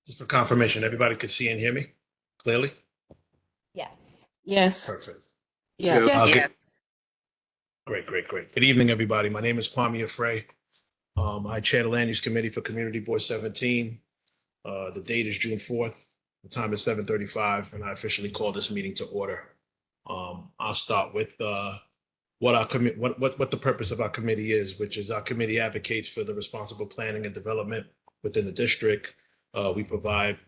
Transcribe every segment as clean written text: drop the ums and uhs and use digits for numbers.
Just for confirmation, everybody could see and hear me clearly? Yes. Yes. Perfect. Yes. I'll get- Yes. Great. Good evening, everybody. My name is Kwame Afreh. I chair the Land Use Committee for Community Board 17. The date is June 4th. The time is 7:35, and I officially call this meeting to order. I'll start with what the purpose of our committee is, which is our committee advocates for the responsible planning and development within the district. We provide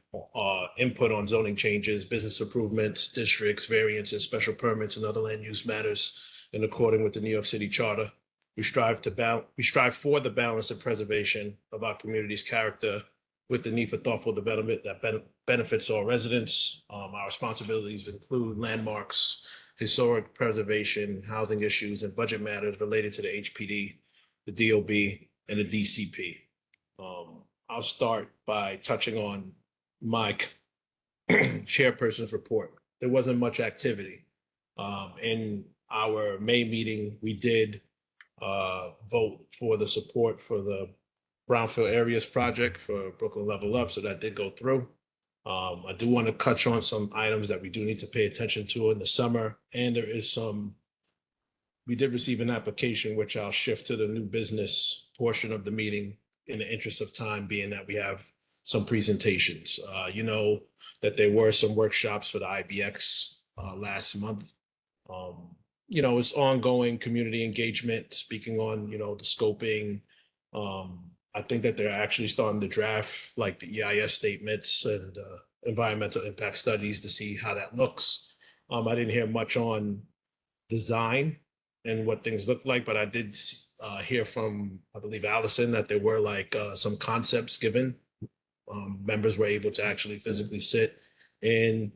input on zoning changes, business improvements, districts, variances, special permits, and other land use matters in accordance with the New York City Charter. We strive for the balance and preservation of our community's character with the need for thoughtful development that benefits all residents. Our responsibilities include landmarks, historic preservation, housing issues, and budget matters related to the HPD, the DOB, and the DCP. I'll start by touching on my chairperson's report. There wasn't much activity. In our May meeting, we did vote for the support for the Brownfield Areas project for Brooklyn Level Up, so that did go through. I do want to touch on some items that we do need to pay attention to in the summer, and we did receive an application, which I'll shift to the new business portion of the meeting in the interest of time, being that we have some presentations. You know that there were some workshops for the IBX last month. It's ongoing community engagement, speaking on, the scoping. I think that they're actually starting to draft like the EIS statements and environmental impact studies to see how that looks. I didn't hear much on design and what things look like, but I did hear from, I believe, Allison, that there were some concepts given. Members were able to actually physically sit in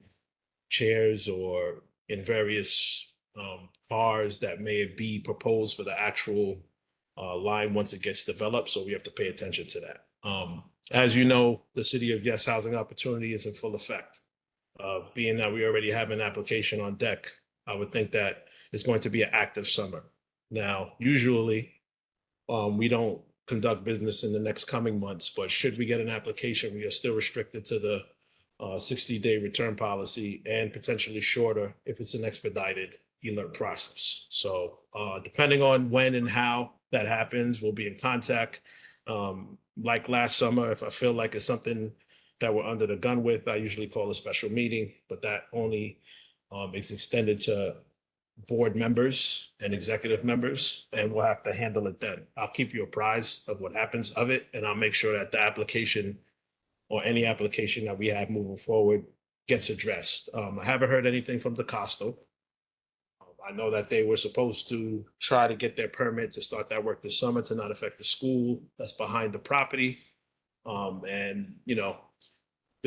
chairs or in various bars that may be proposed for the actual line once it gets developed. So we have to pay attention to that. As you know, the City of Yes Housing Opportunity is in full effect. Being that we already have an application on deck, I would think that it's going to be an active summer. Now, usually we don't conduct business in the next coming months, but should we get an application, we are still restricted to the 60-day return policy and potentially shorter if it's an expedited alert process. So depending on when and how that happens, we'll be in contact. Like last summer, if I feel like it's something that we're under the gun with, I usually call a special meeting, but that only is extended to board members and executive members, and we'll have to handle it then. I'll keep you apprised of what happens of it, and I'll make sure that the application or any application that we have moving forward gets addressed. I haven't heard anything from DeCosto. I know that they were supposed to try to get their permit to start that work this summer to not affect the school that's behind the property. They're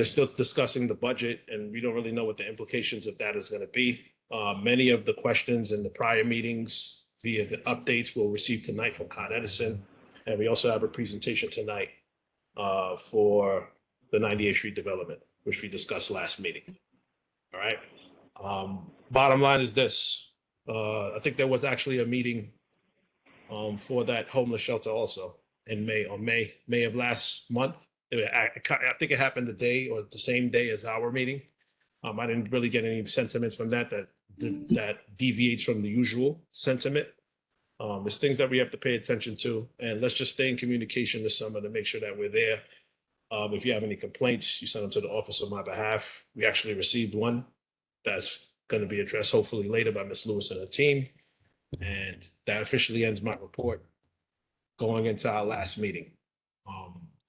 still discussing the budget, and we don't really know what the implications of that is going to be. Many of the questions in the prior meetings via the updates we'll receive tonight from Con Edison. And we also have a presentation tonight for the 98th Street development, which we discussed last meeting. All right. Bottom line is this. I think there was actually a meeting for that homeless shelter also in May of last month. I think it happened the day or the same day as our meeting. I didn't really get any sentiments from that deviates from the usual sentiment. There's things that we have to pay attention to, and let's just stay in communication this summer to make sure that we're there. If you have any complaints, you send them to the office on my behalf. We actually received one that's going to be addressed hopefully later by Ms. Lewis and her team. And that officially ends my report going into our last meeting.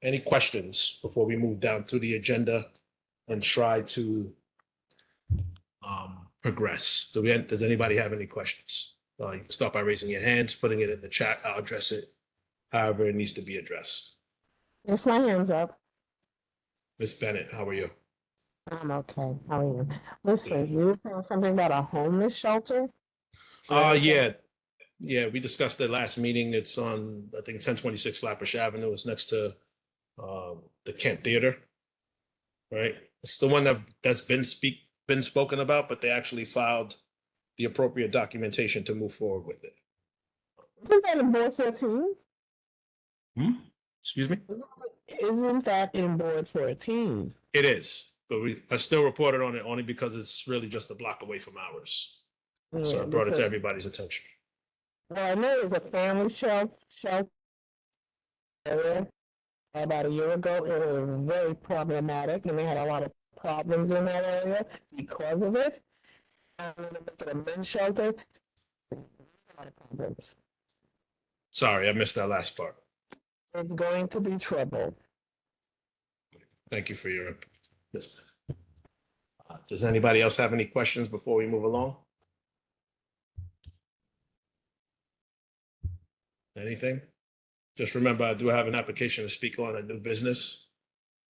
Any questions before we move down to the agenda and try to progress? Does anybody have any questions? You can start by raising your hands, putting it in the chat. I'll address it however it needs to be addressed. Yes, my hand's up. Ms. Bennett, how are you? I'm okay. How are you? Listen, you were saying something about a homeless shelter? Yeah, we discussed it last meeting. It's on, I think, 1026 Flatbush Avenue. It's next to the Kent Theater, right? It's the one that's been spoken about, but they actually filed the appropriate documentation to move forward with it. Isn't that in Board 14? Excuse me? isn't that in board 14? It is, but I still reported on it only because it's really just a block away from ours. So I Yeah, brought it to because, everybody's attention. well, I know it was a family shelter area about a year ago. It was very problematic, and they had a lot of problems in that area because of it. I'm going to make it a men's shelter. A lot of problems. Sorry, I missed that last part. It's going to be trouble. Thank you for your input. Yes. Does anybody else have any questions before we move along? Anything? Just remember, I do have an application to speak on a new business.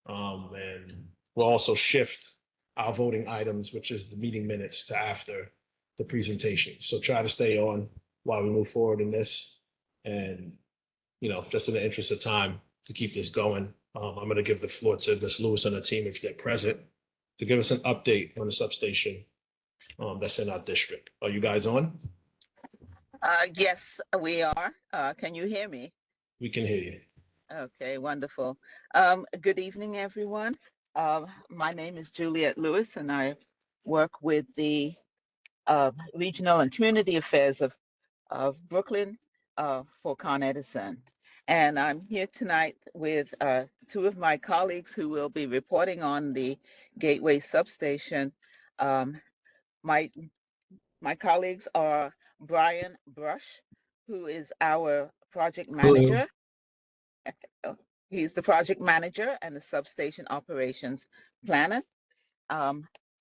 And we'll also shift our voting items, which is the meeting minutes, to after the presentation. So try to stay on while we move forward in this. And, just in the interest of time to keep this going, I'm going to give the floor to Ms. Lewis and the team, if they're present, to give us an update on the substation that's in our district. Are you guys on? Yes, we are. Can you hear me? We can hear you. Okay, wonderful. Good evening, everyone. My name is Juliet Lewis, and I work with the Regional and Community Affairs of Brooklyn for Con Edison. And I'm here tonight with two of my colleagues who will be reporting on the Gateway Substation. My colleagues are Brian Brush, who is our project manager. He's the project manager and the substation operations planner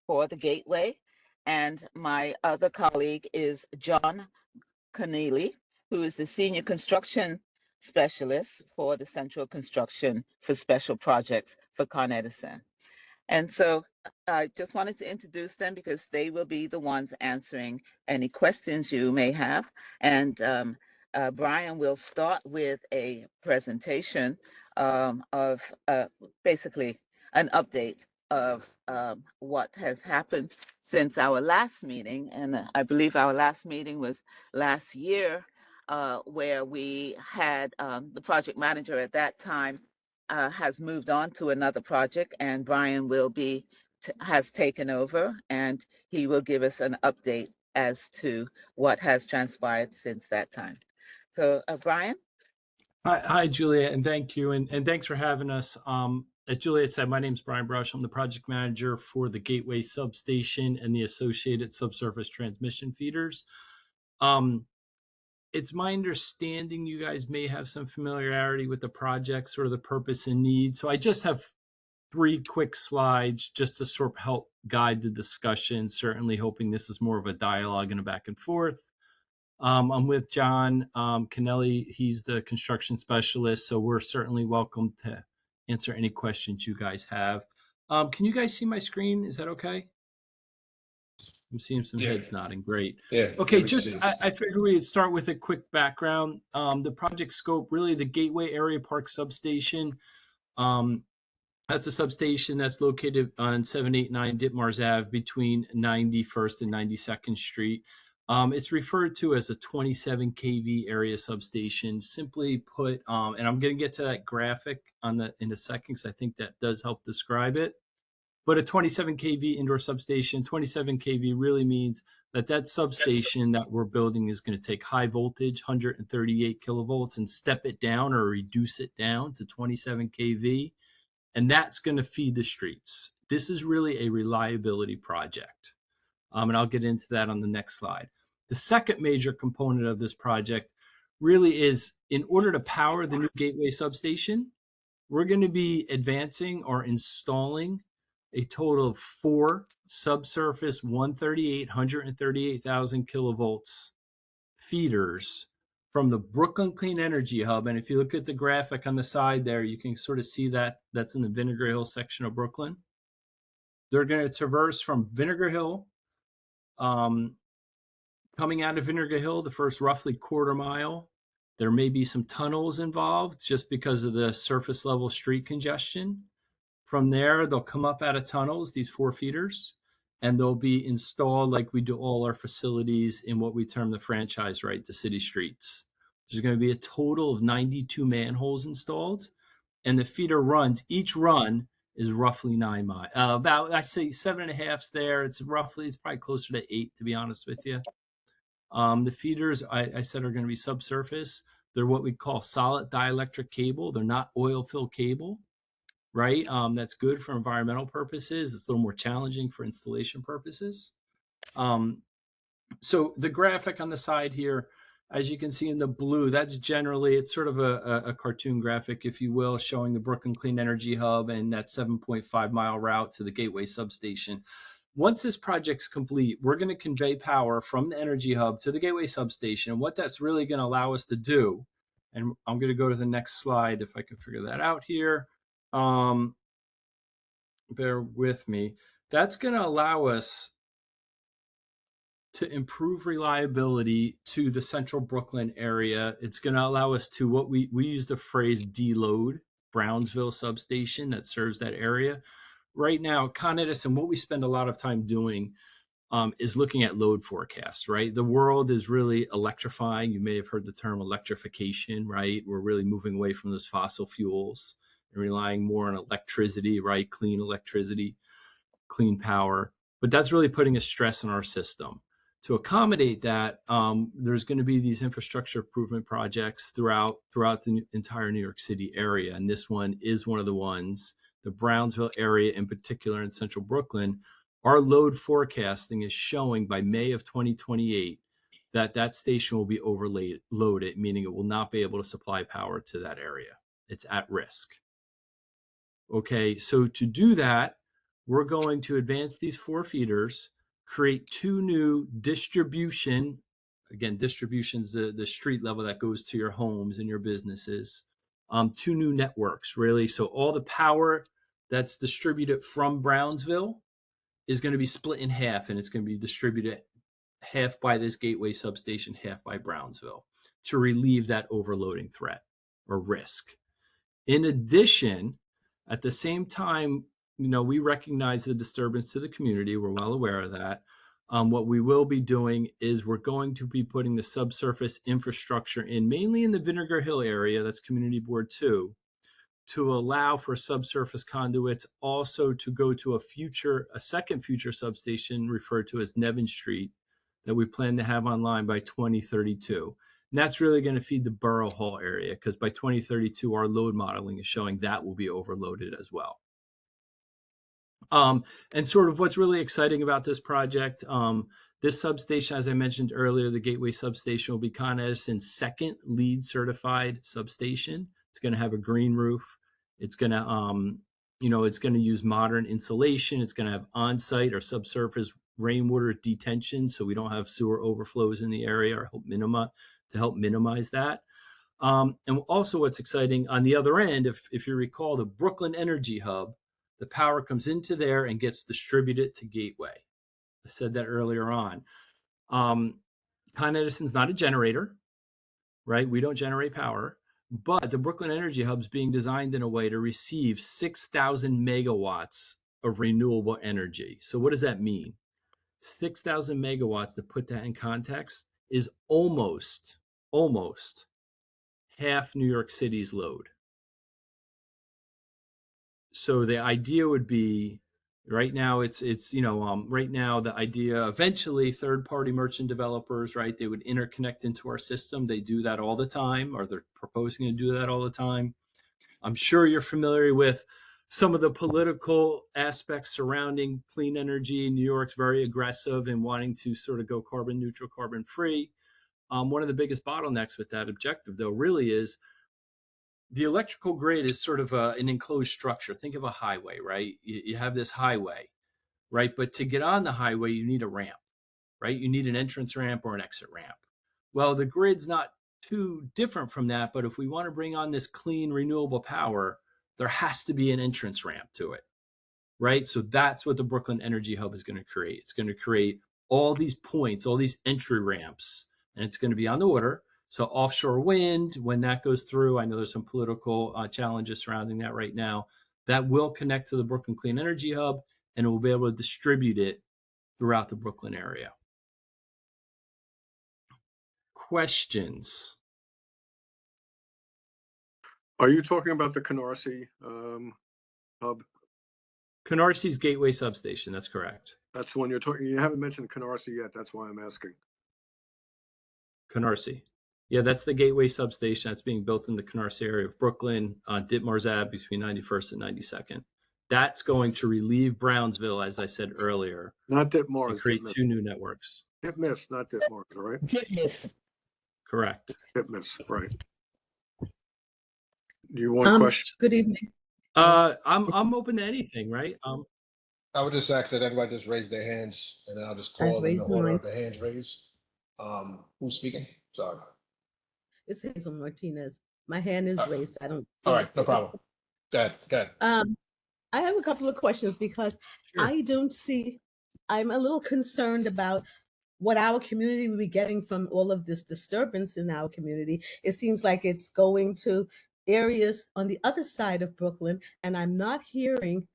for the Gateway. And my other colleague is John Connealy, who is the senior construction specialist for the Central Construction for Special Projects for Con Edison. And so I just wanted to introduce them because they will be the ones answering any questions you may have. And Brian will start with a presentation of basically an update of what has happened since our last meeting. And I believe our last meeting was last year, where we had the project manager at that time has moved on to another project, and Brian has taken over, and he will give us an update as to what has transpired since that time. So, Brian? Hi, Juliet, and thank you, and thanks for having us. As Juliet said, my name is Brian Brush. I'm the project manager for the Gateway Substation and the associated subsurface transmission feeders. It's my understanding you guys may have some familiarity with the project, sort of the purpose and need. So I just have 3 quick slides just to sort of help guide the discussion, certainly hoping this is more of a dialogue and a back and forth. I'm with John Kennelly. He's the construction specialist, so we're certainly welcome to answer any questions you guys have. Can you guys see my screen? Is that okay? I'm seeing some heads nodding. Great. Yeah. Okay, Yeah, I figured we'd start with a quick background. The project scope, really the Gateway Area Park Substation. That's a substation that's located on 789 Ditmars Ave between 91st and 92nd Street. It's referred to as a 27 kV area substation. Simply put, and I'm going to get to that graphic in a second because I think that does help describe it. But a 27 kV indoor substation, 27 kV really means that substation that we're building is going to take high voltage, 138 kilovolts, and step it down or reduce it down to 27 kV. And that's going to feed the streets. This is really a reliability project. And I'll get into that on the next slide. The second major component of this project really is, in order to power the new Gateway substation, we're going to be advancing or installing a total of 4 subsurface 138,000 kilovolts feeders from the Brooklyn Clean Energy Hub. And if you look at the graphic on the side there, you can sort of see that that's in the Vinegar Hill section of Brooklyn. They're going to traverse from Vinegar Hill, coming out of Vinegar Hill, the first roughly quarter mile. There may be some tunnels involved just because of the surface level street congestion. From there, they'll come up out of tunnels, these 4 feeders, and they'll be installed like we do all our facilities in what we term the franchise right to city streets. There's going to be a total of 92 manholes installed. and the feeder runs, each run is roughly 9 miles. About, I say 7.5's there. It's probably closer to 8, to be honest with you. The feeders, I said, are going to be subsurface. They're what we call solid dielectric cable. They're not oil filled cable, right? That's good for environmental purposes. It's a little more challenging for installation purposes. So the graphic on the side here, as you can see in the blue, that's generally, it's sort of a cartoon graphic, if you will, showing the Brooklyn Clean Energy Hub and that 7.5-mile route to the Gateway substation. Once this project's complete, we're going to convey power from the Energy Hub to the Gateway substation. And what that's really going to allow us to do, and I'm going to go to the next slide if I can figure that out here. Bear with me. That's going to allow us to improve reliability to the central Brooklyn area. It's going to allow us to, what we use the phrase, deload Brownsville substation that serves that area. Right now, Con Edison, what we spend a lot of time doing is looking at load forecasts, right? The world is really electrifying. You may have heard the term electrification, right? We're really moving away from those fossil fuels and relying more on electricity, right? Clean electricity, clean power. But that's really putting a stress on our system. To accommodate that, there's going to be these infrastructure improvement projects throughout the entire New York City area. And this one is one of the ones, the Brownsville area in particular in central Brooklyn. Our load forecasting is showing by May of 2028 that station will be overloaded, meaning it will not be able to supply power to that area. It's at risk. Okay, so to do that, we're going to advance these 4 feeders, create 2 new distribution. Again, distribution's the street level that goes to your homes and your businesses. 2 new networks, really. So all the power that's distributed from Brownsville is going to be split in half, and it's going to be distributed half by this Gateway substation, half by Brownsville, to relieve that overloading threat or risk. In addition, at the same time, we recognize the disturbance to the community. We're well aware of that. What we will be doing is we're going to be putting the subsurface infrastructure in, mainly in the Vinegar Hill area, that's Community Board 2, to allow for subsurface conduits also to go to a second future substation referred to as Nevin Street that we plan to have online by 2032. And that's really going to feed the Borough Hall area, because by 2032, our load modeling is showing that will be overloaded as well. And sort of what's really exciting about this project, this substation, as I mentioned earlier, the Gateway substation will be Con Edison's second LEED certified substation. It's going to have a green roof. It's going to, it's going to use modern insulation. It's going to have on-site or subsurface rainwater detention, so we don't have sewer overflows in the area, or help minimize that. And also, what's exciting on the other end, if you recall, the Brooklyn Energy Hub, the power comes into there and gets distributed to Gateway. I said that earlier on. Con Edison's not a generator, right? We don't generate power, but the Brooklyn Energy Hub is being designed in a way to receive 6,000 megawatts of renewable energy. So what does that mean? 6,000 megawatts, to put that in context, is almost half New York City's load. So the idea would be, right now right now the idea, eventually third-party merchant developers, right, they would interconnect into our system. They do that all the time, or they're proposing to do that all the time. I'm sure you're familiar with some of the political aspects surrounding clean energy. New York's very aggressive in wanting to sort of go carbon neutral, carbon free. One of the biggest bottlenecks with that objective, though, really is the electrical grid is sort of an enclosed structure. Think of a highway, right? You have this highway, right? But to get on the highway, you need a ramp, right? You need an entrance ramp or an exit ramp. Well, the grid's not too different from that, but if we want to bring on this clean, renewable power, there has to be an entrance ramp to it, right? So that's what the Brooklyn Energy Hub is going to create. It's going to create all these points, all these entry ramps, and it's going to be on the water. So offshore wind, when that goes through, I know there's some political challenges surrounding that right now, that will connect to the Brooklyn Clean Energy Hub, and it will be able to distribute it throughout the Brooklyn area. Questions? Are you talking about the Canarsie hub? Canarsie Gateway Substation, that's correct. That's the one you're talking. You haven't mentioned Canarsie yet. That's why I'm asking. Canarsie. Yeah, that's the Gateway Substation that's being built in the Canarsie area of Brooklyn on Ditmars Ave between 91st and 92nd. That's going to relieve Brownsville, as I said earlier, Not and Ditmars. create two new networks. Ditmas, not Ditmars, all right? Fitness. Correct. Ditmas, right. Do you want questions? Good evening. I'm open to anything, right? I would just ask that everybody just raise their hands and then I'll just I've call in the raised order mine. of the hands raised. Who's speaking? Sorry. It's Hazel Martinez. My hand is raised. I don't see All right, it. no problem. Go ahead. I have a couple of questions because Sure. I'm a little concerned about what our community will be getting from all of this disturbance in our community. It seems like it's going to areas on the other side of Brooklyn, and I'm not hearing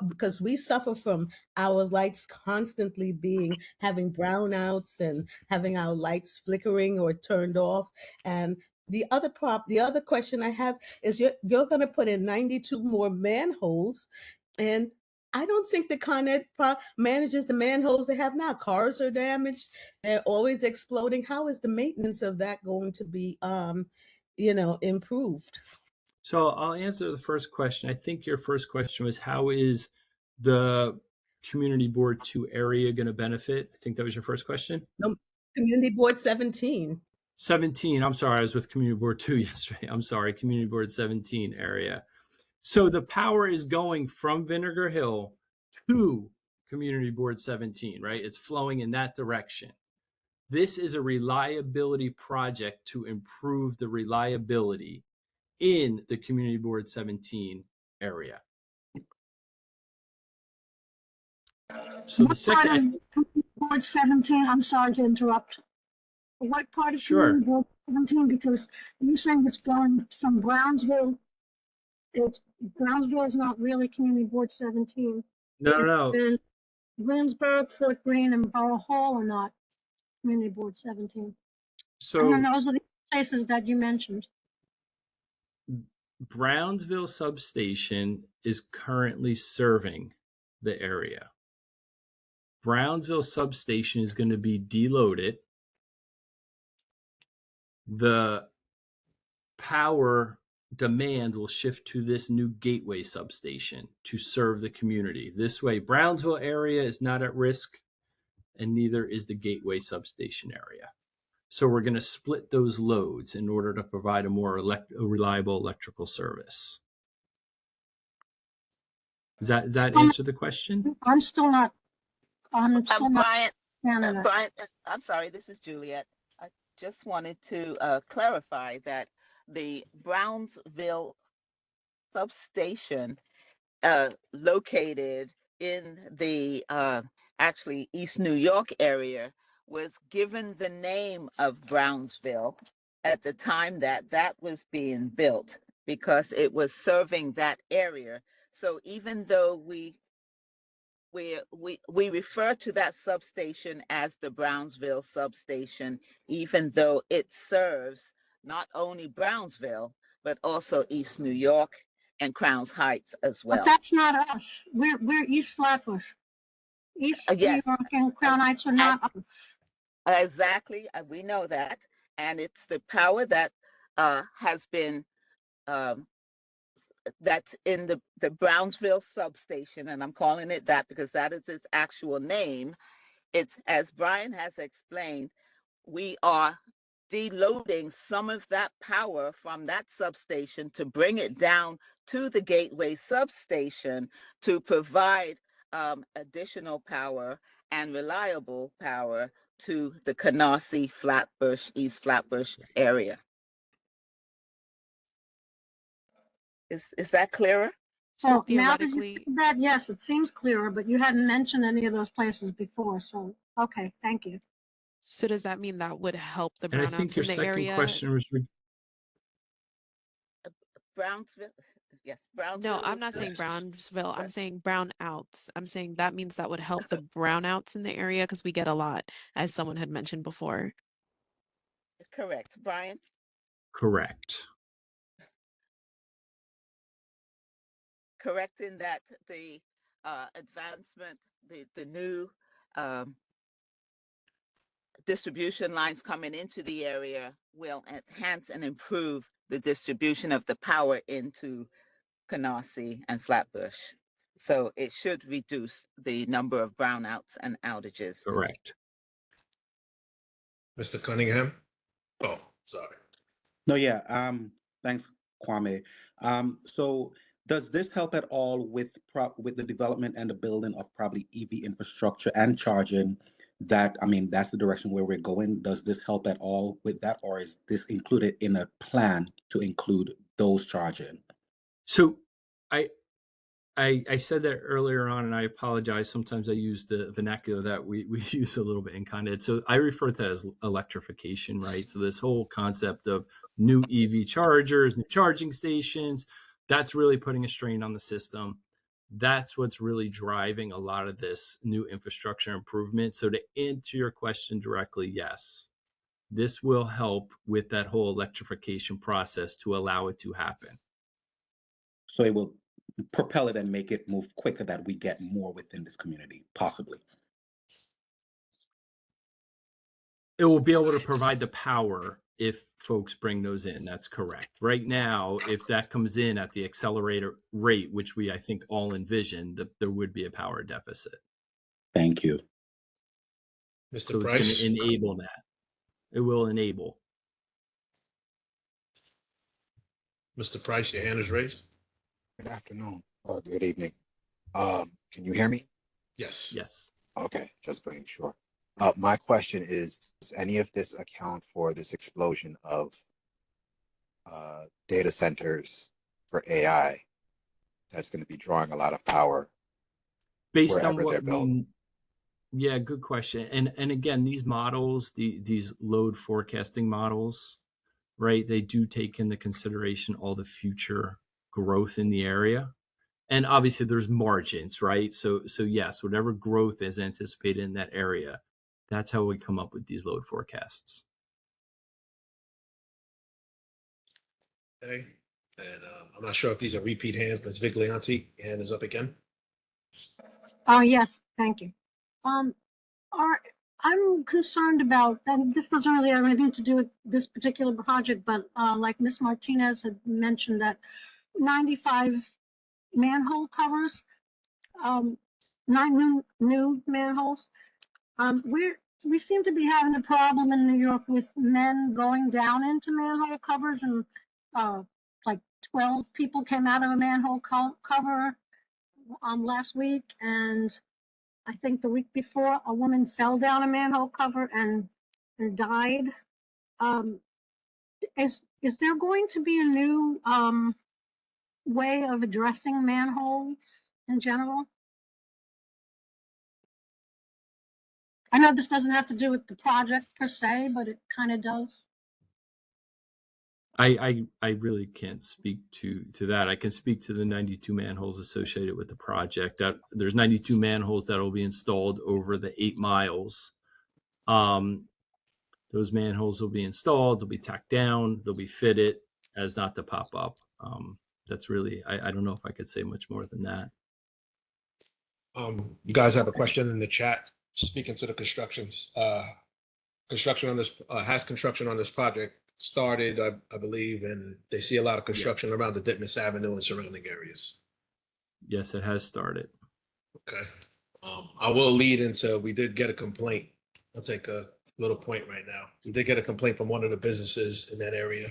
because we suffer from our lights constantly having brownouts and having our lights flickering or turned off. And the other question I have is you're going to put in 92 more manholes, and I don't think the Con Ed manages the manholes they have now. Cars are damaged; they're always exploding. How is the maintenance of that going to be, improved? So I'll answer the first question. I think your first question was, how is the Community Board 2 area going to benefit? I think that was your first question. No, Community Board 17. 17. I'm sorry. I was with Community Board 2 yesterday. I'm sorry. Community Board 17 area. So the power is going from Vinegar Hill to Community Board 17, right? It's flowing in that direction. This is a reliability project to improve the reliability in the Community Board 17 area. So the second, Board 17, I'm sorry to interrupt. What part of Sure. Community Board 17? Because you're saying it's going from Brownsville. Brownsville is not really Community Board 17. no. And Williamsburg, Fort Greene, and Borough Hall are not Community Board 17. And So then those are the places that you mentioned. Brownsville substation is currently serving the area. Brownsville substation is going to be deloaded. The power demand will shift to this new gateway substation to serve the community. This way, Brownsville area is not at risk, and neither is the gateway substation area. So we're going to split those loads in order to provide a more reliable electrical service. Does that answer the question? I'm still not Brian, understanding that. Brian, I'm sorry, this is Juliet. I just wanted to clarify that the Brownsville substation located in the actually East New York area was given the name of Brownsville at the time that was being built because it was serving that area. So even though we refer to that substation as the Brownsville substation, even though it serves not only Brownsville, but also East New York and Crowns Heights as But well. that's not us. We're East Flatbush. East New Yes. York and Crown Heights are not us. Exactly, we know that. And it's the power that has been, that's in the Brownsville substation, and I'm calling it that because that is its actual name. It's, as Brian has explained, we are deloading some of that power from that substation to bring it down to the Gateway substation to provide additional power and reliable power to the Canarsie, Flatbush, East Flatbush area. Is that clearer? So So now that you theoretically, said that, yes, it seems clearer, but you hadn't mentioned any of those places before. So, okay, thank you. so does that mean that would help the And I think brownouts your in the second area? question was Brownsville, yes, Brownsville. No, I'm not saying Brownsville. I'm saying brownouts. I'm saying that means that would help the brownouts in the area because we get a lot, as someone had mentioned before. Correct, Brian. correct. correcting that the advancement, the new distribution lines coming into the area will enhance and improve the distribution of the power into Canarsie and Flatbush. So it should reduce the number of brownouts and outages. Correct. Mr. Cunningham? Oh, sorry. No, yeah. Thanks, Kwame. So does this help at all with the development and the building of probably EV infrastructure and charging? That's the direction where we're going. Does this help at all with that, or is this included in a plan to include those charging? So I said that earlier on, and I apologize. Sometimes I use the vernacular that we use a little bit in Con Ed. So I refer to that as electrification, right? So this whole concept of new EV chargers, new charging stations, that's really putting a strain on the system. That's what's really driving a lot of this new infrastructure improvement. So to answer your question directly, yes, this will help with that whole electrification process to allow it to happen. So it will propel it and make it move quicker, that we get more within this community, possibly. It will be able to provide the power if folks bring those in. That's correct. Right now, if that comes in at the accelerator rate, which we, I think, all envision, that there would be a power deficit. Thank you. Mr. So Price? it's going to enable that. It will enable. Mr. Price, your hand is raised. Good afternoon or good evening. Can you hear me? Yes. Yes. Okay, just being sure. My question is, does any of this account for this explosion of data centers for AI that's going to be drawing a lot of power Based wherever on they're what built? yeah, good question. And again, these models, these load forecasting models, right? They do take into consideration all the future growth in the area. And obviously there's margins, right? So yes, whatever growth is anticipated in that area, that's how we come up with these load forecasts. Okay. And I'm not sure if these are repeat hands, but Viglianti, your hand is up again. Oh, yes, thank you. I'm concerned about, and this doesn't really have anything to do with this particular project, but like Ms. Martinez had mentioned, that 95 manhole covers, 9 new manholes. We seem to be having a problem in New York with men going down into manhole covers, and like 12 people came out of a manhole cover last week, and I think the week before a woman fell down a manhole cover and died. Is there going to be a new way of addressing manholes in general? I know this doesn't have to do with the project per se, but it kind of does. I really can't speak to that. I can speak to the 92 manholes associated with the project. That there's 92 manholes that will be installed over the 8 miles. Those manholes will be installed, they'll be tacked down, they'll be fitted as not to pop up. That's really, I don't know if I could say much more than that. You guys have a question in the chat speaking to the constructions. Construction on this project started, I believe, and they see a lot of construction Yes. around the Ditmas Avenue and surrounding areas. Yes, it has started. Okay. I will lead into, we did get a complaint. I'll take a little point right now. We did get a complaint from one of the businesses in that area,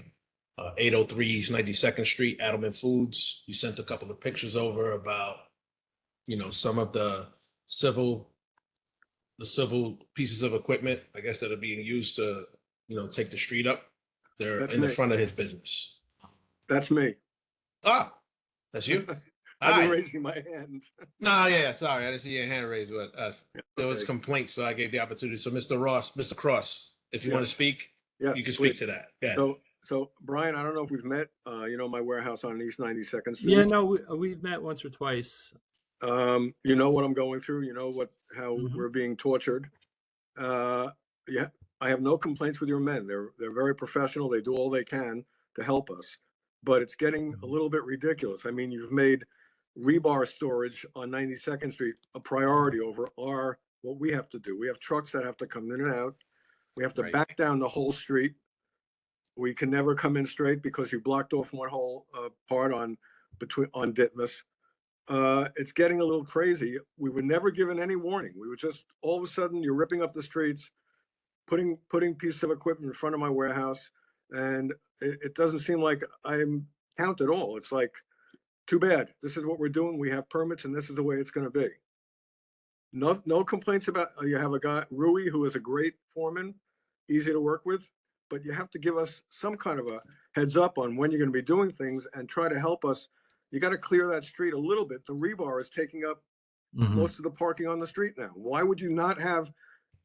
803 East 92nd Street, Adelman Foods. You sent a couple of pictures over about, some of the civil pieces of equipment, I guess, that are being used to, take the street up. They're That's in the me. front of his business. That's me. Ah, that's you? I've been Hi. raising my hand. No, yeah, sorry. I didn't see your hand raised, but there was Okay. complaints, so I gave the opportunity. So Mr. Cross, if you want to Yes. speak, Yes, you can speak please. to that. Yeah. So Brian, I don't know if we've met. My warehouse on East 92nd Street. Yeah, no, we've met once or twice. You know what I'm going through. You know how Mhm. we're being tortured. Yeah, I have no complaints with your men. They're very professional. They do all they can to help us, but it's getting a little bit ridiculous. I mean, you've made rebar storage on 92nd Street a priority over what we have to do. We have trucks that have to come in and out. We have to Right. back down the whole street. We can never come in straight because you blocked off one whole part on Ditmas. It's getting a little crazy. We were never given any warning. We were just, all of a sudden, you're ripping up the streets, putting pieces of equipment in front of my warehouse, and it doesn't seem like I'm count at all. It's like, too bad. This is what we're doing. We have permits, and this is the way it's going to be. No complaints about. You have a guy, Rui, who is a great foreman, easy to work with, but you have to give us some kind of a heads up on when you're going to be doing things and try to help us. You got to clear that street a little bit. The rebar is taking up most of the parking on the street now. Why would you not have a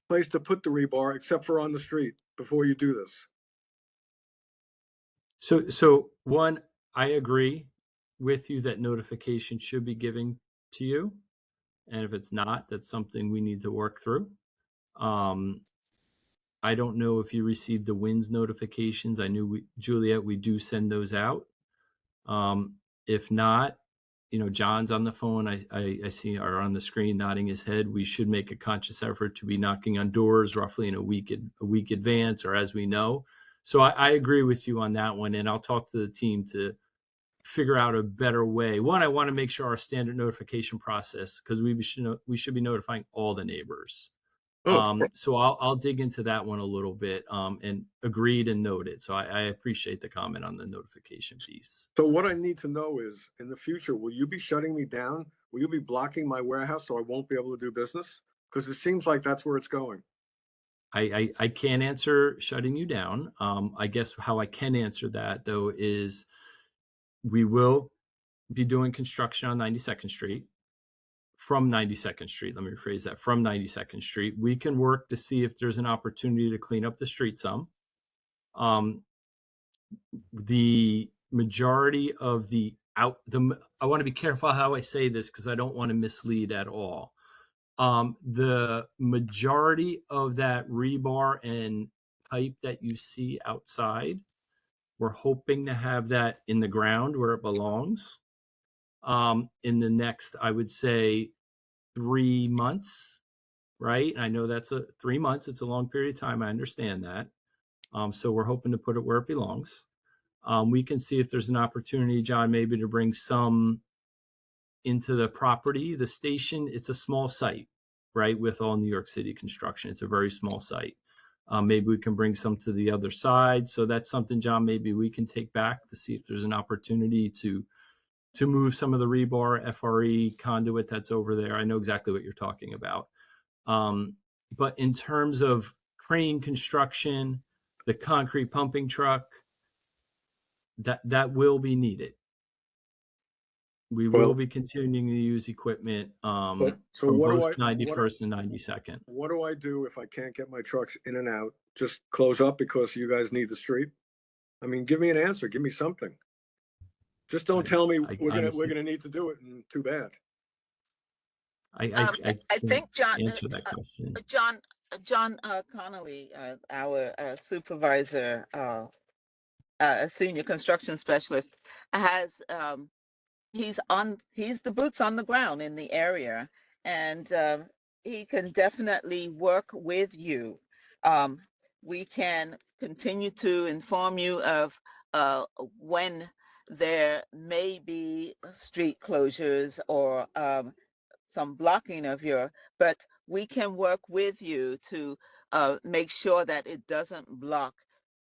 place to put the rebar except for on the street before you do this? So one, I agree with you that notification should be given to you. And if it's not, that's something we need to work through. I don't know if you received the WINS notifications. I knew Juliet, we do send those out. If not, John's on the phone. I see are on the screen nodding his head. We should make a conscious effort to be knocking on doors roughly in a week advance, or as we know. So I agree with you on that one, and I'll talk to the team to figure out a better way. One, I want to make sure our standard notification process, because we should be notifying all the neighbors. So I'll dig into that one a little bit, and agreed and noted. So I appreciate the comment on the notification piece. So what I need to know is, in the future, will you be shutting me down? Will you be blocking my warehouse so I won't be able to do business? Because it seems like that's where it's going. I can't answer shutting you down. I guess how I can answer that, though, is we will be doing construction on 92nd Street. From 92nd Street, let me rephrase that, from 92nd Street. We can work to see if there's an opportunity to clean up the street some. The majority of I want to be careful how I say this because I don't want to mislead at all. The majority of that rebar and pipe that you see outside, we're hoping to have that in the ground where it belongs. In the next, I would say, 3 months, right? And I know that's 3 months. It's a long period of time. I understand that. So we're hoping to put it where it belongs. We can see if there's an opportunity, John, maybe to bring some into the property. The station, it's a small site, right? With all New York City construction, it's a very small site. Maybe we can bring some to the other side. So that's something, John, maybe we can take back to see if there's an opportunity to move some of the rebar FRE conduit that's over there. I know exactly what you're talking about. But in terms of crane construction, the concrete pumping truck, that will be needed. We will be continuing to use equipment So from what do both 91st and 92nd. What do I do if I can't get my trucks in and out? Just close up because you guys need the street? I mean, give me an answer. Give me something. Just don't tell me we're gonna need to do it, and too bad. I think John answer that question. John Connolly, our supervisor, senior construction specialist, has he's the boots on the ground in the area, and he can definitely work with you. We can continue to inform you of when there may be street closures or some blocking of but we can work with you to make sure that it doesn't block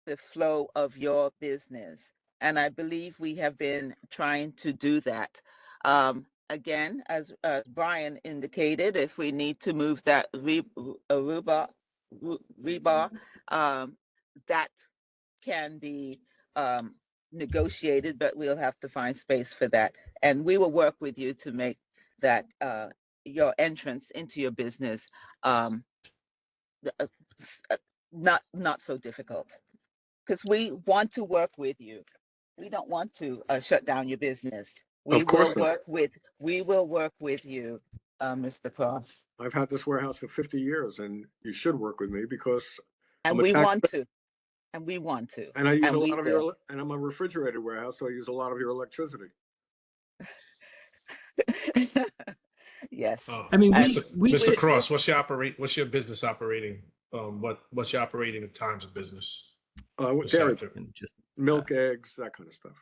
the flow of your business. And I believe we have been trying to do that. Again, as Brian indicated, if we need to move that rebar, that can be negotiated, but we'll have to find space for that. And we will work with you to make that your entrance into your business not so difficult. Because we want to work with you. We don't want to shut down your business. We will work with you, Mr. Cross. I've had this warehouse for 50 years, and you should work with me because we want to. And we want to. And I use a lot of your, and I'm a refrigerated warehouse, so I use a lot of your electricity. Yes. I mean, And Mr. we- Cross, what's your business operating? What's your operating times of business? Dairy, Besides- milk, eggs, that kind of stuff.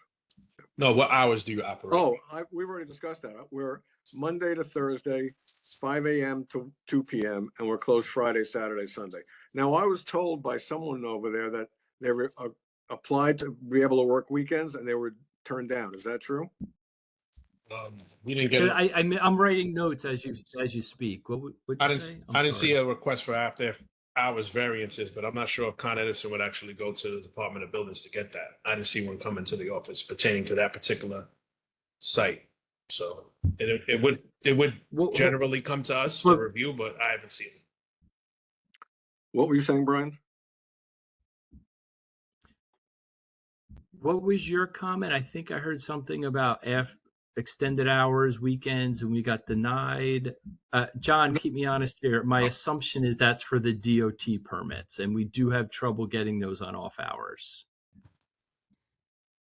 No, what hours do you operate? Oh, we've already discussed that. We're Monday to Thursday, 5 a.m. to 2 p.m., and we're closed Friday, Saturday, Sunday. Now, I was told by someone over there that they were applied to be able to work weekends and they were turned down. Is that true? We didn't So get. I'm writing notes as you speak. What I you say? didn't. I'm I didn't sorry. see a request for after hours variances, but I'm not sure if Con Edison would actually go to the Department of Buildings to get that. I didn't see one come into the office pertaining to that particular site. So it would Well, generally come to us well- for review, but I haven't seen it. What were you saying, Brian? What was your comment? I think I heard something about extended hours, weekends, and we got denied. John, keep me honest here. My assumption is that's for the DOT permits, and we do have trouble getting those on off hours.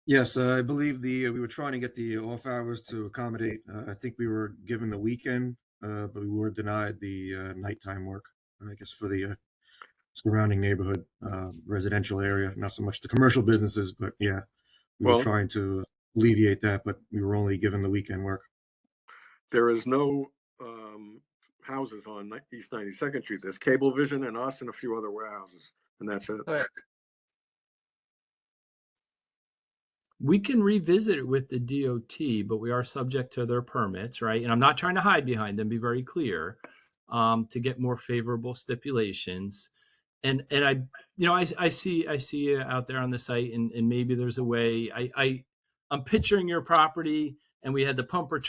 Yes, I believe we were trying to get the off hours to accommodate. I think we were given the weekend, but we were denied the nighttime work. I guess for the surrounding neighborhood, residential area, not so much the commercial businesses, but yeah, we were Well- trying to alleviate that, but we were only given the weekend work. There is no houses on East 92nd Street. There's Cablevision and us and a few other warehouses, and that's it. Correct. We can revisit it with the DOT, but we are subject to their permits, right? And I'm not trying to hide behind them, be very clear, to get more favorable stipulations. And I see you out there on the site, and maybe there's a way. I'm picturing your property, and we had the pumper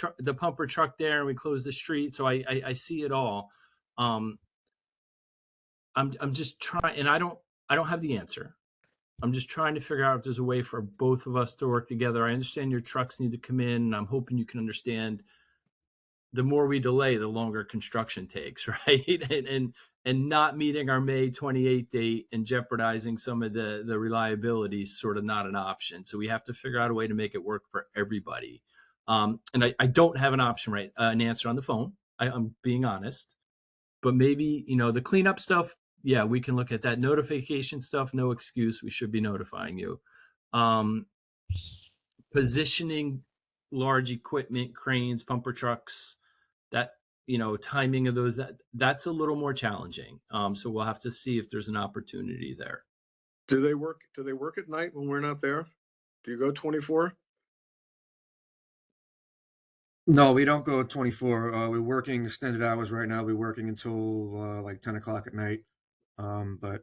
truck there, and we closed the street, so I see it all. I'm just trying, and I don't have the answer. I'm just trying to figure out if there's a way for both of us to work together. I understand your trucks need to come in, and I'm hoping you can understand the more we delay, the longer construction takes, right? And not meeting our May 28th date and jeopardizing some of the reliability is sort of not an option. So we have to figure out a way to make it work for everybody. And I don't have an answer on the phone. I'm being honest, but maybe, the cleanup stuff, yeah, we can look at that. Notification stuff, no excuse. We should be notifying you. Positioning large equipment, cranes, pumper trucks, that, timing of those, that's a little more challenging. So we'll have to see if there's an opportunity there. Do they work at night when we're not there? Do you go 24? No, we don't go 24. We're working extended hours right now. We're working until like 10 o'clock at night. But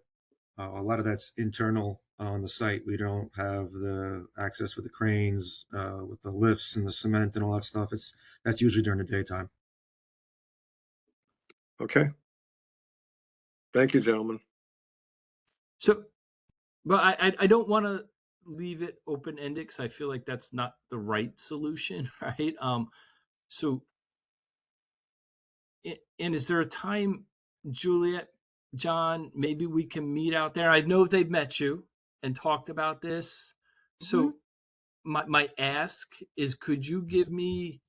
a lot of that's internal on the site. We don't have the access for the cranes, with the lifts and the cement and all that stuff. That's usually during the daytime. Okay. Thank you, gentlemen. So, but I don't want to leave it open ended, because I feel like that's not the right solution, right? So, and is there a time, Juliet, John, maybe we can meet out there? I know they've met you and talked about this. So my ask is, could you give me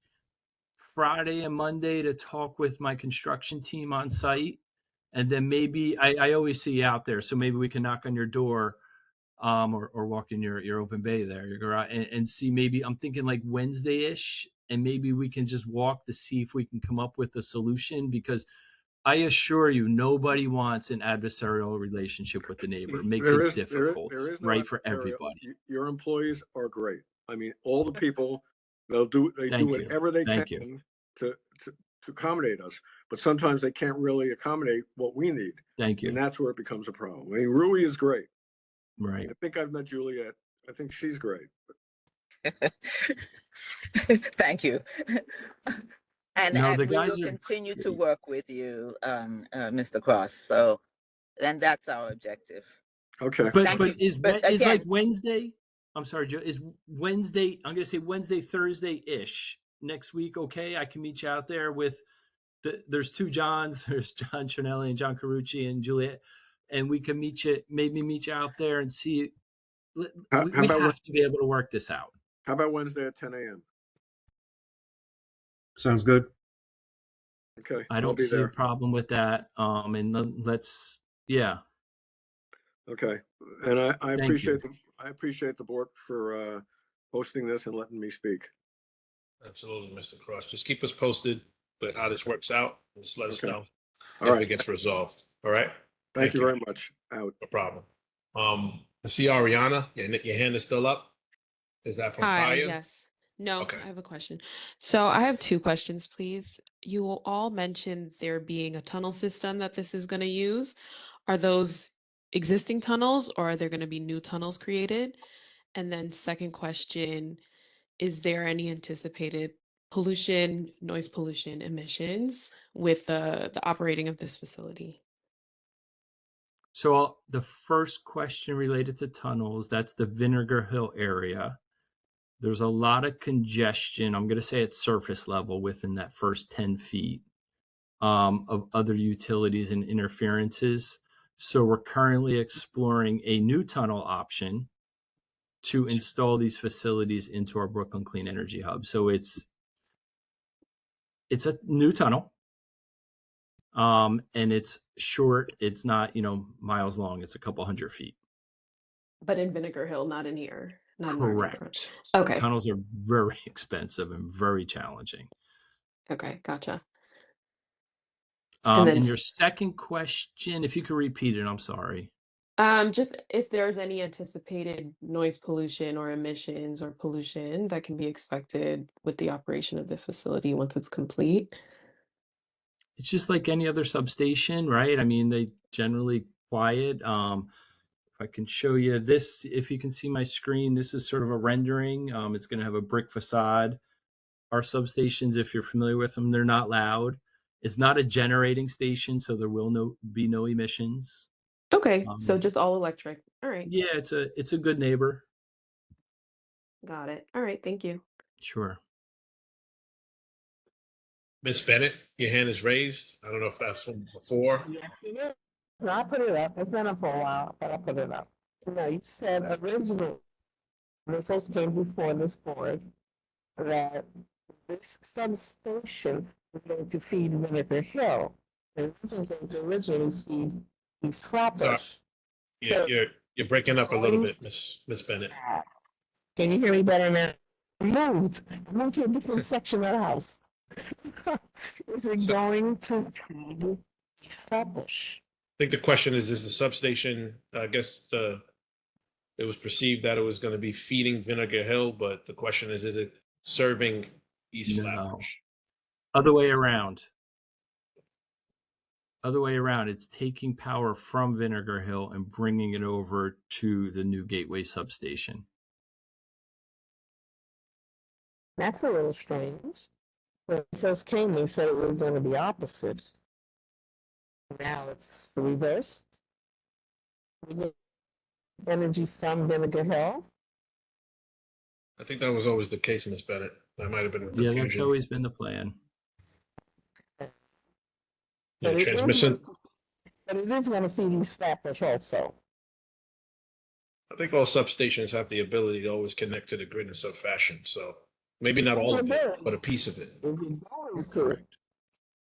Friday and Monday to talk with my construction team on site? And then maybe I always see you out there, so maybe we can knock on your door, or walk in your open bay there, your garage, and see, maybe I'm thinking like Wednesday-ish, and maybe we can just walk to see if we can come up with a solution, because I assure you, nobody wants an adversarial relationship with the neighbor. It makes it difficult, there is no right, for adversarial. everybody. Your employees are great. I mean, all the people, they do Thank you. whatever they Thank can to accommodate us, but sometimes they can't really accommodate what we need. Thank you. And that's where it becomes a problem. I mean, Rui is great. Right. I think I've met Juliet. I think she's great. Thank you. And No, the we will guys are continue to great. work with you, Mr. Cross. So then that's our objective. Okay. But Thank but you. is But is like again- Wednesday? I'm sorry, Joe. Is Wednesday? I'm gonna say Wednesday, Thursday-ish next week. Okay, I can meet you out there with there's two Johns. There's John Chanelli and John Carucci and Juliet, and we can maybe meet you out there and see. We How about have to be able to work this out. How about Wednesday at 10 a.m.? Sounds good. Okay, I I'll don't be see a there. problem with that. Let's, yeah, Okay, and I thank you. appreciate the board for hosting this and letting me speak. Absolutely, Mr. Cross. Just keep us posted with how this works out. And just let us Okay. know All if right. it gets resolved. All right? Thank you very much. Out. No problem. I see Ariana, your hand is still up. Is that from Hi, Kaya? yes. No, Okay. I have a question. So I have two questions, please. You all mentioned there being a tunnel system that this is going to use. Are those existing tunnels or are there going to be new tunnels created? And then second question, is there any anticipated pollution, noise pollution emissions with the operating of this facility? So the first question related to tunnels, that's the Vinegar Hill area. There's a lot of congestion, I'm going to say at surface level within that first 10 feet of other utilities and interferences. So we're currently exploring a new tunnel option to install these facilities into our Brooklyn Clean Energy Hub. So it's a new tunnel. And it's short. It's not, miles long. It's a couple hundred feet. But in Vinegar Hill, not in here, not in our neighborhood. Correct. Okay. Tunnels are very expensive and very challenging. Okay, gotcha. And then And your second question, if you could repeat it, I'm sorry. just if there's any anticipated noise pollution or emissions or pollution that can be expected with the operation of this facility once it's complete. It's just like any other substation, right? I mean, they generally quiet. If I can show you this, if you can see my screen, this is sort of a rendering. It's going to have a brick facade. Our substations, if you're familiar with them, they're not loud. It's not a generating station, so there will be no emissions. Okay, so just all electric. All right, Yeah, it's a good neighbor. got it. All right, thank you. Sure. Miss Bennett, your hand is raised. I don't know if that's from before. Yes, it is. No, I put it up. It's been up for a while, but I put it up. No, you said originally, when it first came before this board, that this substation was going to feed Vinegar Hill. It wasn't going to originally feed East So, Flatbush. yeah, So, you're breaking up a little bit, Miss Bennett. can you hear me better now? I moved to a different section of the house. Is it So, going to feed East Flatbush? I think the question is the substation, I guess it was perceived that it was going to be feeding Vinegar Hill, but the question is it serving East No. Flatbush? Other way around. It's taking power from Vinegar Hill and bringing it over to the new Gateway substation. That's a little strange. When it first came, they said it was going to be opposite. Now it's reversed. We get energy from Vinegar Hill. I think that was always the case, Miss Bennett. That might have been a Yeah, confusion. that's always been the plan. Yeah, But transmission. But it is going to feed East Flatbush also. I think all substations have the ability to always connect to the grid in some fashion. So maybe not all of it, but a piece of it. Is it going to? Correct.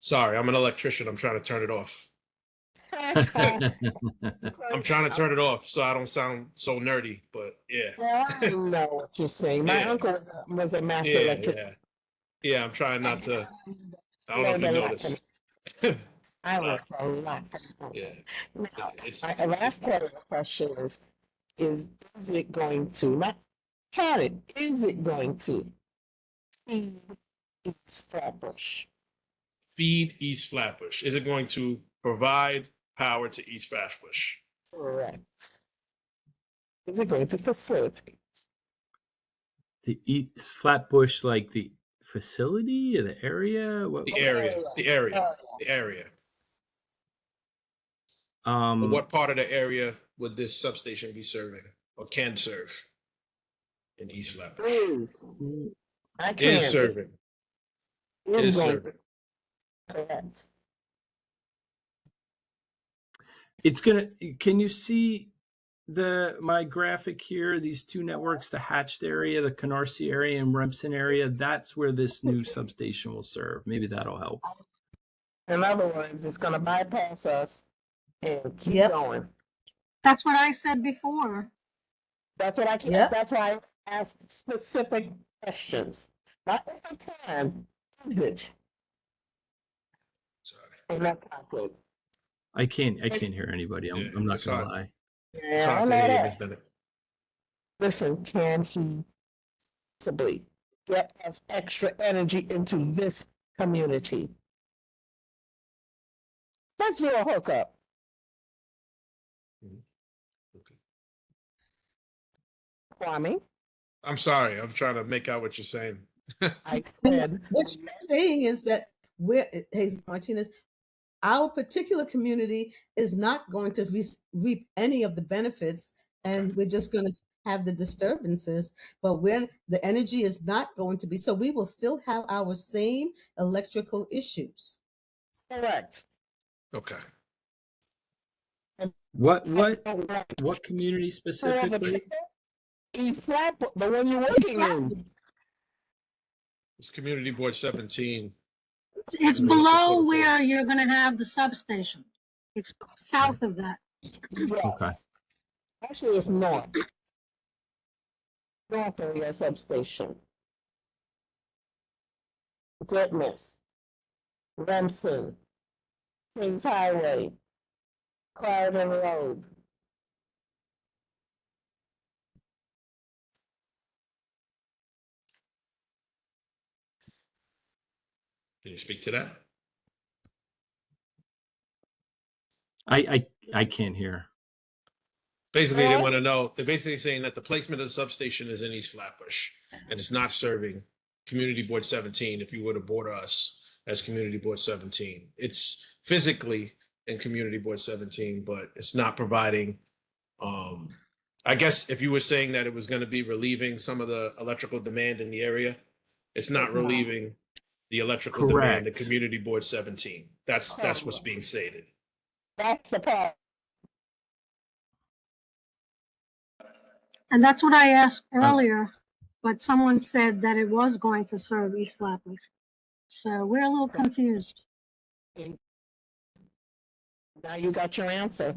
Sorry, I'm an electrician. I'm trying to turn it off. I'm trying to turn it off so I don't sound so nerdy, but yeah. Well, I know what you're saying. My Yeah. uncle was a master electrician. Yeah, I'm trying not to. I don't know if Learned you a lot noticed. I learned a lot. Yeah. Now, It's my last part of the question is it going to, not can it, is it going to feed East Flatbush? feed East Flatbush. Is it going to provide power to East Flatbush? Correct. Is it going to facilitate? The East Flatbush, like the facility or the area? The area. But what part of the area would this substation be serving or can serve in East Flatbush? I can't. Is serving. Is going serving. Correct. It's gonna. Can you see my graphic here, these two networks, the hatched area, the Canarsie area and Remsen area, that's where this new substation will serve. Maybe that'll help. In other words, it's gonna bypass us and keep Yep. going. That's what I said before. That's what I Yep. that's why I asked specific questions. Not if I can, is it? Sorry. And that's not good. I can't hear anybody. Yeah, I'm not it's gonna hard. lie. It's Yeah, I hard to know hear you, that. Ms. Bennett. Listen, can he possibly get us extra energy into this community? Let's do a hookup. Okay. Kwame, I'm sorry. I'm trying to make out what you're saying. I said, What you're saying is that hey, Martinez, our particular community is not going to reap any of the benefits, and we're just going to have the disturbances. But when the energy is not going to be, so we will still have our same electrical issues. correct. Okay. What community specifically? East Flat, the one you're working in. It's Community Board 17. It's Yeah. below where you're gonna have the substation. It's south of that. Yes. Okay. Actually, it's north. North of your substation. Ditmas, Remsen, Kings Highway, Clarendon Road. Can you speak to that? I can't hear. Basically, they want to know. They're basically saying that the placement of the substation is in East Flatbush, and it's not serving Community Board 17. If you were to border us as Community Board 17, it's physically in Community Board 17, but it's not providing. I guess if you were saying that it was going to be relieving some of the electrical demand in the area, it's not relieving the electrical demand in Correct. Community Board 17. That's what's being stated. That's the part. And that's what I asked earlier, but someone said that it was going to serve East Flatbush. So we're a little confused. Now you got your answer,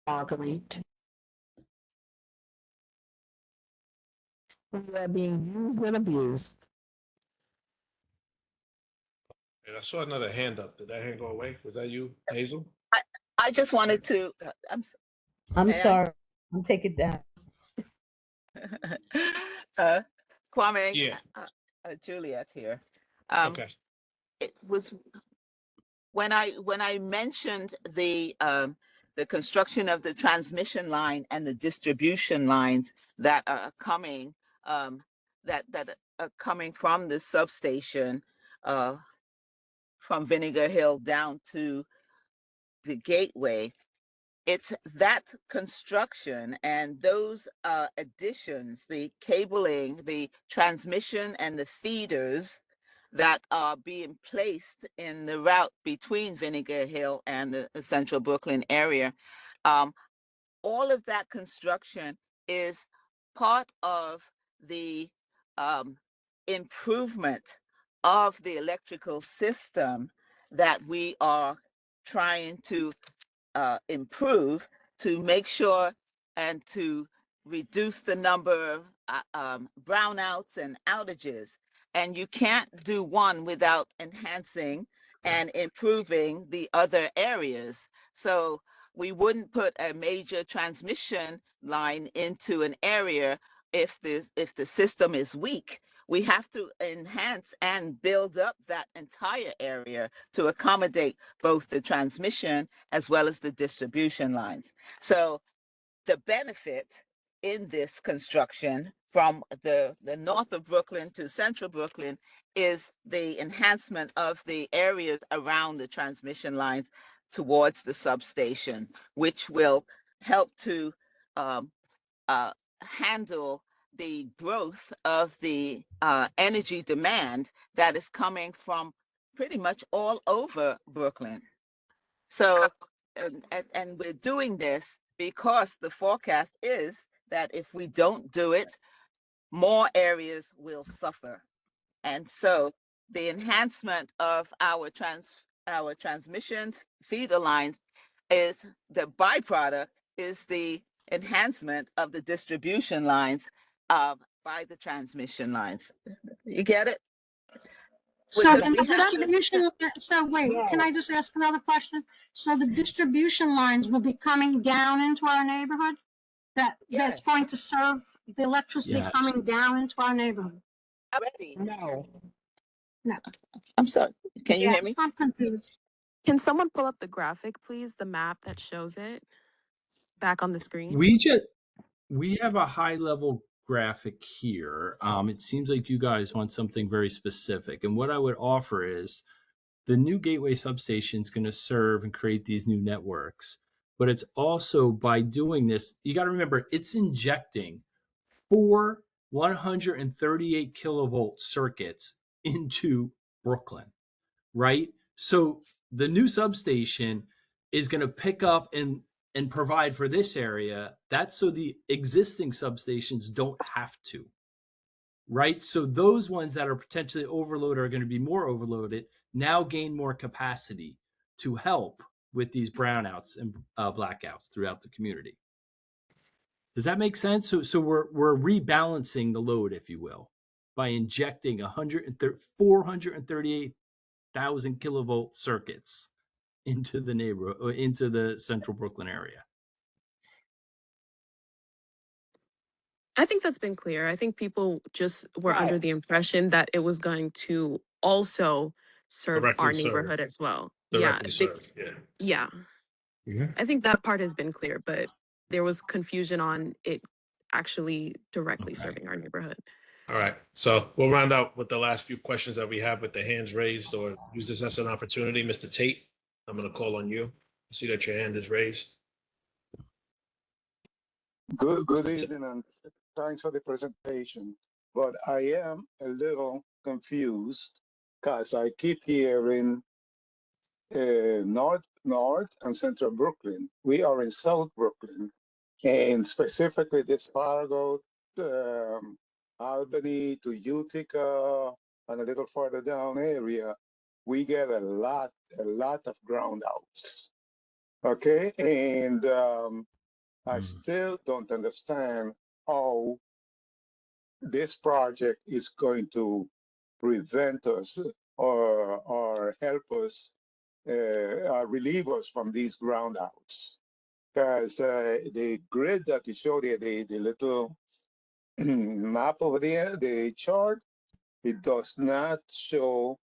Marguerite. We are being used and abused. And I saw another hand up. Did that hand go away? Was that you, Hazel? I just wanted to, I'm May I? sorry. I'll take it down. Kwame, Yeah. Juliet here. Okay. It was when I mentioned the construction of the transmission line and the distribution lines that are coming that are coming from the substation from Vinegar Hill down to the gateway. It's that construction and those additions, the cabling, the transmission and the feeders that are being placed in the route between Vinegar Hill and the central Brooklyn area. All of that construction is part of the improvement of the electrical system that we are trying to improve to make sure and to reduce the number of brownouts and outages. And you can't do one without enhancing and improving the other areas. So we wouldn't put a major transmission line into an area if the system is weak. We have to enhance and build up that entire area to accommodate both the transmission as well as the distribution lines. So the benefit in this construction from the north of Brooklyn to central Brooklyn is the enhancement of the areas around the transmission lines towards the substation, which will help to handle the growth of the energy demand that is coming from pretty much all over Brooklyn. So, and we're doing this because the forecast is that if we don't do it, more areas will suffer. And so the enhancement of our transmission feeder lines is the byproduct, is the enhancement of the distribution lines by the transmission lines. You get it? So Because then we the have distribution, so wait, can I just ask another question? So the distribution lines will be coming down into our neighborhood? That's Yes. going to serve the electricity Yes. coming down into our neighborhood? Already. No. I'm sorry. Can you Yeah. hear me? I'm confused. Can someone pull up the graphic, please? The map that shows it back on the screen? We have a high level graphic here. It seems like you guys want something very specific. And what I would offer is the new gateway substation is going to serve and create these new networks. But it's also, by doing this, you got to remember, it's injecting 4 138 kilovolt circuits into Brooklyn, right? So the new substation is going to pick up and provide for this area. That's so the existing substations don't have to, right? So those ones that are potentially overloaded are going to be more overloaded, now gain more capacity to help with these brownouts and blackouts throughout the community. Does that make sense? So we're rebalancing the load, if you will, by injecting 438,000 kilovolt circuits into the neighborhood, into the central Brooklyn area. I think that's been clear. I think people just were under Right. the impression that it was going to also serve our Directly serve. neighborhood as well. Directly Yeah. serve. Yeah. Yeah. Mhm. I think that part has been clear, but there was confusion on it actually directly Okay. serving our neighborhood. All right. So we'll round out with the last few questions that we have with the hands raised, or use this as an opportunity. Mr. Tate, I'm going to call on you. I see that your hand is raised. Good evening, and thanks for the presentation. But I am a little confused because I keep hearing North and Central Brooklyn. We are in South Brooklyn, and specifically this Fargo, Albany to Utica, and a little further down area. We get a lot of ground outs. Okay, and I still don't understand how this project is going to prevent us or help us relieve us from these groundouts. Because the grid that you showed here, the little map over there, the chart, it does not show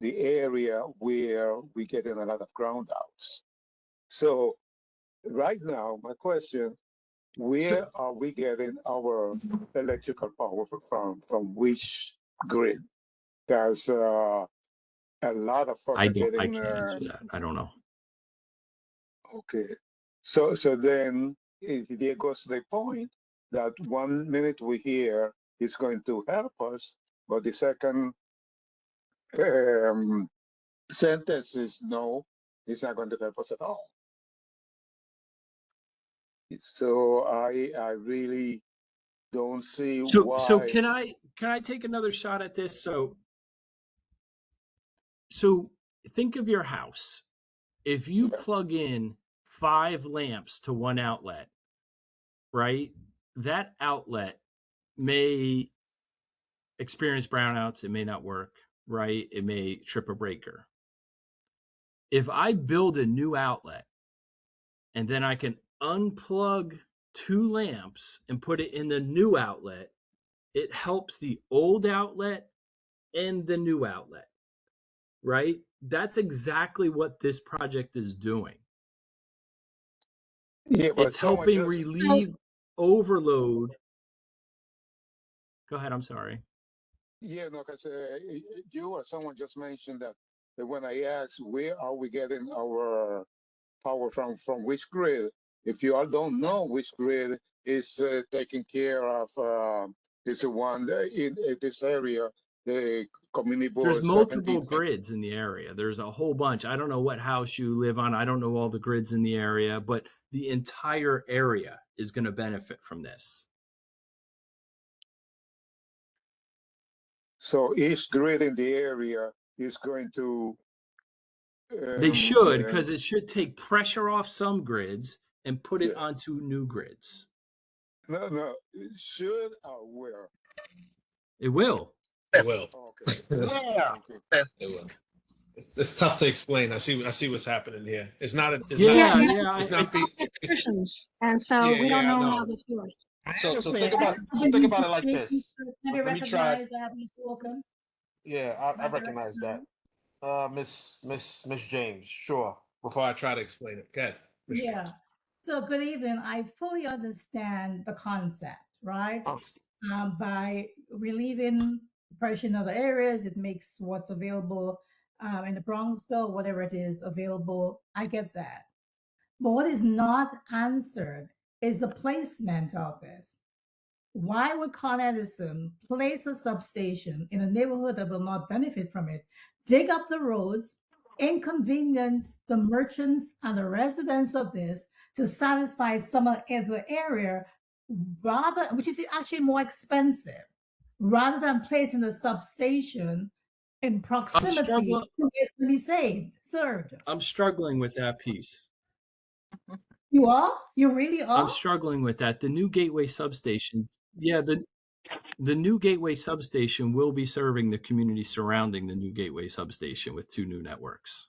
the area where we're getting a lot of groundouts. So right now, my question, where are we getting our electrical power from which grid? Because a lot of folks I are can't getting answer that. I don't know. okay. So then it goes to the point that 1 minute we hear it's going to help us, but the second sentence is no, it's not going to help us at all. So I really don't see So why. can I take another shot at this? So think of your house. If you plug in 5 lamps to one outlet, right? That outlet may experience brownouts. It may not work, right? It may trip a breaker. If I build a new outlet and then I can unplug 2 lamps and put it in the new outlet, it helps the old outlet and the new outlet, right? That's exactly what this project is doing. Yeah, but It's helping relieve overload. Go ahead, I'm sorry. Yeah, no, because you or someone just mentioned that when I asked where are we getting our power from which grid, if you all don't know which grid is taking care of this one in this area, the community There's board multiple 17. grids in the area. There's a whole bunch. I don't know what house you live on. I don't know all the grids in the area, but the entire area is going to benefit from this. So each grid in the area is going to. They should, because it should take pressure off some grids and put it Yeah. onto new grids. No, it should or will? It will. It will. Okay. Where? Okay. It will. It's tough to explain. I see what's happening here. It's not. It's Yeah, not. yeah. It's not. It's, Electricians, and so we don't I know how know. this works. So understand. think about it like this. Maybe Let me try. recognize having spoken. Yeah, I recognize that. Miss James, sure. Before I try to explain it, okay. Yeah. So good evening. I fully understand the concept, right? Oh. By relieving pressure in other areas, it makes what's available in the Bronxville, whatever it is, available. I get that. But what is not answered is the placement of this. Why would Con Edison place a substation in a neighborhood that will not benefit from it, dig up the roads, inconvenience the merchants and the residents of this to satisfy some of the area, rather, which is actually more expensive, rather than placing the substation in proximity to struggling- where it's going to be served? I'm struggling with that piece. You are? You really are? I'm struggling with that. The new Gateway substation, the new Gateway substation will be serving the community surrounding the new Gateway substation with 2 new networks.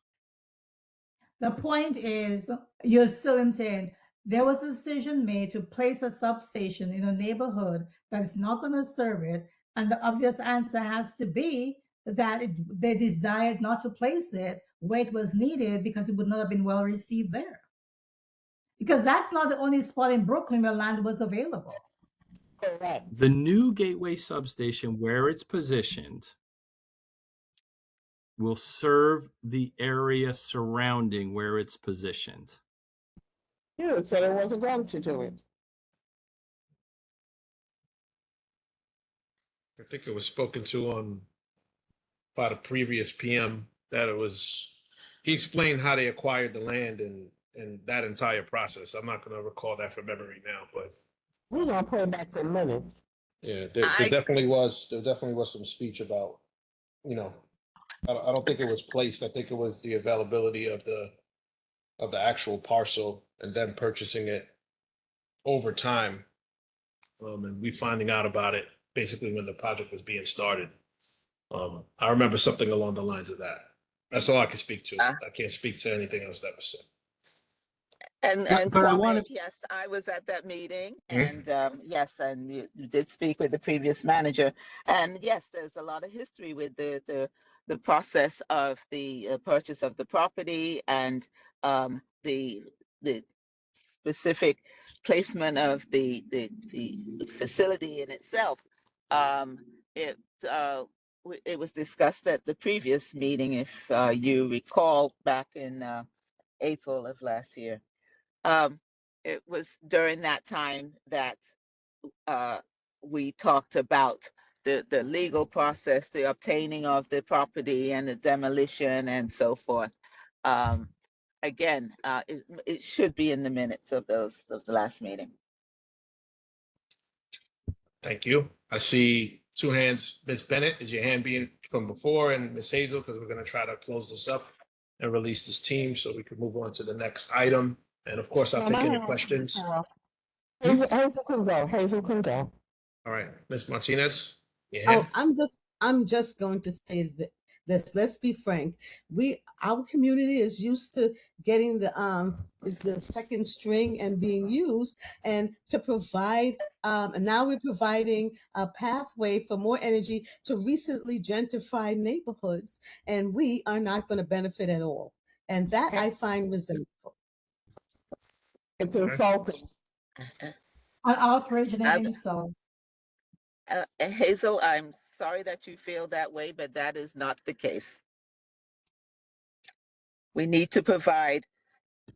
The point is, you're still saying there was a decision made to place a substation in a neighborhood that is not going to serve it. And the obvious answer has to be that they desired not to place it where it was needed because it would not have been well received there. Because that's not the only spot in Brooklyn where land was available. Correct. The new Gateway substation, where it's positioned, will serve the area surrounding where it's positioned. You said it wasn't going to do it. I think it was spoken to on by the previous PM that it was. He explained how they acquired the land and that entire process. I'm not going to recall that from memory now, but We're gonna play back for a minute. yeah, there definitely was some speech about, you know, I don't think it was placed. I think it was the availability of the actual parcel and then purchasing it over time. And we finding out about it basically when the project was being started. I remember something along the lines of that. That's all I can speak to. I can't speak to anything else that was said. And But I Kwame, wanted- yes, I was at that meeting, Mhm. and yes, and you did speak with the previous manager, and yes, there's a lot of history with the process of the purchase of the property and the specific placement of the facility in itself. It it was discussed at the previous meeting, if you recall, back in April of last year. It was during that time that we talked about the legal process, the obtaining of the property and the demolition and so forth. Again, it should be in the minutes of the last meeting. Thank you. I see 2 hands. Ms. Bennett, is your hand being from before, and Ms. Hazel, because we're going to try to close this up and release this team so we can move on to the next item. And of course, I'll take any questions. Hazel can go. Hazel can go. All right, Ms. Martinez, your Oh, hand. I'm just going to say this. Let's be frank. Our community is used to getting the second string and being used, and to provide. And now we're providing a pathway for more energy to recently gentrified neighborhoods, and we are not going to benefit at all. And that I find resentful. It's insulting. An outrage and an insult. Hazel, I'm sorry that you feel that way, but that is not the case. We need to provide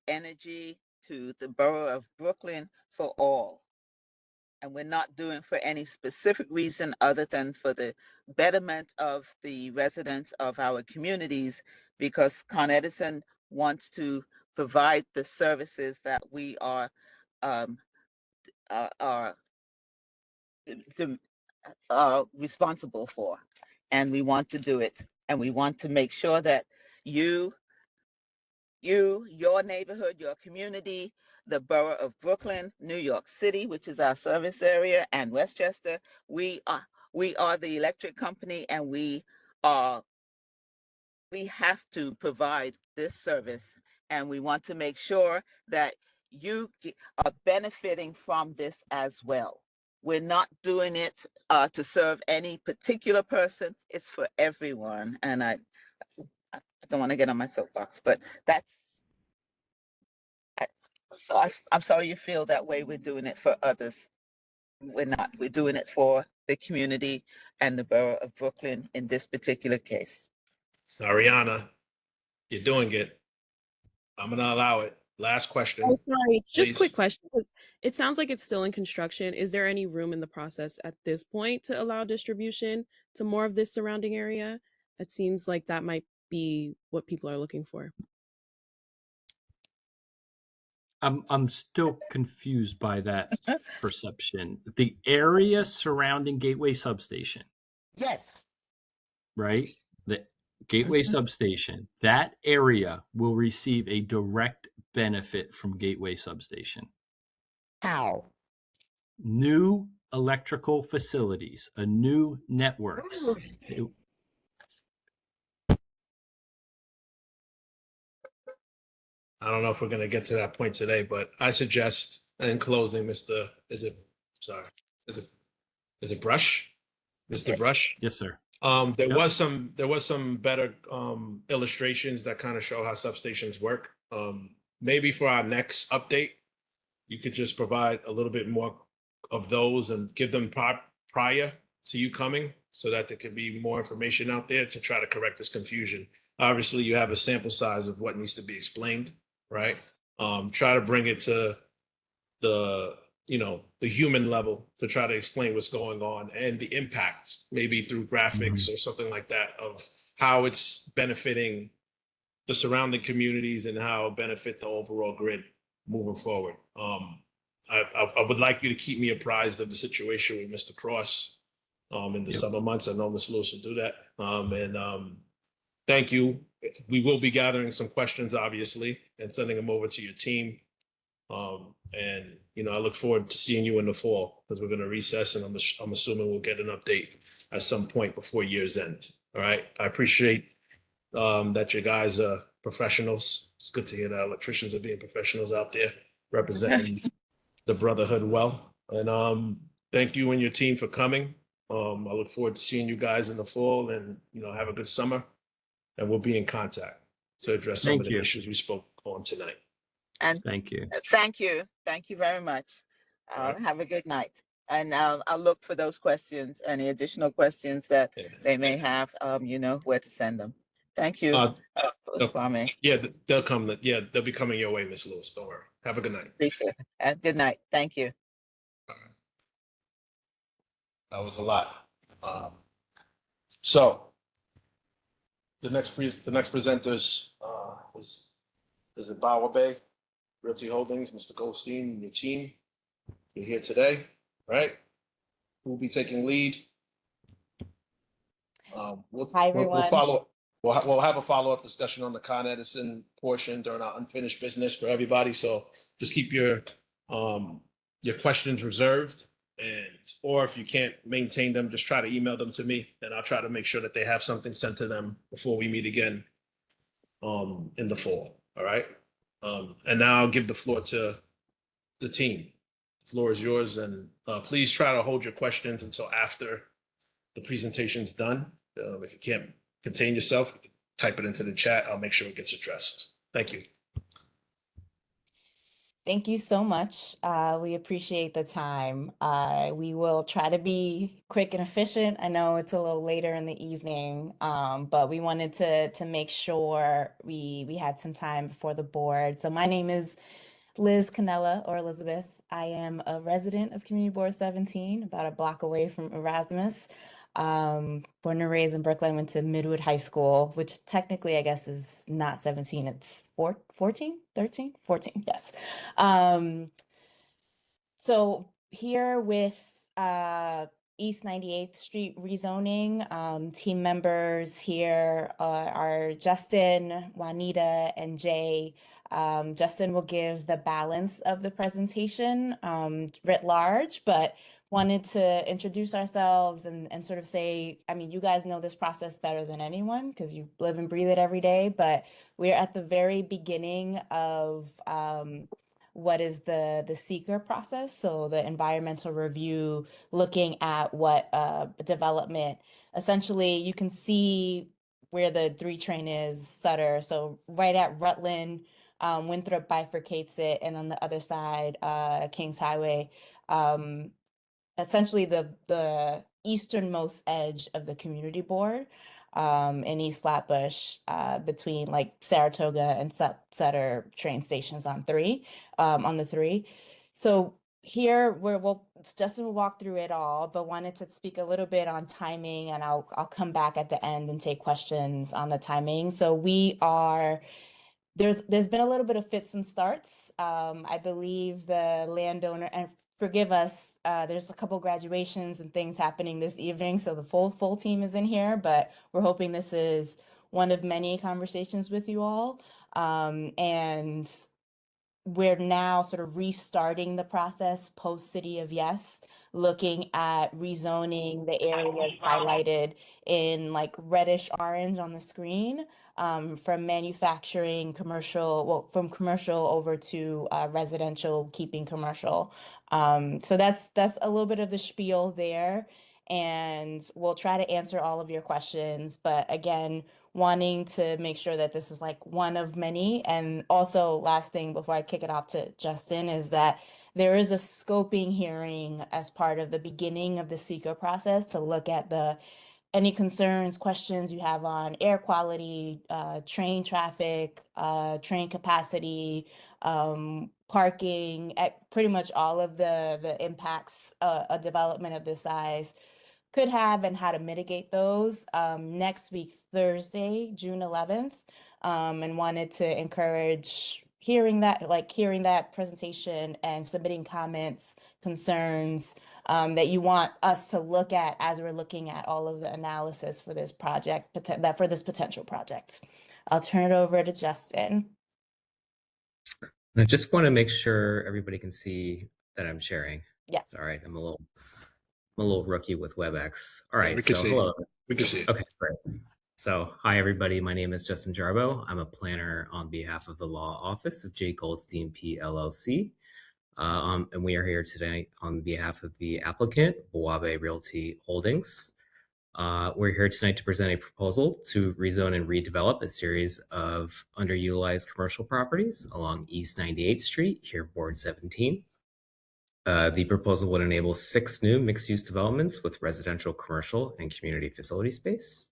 energy to the borough of Brooklyn for all. And we're not doing for any specific reason other than for the betterment of the residents of our communities, because Con Edison wants to provide the services that we are um, are responsible for, and we want to do it, and we want to make sure that you, your neighborhood, your community, the borough of Brooklyn, New York City, which is our service area, and Westchester, we are the electric company, and we have to provide this service, and we want to make sure that you are benefiting from this as well. We're not doing it to serve any particular person. It's for everyone. And I don't want to get on my soapbox, but that's, I'm sorry you feel that way. We're doing it for others. We're not. We're doing it for the community and the borough of Brooklyn in this particular case. Ariana, you're doing it. I'm gonna allow it. Last question. Oh, sorry. Just please. quick question, because it sounds like it's still in construction. Is there any room in the process at this point to allow distribution to more of this surrounding area? It seems like that might be what people are looking for. I'm still confused by that perception. The area surrounding Gateway Substation, Yes. right? The Gateway Substation, that area will receive a direct benefit from Gateway Substation. How? New electrical facilities, a new networks. I don't know if we're gonna get to that point today, but I suggest in closing, Mr. Is it Brush? Mr. Brush? Yes, sir. There Yep. was some better illustrations that kind of show how substations work. Maybe for our next update, you could just provide a little bit more of those and give them prior to you coming, so that there could be more information out there to try to correct this confusion. Obviously, you have a sample size of what needs to be explained, right? Try to bring it to the human level to try to explain what's going on and the impact, maybe through graphics or something like that, of how it's benefiting the surrounding communities and how it benefit the overall grid moving forward. I would like you to keep me apprised of the situation with Mr. Cross in the summer months. I know Ms. Lewis will do that. Thank you. We will be gathering some questions, obviously, and sending them over to your team. I look forward to seeing you in the fall, because we're going to recess, and I'm assuming we'll get an update at some point before year's end. All right. I appreciate that you guys are professionals. It's good to hear that electricians are being professionals out there representing the brotherhood well. And thank you and your team for coming. I look forward to seeing you guys in the fall, and have a good summer. And we'll be in contact to address some of the issues we spoke on tonight. And thank you. Thank you very much. Right. Have a good night. And I'll look for those questions, any additional questions that they may have. You know where to send them. Thank you, Kwame. Yeah, they'll come. Yeah, they'll be coming your way, Miss Lewis. Don't worry. Have a good night. Appreciate it. And good night. Thank you. That was a lot. So the next presenters is it Bower Bay Realty Holdings, Mr. Goldstein and your team. You're here today, right? Who will be taking lead? Hi, everyone. We'll follow. We'll have a follow-up discussion on the Con Edison portion during our unfinished business for everybody. So just keep your questions reserved, or if you can't maintain them, just try to email them to me, and I'll try to make sure that they have something sent to them before we meet again in the fall. All right. And now I'll give the floor to the team. The floor is yours, and please try to hold your questions until after the presentation's done. If you can't contain yourself, type it into the chat. I'll make sure it gets addressed. Thank you. Thank you so much. We appreciate the time. We will try to be quick and efficient. I know it's a little later in the evening, but we wanted to make sure we had some time before the board. So my name is Liz Canella, or Elizabeth. I am a resident of Community Board 17, about a block away from Erasmus. Born and raised in Brooklyn, went to Midwood High School, which technically I guess is not 17, it's 14, 13, 14, yes. So here with East 98th Street rezoning, team members here are Justin, Juanita, and Jay. Justin will give the balance of the presentation writ large, but wanted to introduce ourselves and sort of say, I mean, you guys know this process better than anyone because you live and breathe it every day, but we're at the very beginning of what is the seeker process. So the environmental review, looking at what development, essentially you can see where the 3 train is, Sutter. So right at Rutland, Winthrop bifurcates it, and on the other side, Kings Highway, essentially the easternmost edge of the community board in East Flatbush, between like Saratoga and Sutter train stations on the 3. So here Justin will walk through it all, but wanted to speak a little bit on timing, and I'll come back at the end and take questions on the timing. So there's been a little bit of fits and starts. I believe the landowner, and forgive us, there's a couple graduations and things happening this evening, so the full team is in here, but we're hoping this is one of many conversations with you all. And we're now sort of restarting the process post City of Yes, looking at rezoning the areas highlighted in like reddish orange on the screen, from manufacturing, from commercial over to residential, keeping commercial. So that's a little bit of the spiel there, and we'll try to answer all of your questions. But again, wanting to make sure that this is like one of many. And also, last thing before I kick it off to Justin is that there is a scoping hearing as part of the beginning of the seeker process to look at any concerns, questions you have on air quality, train traffic, train capacity, parking, pretty much all of the impacts a development of this size could have, and how to mitigate those, next week, Thursday, June 11th, and wanted to encourage hearing that presentation and submitting comments, concerns that you want us to look at as we're looking at all of the analysis for this project, for this potential project. I'll turn it over to Justin. I just want to make sure everybody can see that I'm sharing. Yes. All right, I'm a little rookie with WebEx. All right, We can so see hello. We can see it. Okay, great. So hi, everybody. My name is Justin Jarbo. I'm a planner on behalf of the Law Office of J. Goldstein P. LLC. And we are here today on behalf of the applicant, Boabe Realty Holdings. We're here tonight to present a proposal to rezone and redevelop a series of underutilized commercial properties along East 98th Street, here Ward 17. The proposal would enable 6 new mixed-use developments with residential, commercial, and community facility space.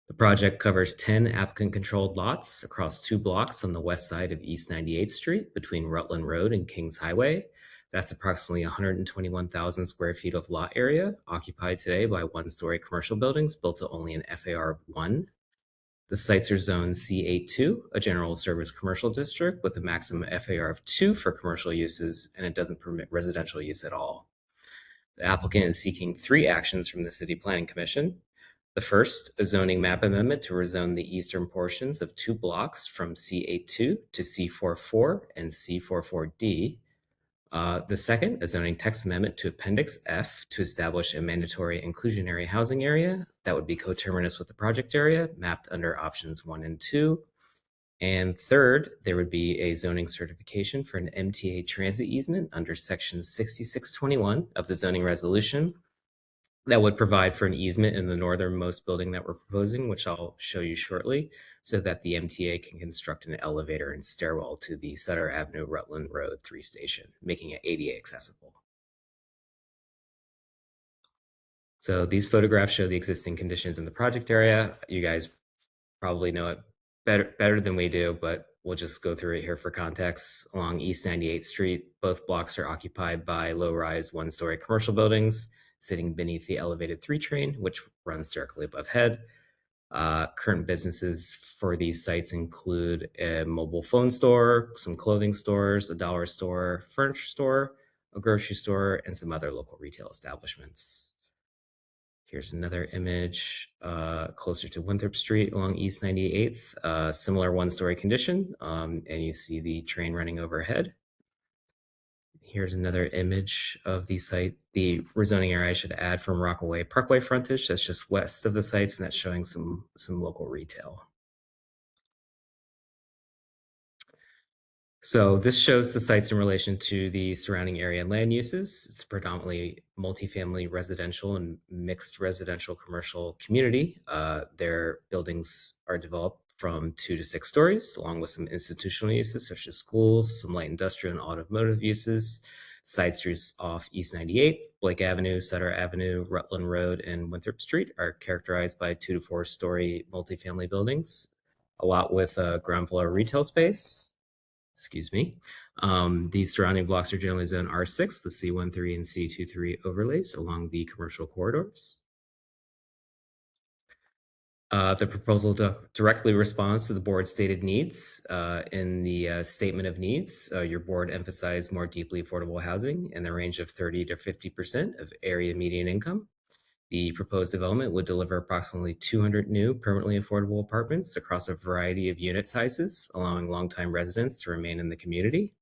The project covers 10 applicant-controlled lots across 2 blocks on the west side of East 98th Street between Rutland Road and Kings Highway. That's approximately 121,000 square feet of lot area, occupied today by 1-story commercial buildings built to only an FAR of 1. The sites are zoned C82, a general service commercial district with a maximum FAR of 2 for commercial uses, and it doesn't permit residential use at all. The applicant is seeking 3 actions from the City Planning Commission. The first, a zoning map amendment to rezone the eastern portions of 2 blocks from C82 to C44 and C44D. The second, a zoning text amendment to Appendix F to establish a mandatory inclusionary housing area that would be coterminous with the project area, mapped under options 1 and 2. And third, there would be a zoning certification for an MTA transit easement under Section 6621 of the zoning resolution that would provide for an easement in the northernmost building that we're proposing, which I'll show you shortly, so that the MTA can construct an elevator and stairwell to the Sutter Avenue Rutland Road 3 station, making it ADA accessible. So these photographs show the existing conditions in the project area. You guys probably know it better than we do, but we'll just go through it here for context. Along East 98th Street, both blocks are occupied by low-rise 1-story commercial buildings. sitting beneath the elevated 3 train, which runs directly above head. Current businesses for these sites include a mobile phone store, some clothing stores, a dollar store, furniture store, a grocery store, and some other local retail establishments. Here's another image closer to Winthrop Street along East 98th, similar one-story condition, and you see the train running overhead. Here's another image of the site, the rezoning area I should add from Rockaway Parkway frontage. That's just west of the sites, and that's showing some local retail. So this shows the sites in relation to the surrounding area and land uses. It's predominantly multifamily residential and mixed residential commercial community. Their buildings are developed from 2 to 6 stories, along with some institutional uses such as schools, some light industrial and automotive uses. Side streets off East 98th, Blake Avenue, Sutter Avenue, Rutland Road, and Winthrop Street are characterized by 2 to 4 story multifamily buildings, a lot with ground floor retail space. Excuse me. These surrounding blocks are generally zone R6 with C13 and C23 overlays along the commercial corridors. The proposal directly responds to the board's stated needs. In the statement of needs, your board emphasized more deeply affordable housing in the range of 30 to 50% of area median income. The proposed development would deliver approximately 200 new permanently affordable apartments across a variety of unit sizes, allowing longtime residents to remain in the community.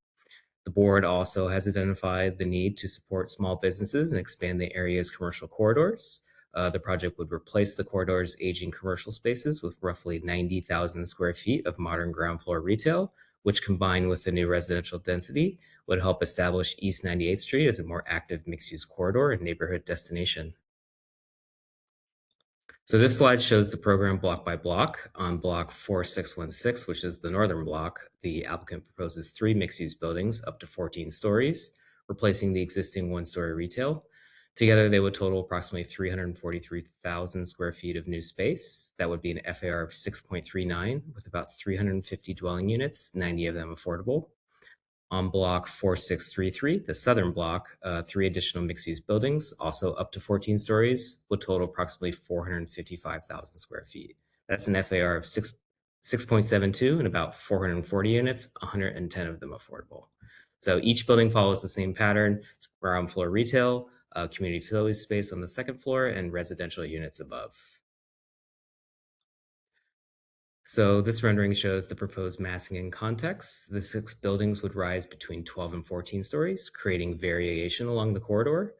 The board also has identified the need to support small businesses and expand the area's commercial corridors. The project would replace the corridor's aging commercial spaces with roughly 90,000 square feet of modern ground floor retail, which combined with the new residential density would help establish East 98th Street as a more active mixed-use corridor and neighborhood destination. So this slide shows the program block by block. On block 4616, which is the northern block, the applicant proposes 3 mixed-use buildings up to 14 stories, replacing the existing 1-story retail. Together, they would total approximately 343,000 square feet of new space. That would be an FAR of 6.39 with about 350 dwelling units, 90 of them affordable. On block 4633, the southern block, 3 additional mixed-use buildings, also up to 14 stories, would total approximately 455,000 square feet. That's an FAR of 6.72 and about 440 units, 110 of them affordable. So each building follows the same pattern: ground floor retail, community facilities space on the 2nd floor, and residential units above. So this rendering shows the proposed massing in context. The 6 buildings would rise between 12 and 14 stories, creating variation along the corridor.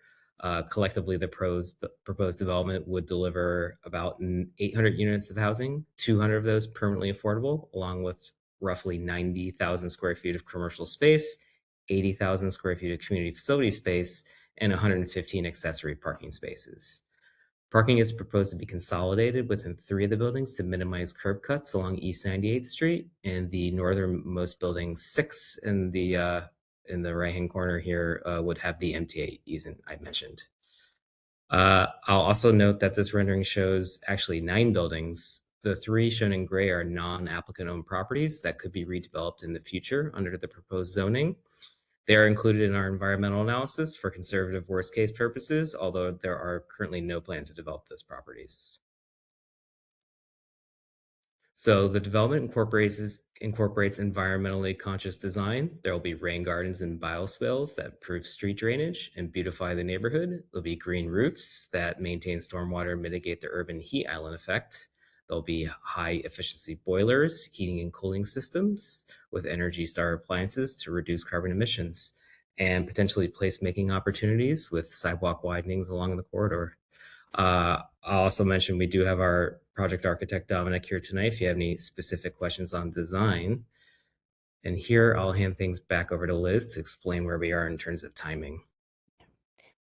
Collectively, the proposed development would deliver about 800 units of housing, 200 of those permanently affordable, along with roughly 90,000 square feet of commercial space, 80,000 square feet of community facility space, and 115 accessory parking spaces. Parking is proposed to be consolidated within 3 of the buildings to minimize curb cuts along East 98th Street, and the northernmost building 6 in the right-hand corner here would have the MTA easement I mentioned. I'll also note that this rendering shows actually 9 buildings. The 3 shown in gray are non-applicant owned properties that could be redeveloped in the future under the proposed zoning. They are included in our environmental analysis for conservative worst case purposes, although there are currently no plans to develop those properties. So the development incorporates environmentally conscious design. There will be rain gardens and bioswales that improve street drainage and beautify the neighborhood. There'll be green roofs that maintain stormwater and mitigate the urban heat island effect. There'll be high efficiency boilers, heating and cooling systems with Energy Star appliances to reduce carbon emissions, and potentially placemaking opportunities with sidewalk widenings along the corridor. I'll also mention we do have our project architect Dominic here tonight if you have any specific questions on design. And here I'll hand things back over to Liz to explain where we are in terms of timing.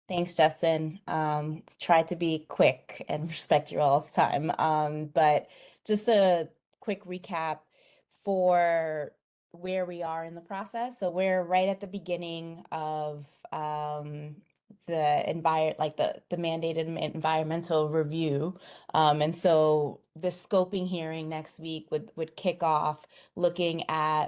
Thanks, Justin. Tried to be quick and respect your all's time. But just a quick recap for where we are in the process. So we're right at the beginning of the mandated environmental review. And so the scoping hearing next week would kick off looking at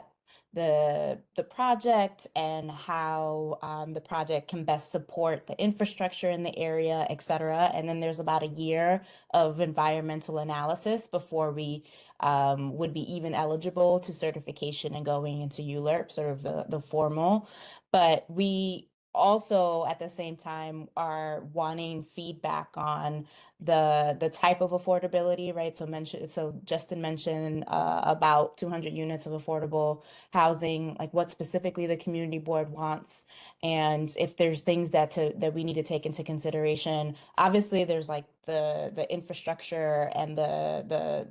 the project and how the project can best support the infrastructure in the area, et cetera. And then there's about a year of environmental analysis before we would be even eligible to certification and going into ULURP, sort of the formal. But we also at the same time are wanting feedback on the type of affordability, right? So Justin mentioned about 200 units of affordable housing, like what specifically the community board wants, and if there's things that we need to take into consideration. Obviously, there's like the infrastructure and the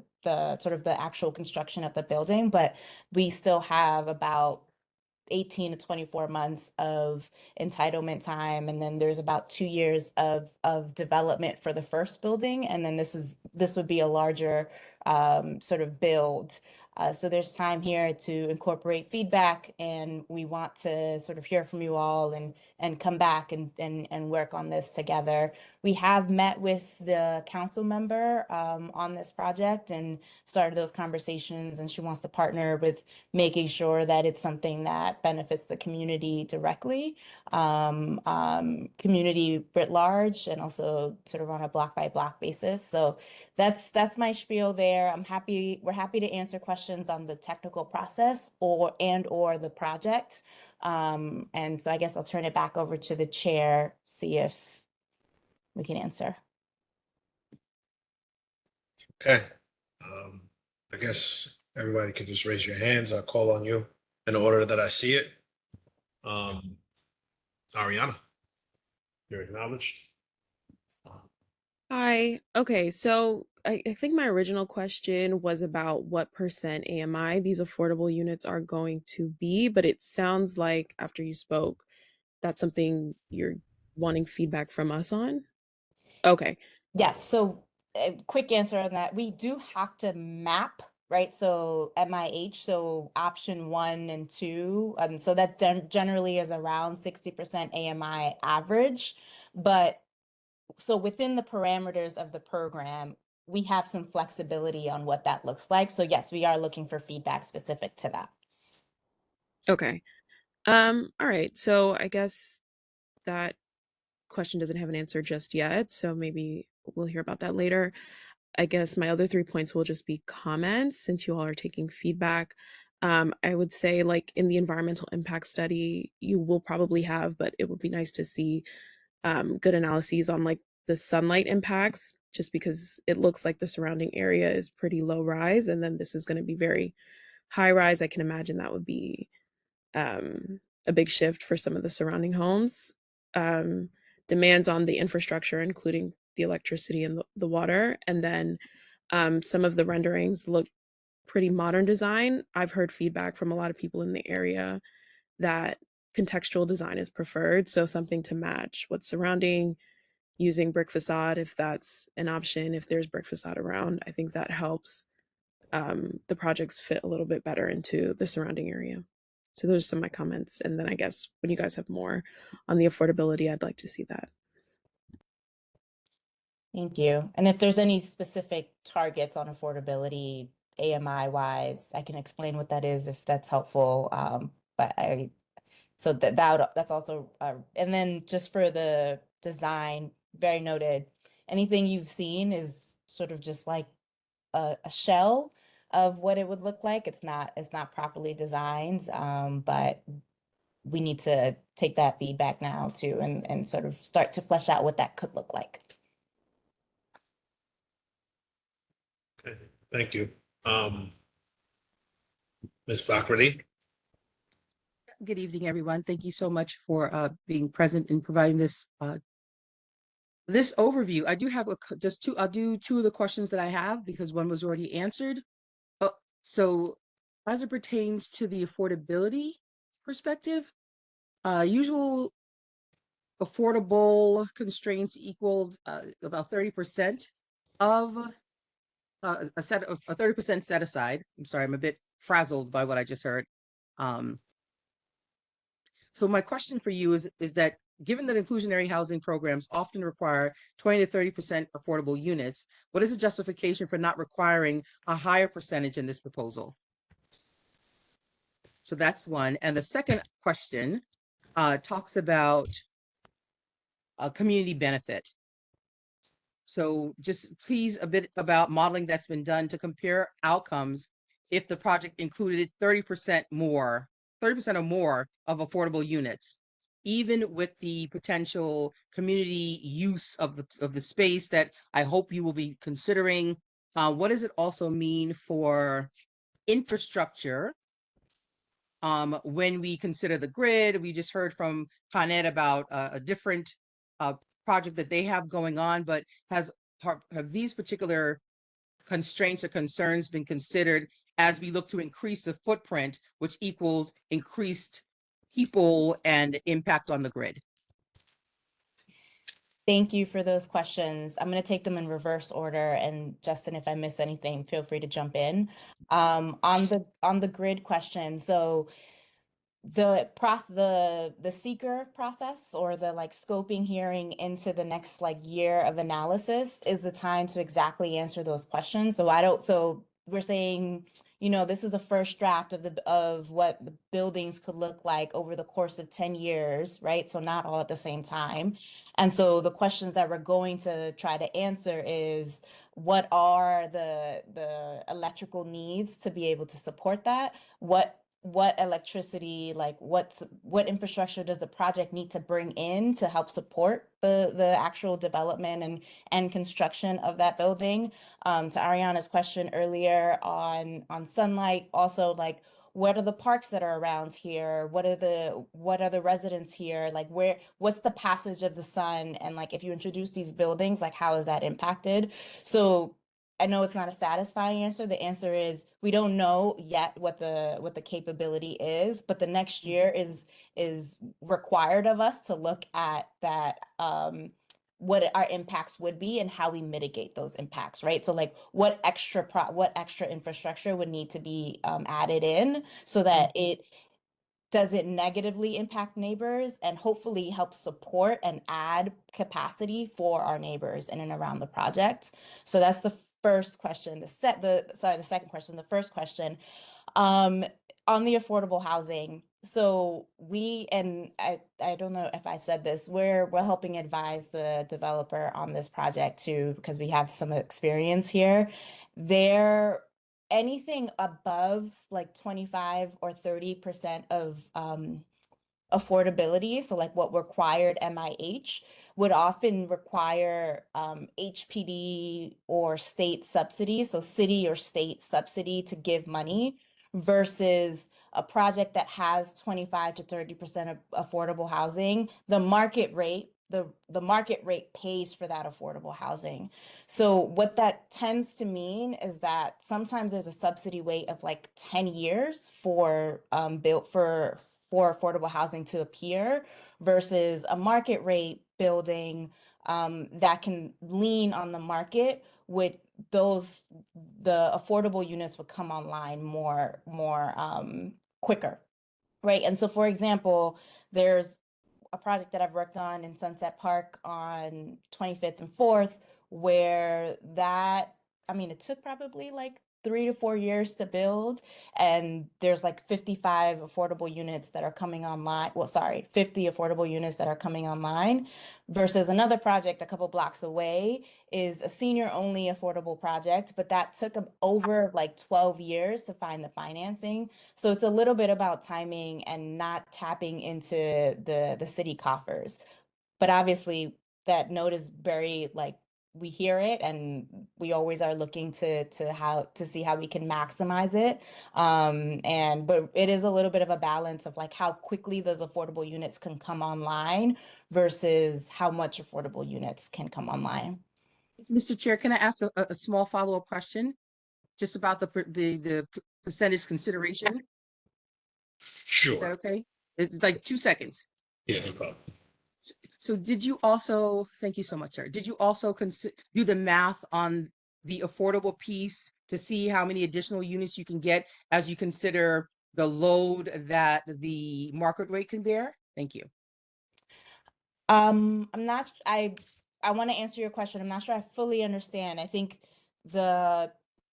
sort of the actual construction of the building, but we still have about 18 to 24 months of entitlement time, and then there's about 2 years of development for the first building, and then this would be a larger sort of build. So there's time here to incorporate feedback, and we want to sort of hear from you all and come back and work on this together. We have met with the council member on this project and started those conversations, and she wants to partner with making sure that it's something that benefits the community directly, community writ large, and also sort of on a block by block basis. So that's my spiel there. We're happy to answer questions on the technical process or the project. And so I guess I'll turn it back over to the chair, see if we can answer. Okay. I guess everybody can just raise your hands. I'll call on you in the order that I see it. Ariana, you're acknowledged. Hi. Okay, so I think my original question was about what percent AMI these affordable units are going to be, but it sounds like after you spoke, that's something you're wanting feedback from us on. Okay. Yes, so a quick answer on that. We do have to map, right? So MIH, so option 1 and 2. So that generally is around 60% AMI average. But so within the parameters of the program, we have some flexibility on what that looks like. So yes, we are looking for feedback specific to that. Okay. All right. So I guess that question doesn't have an answer just yet, so maybe we'll hear about that later. I guess my other 3 points will just be comments since you all are taking feedback. I would say, like in the environmental impact study, you will probably have, but it would be nice to see good analyses on like the sunlight impacts, just because it looks like the surrounding area is pretty low rise, and then this is going to be very high rise. I can imagine that would be a big shift for some of the surrounding homes. Demands on the infrastructure, including the electricity and the water. And then some of the renderings look pretty modern design. I've heard feedback from a lot of people in the area that contextual design is preferred. So something to match what's surrounding, using brick facade if that's an option, if there's brick facade around. I think that helps the projects fit a little bit better into the surrounding area. So those are some of my comments. And then I guess when you guys have more on the affordability, I'd like to see that. Thank you. And if there's any specific targets on affordability, AMI wise, I can explain what that is if that's helpful. So that's also, and then just for the design, very noted. Anything you've seen is sort of just like a shell of what it would look like. It's not properly designed, but we need to take that feedback now too and sort of start to flesh out what that could look like. Okay, thank you. Ms. Bakrati. Good evening, everyone. Thank you so much for being present and providing this this overview. I do have just two. I'll do two of the questions that I have because one was already answered. So, as it pertains to the affordability perspective, usual affordable constraints equaled about 30% of a 30% set aside. I'm sorry, I'm a bit frazzled by what I just heard. So my question for you is that given that inclusionary housing programs often require 20 to 30% affordable units, what is the justification for not requiring a higher percentage in this proposal? So that's one. And the second question talks about a community benefit. So just please a bit about modeling that's been done to compare outcomes if the project included 30% more, 30% or more of affordable units, even with the potential community use of the space that I hope you will be considering. What does it also mean for infrastructure when we consider the grid? We just heard from Con Ed about a different project that they have going on, but have these particular constraints or concerns been considered as we look to increase the footprint, which equals increased people and impact on the grid? Thank you for those questions. I'm going to take them in reverse order, and Justin, if I miss anything, feel free to jump in. On the grid question, so the seeker process, or the like scoping hearing into the next like year of analysis, is the time to exactly answer those questions. So we're saying, you know, this is a first draft of what the buildings could look like over the course of 10 years, right? So not all at the same time. And so the questions that we're going to try to answer is, what are the electrical needs to be able to support that? What electricity, like what infrastructure does the project need to bring in to help support the actual development and construction of that building? To Ariana's question earlier on sunlight, also like, what are the parks that are around here? What are the residents here? Like what's the passage of the sun? And like, if you introduce these buildings, like how is that impacted? So I know it's not a satisfying answer. The answer is we don't know yet what the capability is, but the next year is required of us to look at that, what our impacts would be and how we mitigate those impacts, right? So like what extra infrastructure would need to be added in so that it doesn't negatively impact neighbors, and hopefully help support and add capacity for our neighbors in and around the project. So that's the first question. The second question. The first question, on the affordable housing. So I don't know if I've said this, we're helping advise the developer on this project too, because we have some experience here. Anything above like 25 or 30% of affordability, so like what required MIH, would often require HPD or state subsidy, so city or state subsidy to give money, versus a project that has 25 to 30% of affordable housing. The market rate pays for that affordable housing. So what that tends to mean is that sometimes there's a subsidy wait of like 10 years for affordable housing to appear, versus a market rate building that can lean on the market. With those, the affordable units would come online more quicker, right? And so, for example, there's a project that I've worked on in Sunset Park on 25th and 4th, where it took probably like 3 to 4 years to build, and there's like 55 affordable units that are coming online. 50 affordable units that are coming online, versus another project a couple blocks away is a senior only affordable project, but that took over like 12 years to find the financing. So it's a little bit about timing and not tapping into the city coffers. But obviously that note is very, like, we hear it, and we always are looking to see how we can maximize it. But it is a little bit of a balance of like how quickly those affordable units can come online versus how much affordable units can come online. Mr. Chair, can I ask a small follow-up question just about the percentage consideration? Sure. Is that okay? It's like 2 seconds. Yeah, no problem. So did you also, thank you so much, sir. Did you also do the math on the affordable piece to see how many additional units you can get as you consider the load that the market rate can bear? Thank you. I want to answer your question. I'm not sure I fully understand. I think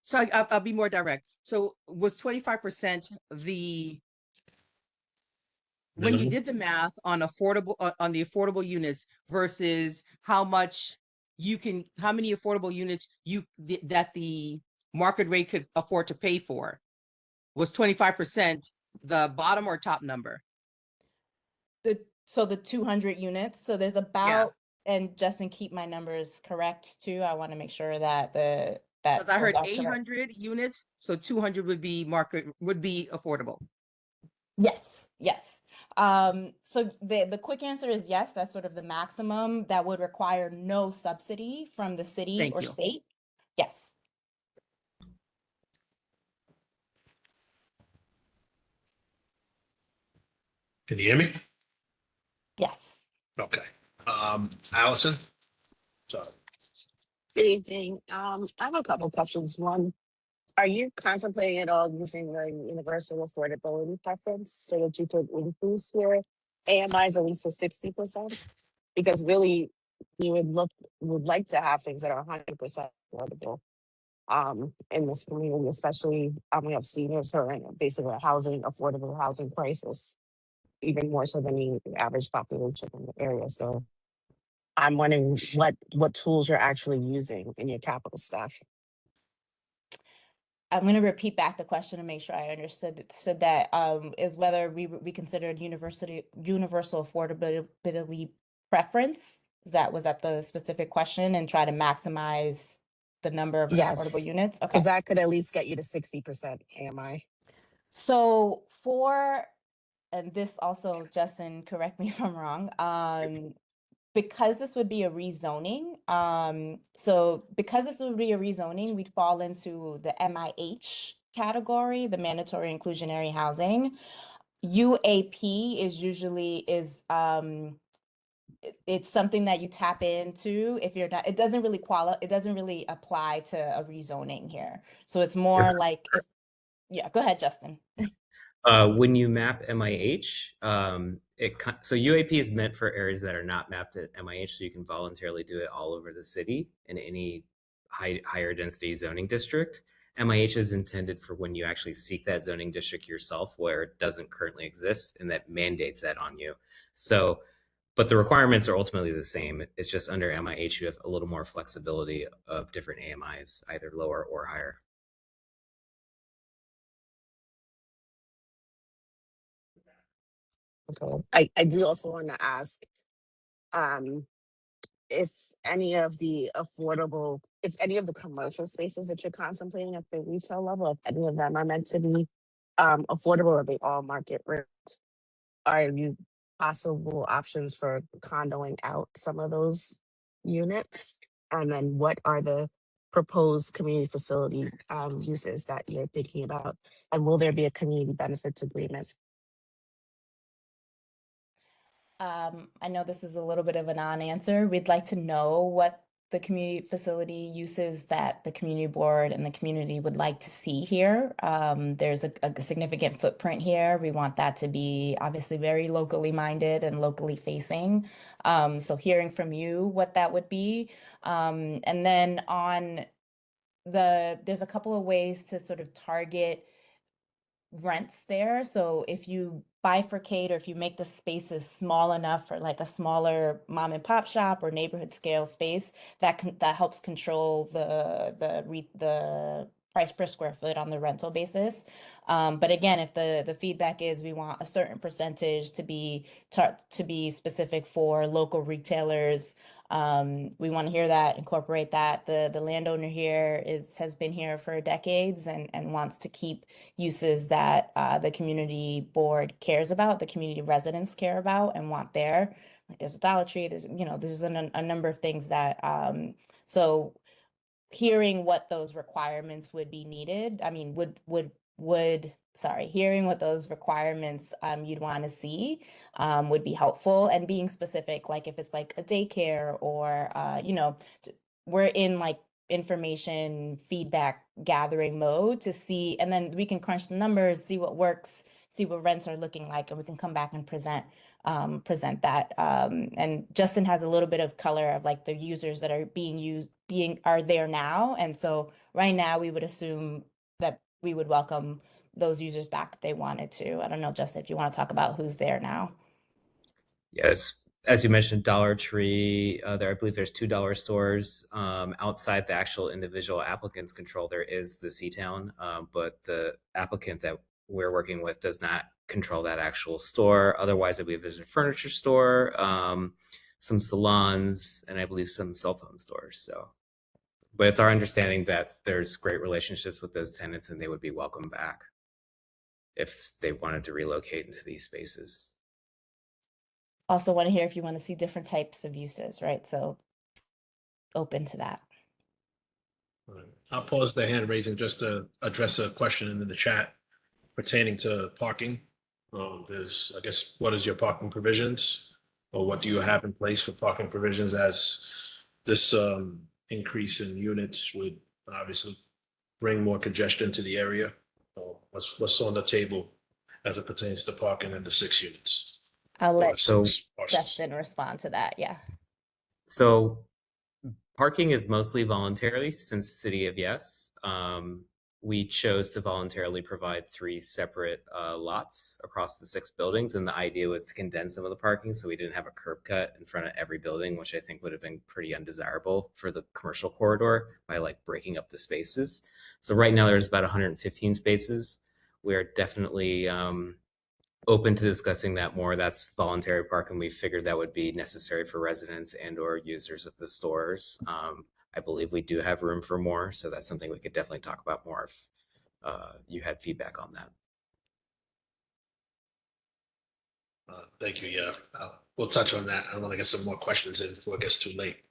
So I'll be more direct. So was 25% the when you Minimum? did the math on on the affordable units versus how much how many affordable units that the market rate could afford to pay for, was 25% the bottom or top number? So the 200 units, so there's Yeah. about, and Justin, keep my numbers correct too. I want to make sure that Because that I those heard are correct. 800 units, so 200 would be affordable. Yes, yes. So the quick answer is yes, that's sort of the maximum that would require no subsidy from the city Thank or you. state. Yes. Can you hear me? Yes. Okay. Allison? Sorry. Good evening. I have a couple questions. One, are you contemplating at all using the universal affordability preference so that you could increase your AMIs at least to 60%? Because really, you would like to have things that are 100% affordable in this community, especially we have seniors who are in basically a affordable housing crisis, even more so than the average population in the area. So I'm wondering what tools you're actually using in your capital staff. I'm going to repeat back the question to make sure I understood that is whether we considered universal affordability preference. Was that the specific question, and try to maximize the number of affordable Yes, units? Okay. because that could at least get you to 60% AMI. So and this also, Justin, correct me if I'm wrong, because this would be a rezoning, we'd fall into the MIH category, the mandatory inclusionary housing. UAP it's something that you tap into if you're not, it doesn't really apply to a rezoning here. So it's more like yeah, go ahead, Justin. When you map MIH, so UAP is meant for areas that are not mapped at MIH, so you can voluntarily do it all over the city in any higher density zoning district. MIH is intended for when you actually seek that zoning district yourself, where it doesn't currently exist, and that mandates that on you. So, but the requirements are ultimately the same. It's just under MIH, you have a little more flexibility of different AMIs, either lower or higher. Okay. I do also want to ask if any of the commercial spaces that you're contemplating at the retail level, if any of them are meant to be affordable, or are they all market rate? Are you possible options for condoing out some of those units? And then what are the proposed community facility uses that you're thinking about? And will there be a community benefits agreement? I know this is a little bit of a non-answer. We'd like to know what the community facility uses that the community board and the community would like to see here. There's a significant footprint here. We want that to be obviously very locally minded and locally facing. So hearing from you what that would be. And then there's a couple of ways to sort of target rents there. So if you bifurcate, or if you make the spaces small enough for like a smaller mom and pop shop or neighborhood scale space, that helps control the price per square foot on the rental basis. But again, if the feedback is we want a certain percentage to be specific for local retailers, we want to hear that, incorporate that. The landowner here has been here for decades and wants to keep uses that the community board cares about, the community residents care about and want there. Like there's a Dollar Tree, there's a number of things that so hearing what those requirements would be needed, I mean hearing what those requirements you'd want to see would be helpful, and being specific, like if it's like a daycare or we're in like information feedback gathering mode to see, and then we can crunch the numbers, see what works, see what rents are looking like, and we can come back and present that. And Justin has a little bit of color of like the users that are are there now. And so right now we would assume that we would welcome those users back if they wanted to. I don't know, Justin, if you want to talk about who's there now. Yes, as you mentioned, Dollar Tree. There, I believe there's $2 stores outside the actual individual applicant's control. There is the C-Town, but the applicant that we're working with does not control that actual store. Otherwise, I believe there's a furniture store, some salons, and I believe some cell phone stores. So, but it's our understanding that there's great relationships with those tenants, and they would be welcome back if they wanted to relocate into these spaces. Also want to hear if you want to see different types of uses, right? So open to that. All right. I'll pause the hand raising just to address a question in the chat pertaining to parking. There's, I guess, what is your parking provisions, or what do you have in place for parking provisions as this increase in units would obviously bring more congestion to the area? What's on the table as it pertains to parking in the 6 units? I'll let So, Justin respond to that. Yeah. so parking is mostly voluntary since City of Yes. We chose to voluntarily provide 3 separate lots across the 6 buildings, and the idea was to condense some of the parking so we didn't have a curb cut in front of every building, which I think would have been pretty undesirable for the commercial corridor by like breaking up the spaces. So right now there's about 115 spaces. We are definitely open to discussing that more. That's voluntary parking. We figured that would be necessary for residents and or users of the stores. I believe we do have room for more, so that's something we could definitely talk about more if you had feedback on that. Thank you. Yeah, we'll touch on that. I want to get some more questions in before it gets too late.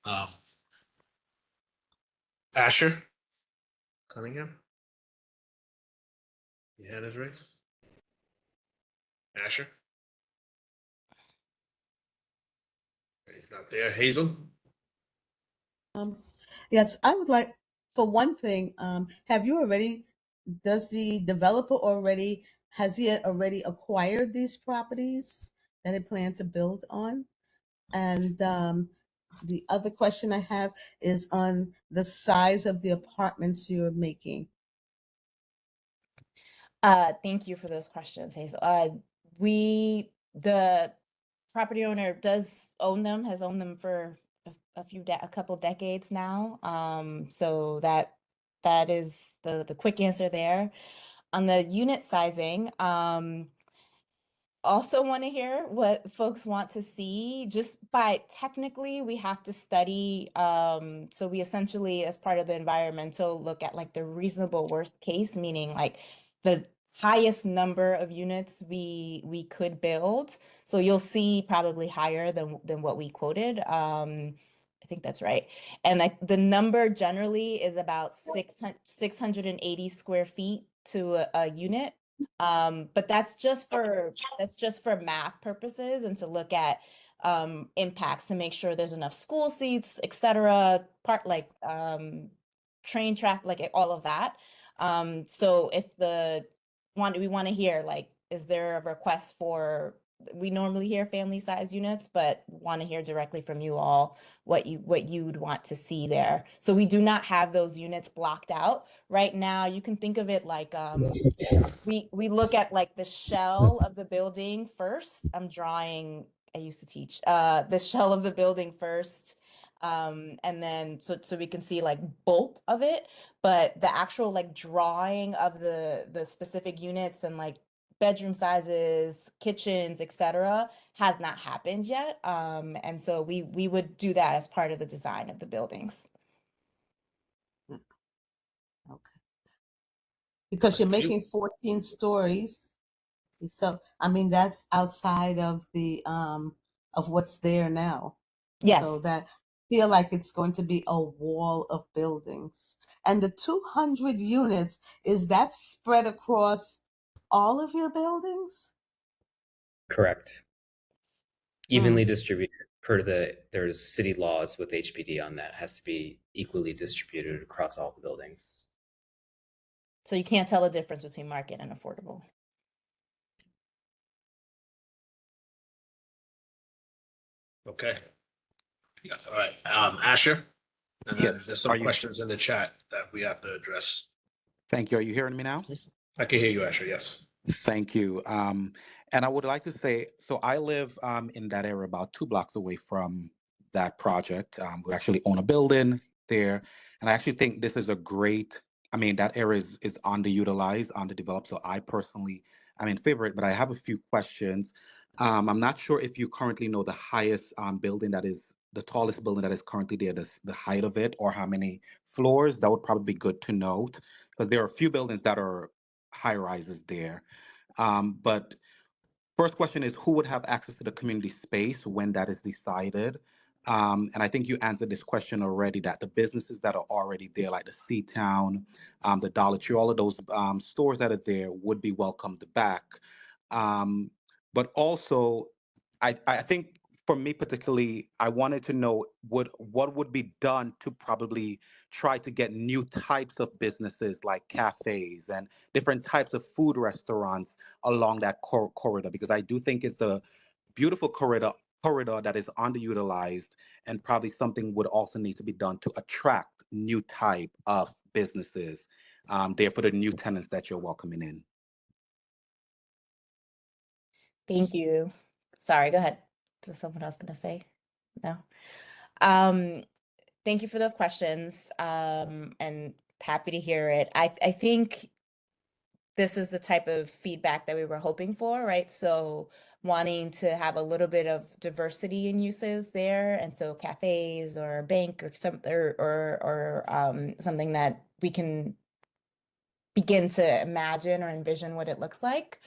Asher Cunningham, your hand is raised. Asher, he's not there. Hazel. Yes, I would like, for one thing, does the developer has he already acquired these properties that he planned to build on? And the other question I have is on the size of the apartments you're making. Thank you for those questions, Hazel. The property owner does own them, has owned them for a couple decades now. So that is the quick answer there. On the unit sizing, also want to hear what folks want to see. Just by technically, we have to study. So we essentially, as part of the environmental, look at like the reasonable worst case, meaning like the highest number of units we could build. So you'll see probably higher than what we quoted. I think that's right. And like the number generally is about 680 square feet to a unit. But that's just for math purposes and to look at impacts to make sure there's enough school seats, etc. Train traffic, like all of that. So if we want to hear, like, is there a request for, we normally hear family size units, but want to hear directly from you all what you'd want to see there. So we do not have those units blocked out right now. You can think of it like we look at like the shell of the building first. I used to teach the shell of the building first. And then so we can see like bulk of it, but the actual like drawing of the specific units and like bedroom sizes, kitchens, etc. has not happened yet. And so we would do that as part of the design of the buildings. Okay. Because you're making 14 stories. So I mean that's outside of the of what's there now. Yes. So that feel like it's going to be a wall of buildings. And the 200 units, is that spread across all of your buildings? Correct. Evenly distributed there's city laws with HPD on that. It has to be equally distributed across all the buildings. So you can't tell the difference between market and affordable. Okay. Yeah. All right. Asher. And then there's some questions in the chat that we have to address. Thank you. Are you hearing me now? I can hear you, Asher. Yes. Thank you. And I would like to say, so I live in that area about 2 blocks away from that project. We actually own a building there, and I actually think this is a great. I mean, that area is underutilized, underdeveloped. So I personally, I'm in favor of it, but I have a few questions. I'm not sure if you currently know the highest building that is the tallest building that is currently there, the height of it, or how many floors. That would probably be good to note because there are a few buildings that are high rises there. But first question is who would have access to the community space when that is decided? And I think you answered this question already that the businesses that are already there, like the Seatown, the Dollar Tree, all of those stores that are there would be welcomed back. Um, but also, I think for me particularly, I wanted to know what would be done to probably try to get new types of businesses like cafes and different types of food restaurants along that corridor because I do think it's a beautiful corridor that is underutilized and probably something would also need to be done to attract new type of businesses there for the new tenants that you're welcoming in. Thank you. Sorry, go ahead. Was someone else gonna say? No. Um, Thank you for those questions. And happy to hear it. I think this is the type of feedback that we were hoping for, right? So wanting to have a little bit of diversity in uses there, and so cafes or a bank or something that we can begin to imagine or envision what it looks like.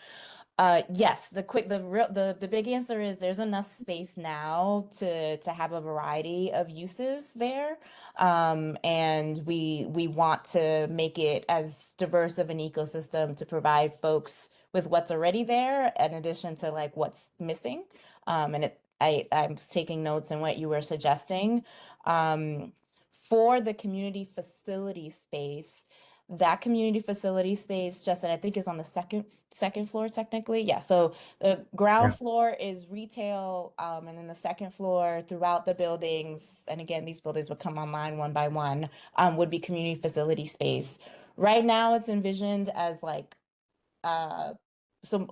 Yes, the big answer is there's enough space now to have a variety of uses there. And we want to make it as diverse of an ecosystem to provide folks with what's already there in addition to like what's missing. And I'm taking notes in what you were suggesting. For the community facility space, that community facility space, Justin, I think is on the second floor technically. Yeah, so the ground floor is retail, and then the second floor throughout the buildings, and again, these buildings would come online one by one, would be community facility space. Right now, it's envisioned as like uh some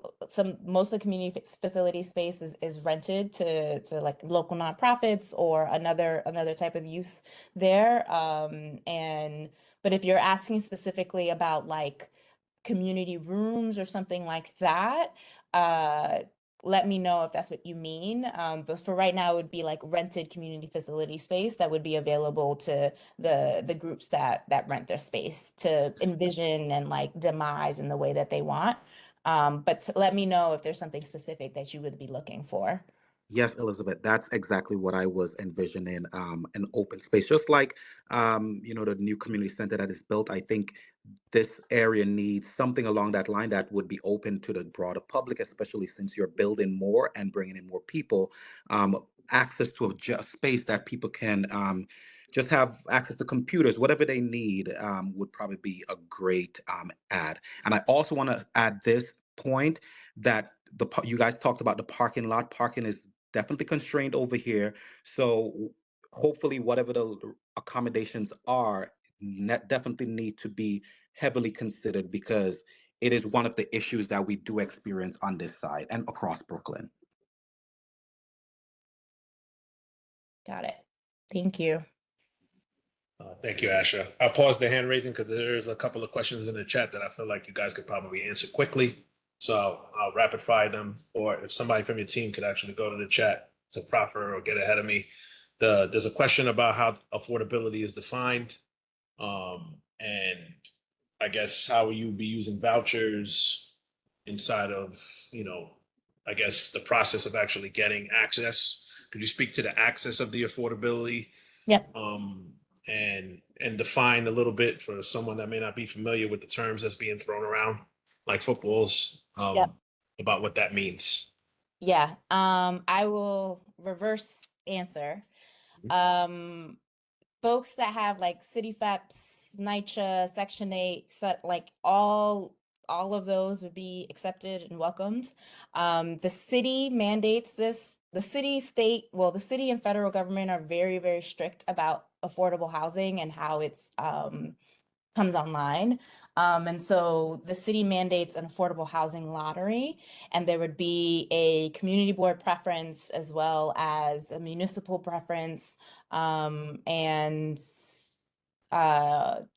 most of the community facility space is rented to like local nonprofits or another type of use there. And but if you're asking specifically about like community rooms or something like that, uh let me know if that's what you mean. But for right now, it would be like rented community facility space that would be available to the groups that rent their space to envision and like demise in the way that they want. But let me know if there's something specific that you would be looking for. Yes, Elizabeth, that's exactly what I was envisioning, an open space, just like, the new community center that is built. I think this area needs something along that line that would be open to the broader public, especially since you're building more and bringing in more people. Access to a space that people can just have access to computers, whatever they need, would probably be a great add. And I also want to add this point that you guys talked about the parking lot. Parking is definitely constrained over here. So hopefully, whatever the accommodations are, definitely need to be heavily considered because it is one of the issues that we do experience on this side and across Brooklyn. Got it. Thank you. Thank you, Asha. I'll pause the hand raising because there's a couple of questions in the chat that I feel like you guys could probably answer quickly. So I'll rapid fire them, or if somebody from your team could actually go to the chat to proffer or get ahead of me. There's a question about how affordability is defined. And I guess how will you be using vouchers inside of, I guess the process of actually getting access? Could you speak to the access of the affordability? Yep. And define a little bit for someone that may not be familiar with the terms that's being thrown around, like footballs, Yep. about what that means. Yeah. I will reverse answer. Folks that have like city FEPs, NYCHA, Section 8, like all of those would be accepted and welcomed. The city mandates this. The city, the city and federal government are very, very strict about affordable housing and how it's comes online. And so the city mandates an affordable housing lottery, and there would be a community board preference as well as a municipal preference, and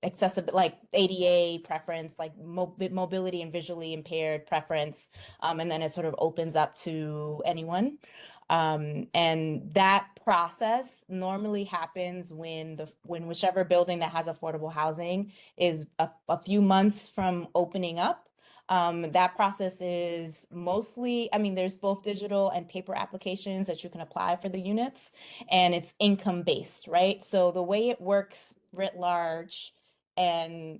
accessible, like ADA preference, like mobility and visually impaired preference, and then it sort of opens up to anyone. And that process normally happens when whichever building that has affordable housing is a few months from opening up. That process is mostly, I mean, there's both digital and paper applications that you can apply for the units, and it's income based, right? So the way it works writ large, and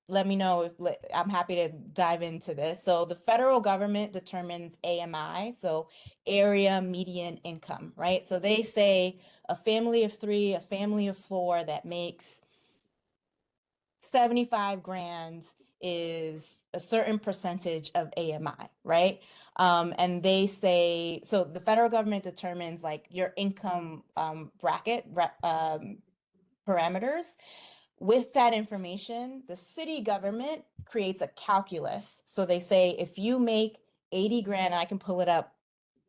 let me know if I'm happy to dive into this. So the federal government determines AMI, so area median income, right? So they say a family of 3, a family of 4 that makes 75 grand is a certain percentage of AMI, right? And they say, so the federal government determines like your income bracket parameters. With that information, the city government creates a calculus. So they say if you make 80 grand, I can pull it up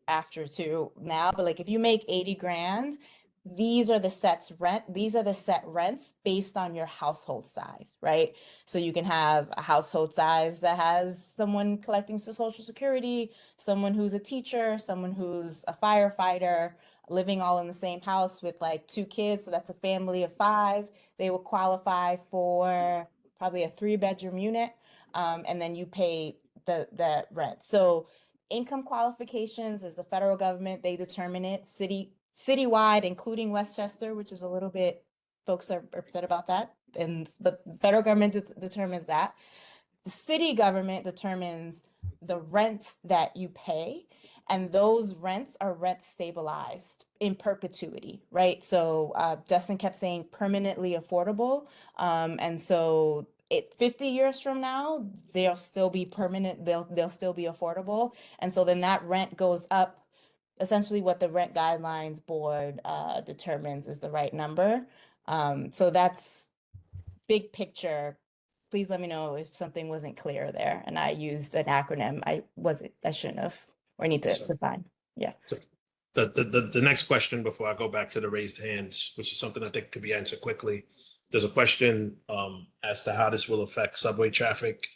after too now, but like if you make 80 grand, these are the set rents based on your household size, right? So you can have a household size that has someone collecting Social Security, someone who's a teacher, someone who's a firefighter, living all in the same house with like 2 kids. So that's a family of 5. They will qualify for probably a 3-bedroom unit. And then you pay the rent. So income qualifications is the federal government, they determine it citywide, including Westchester, which is a little bit, folks are upset about that. But the federal government determines that. The city government determines the rent that you pay, and those rents are rent stabilized in perpetuity, right? So Justin kept saying permanently affordable. And so 50 years from now, they'll still be permanent, they'll still be affordable. And so then that rent goes up. Essentially what the Rent Guidelines Board determines is the right number. So that's big picture. Please let me know if something wasn't clear there and I used an acronym I shouldn't have, or I need to define. Yeah. So the next question before I go back to the raised hands, which is something I think could be answered quickly. There's a question as to how this will affect subway traffic.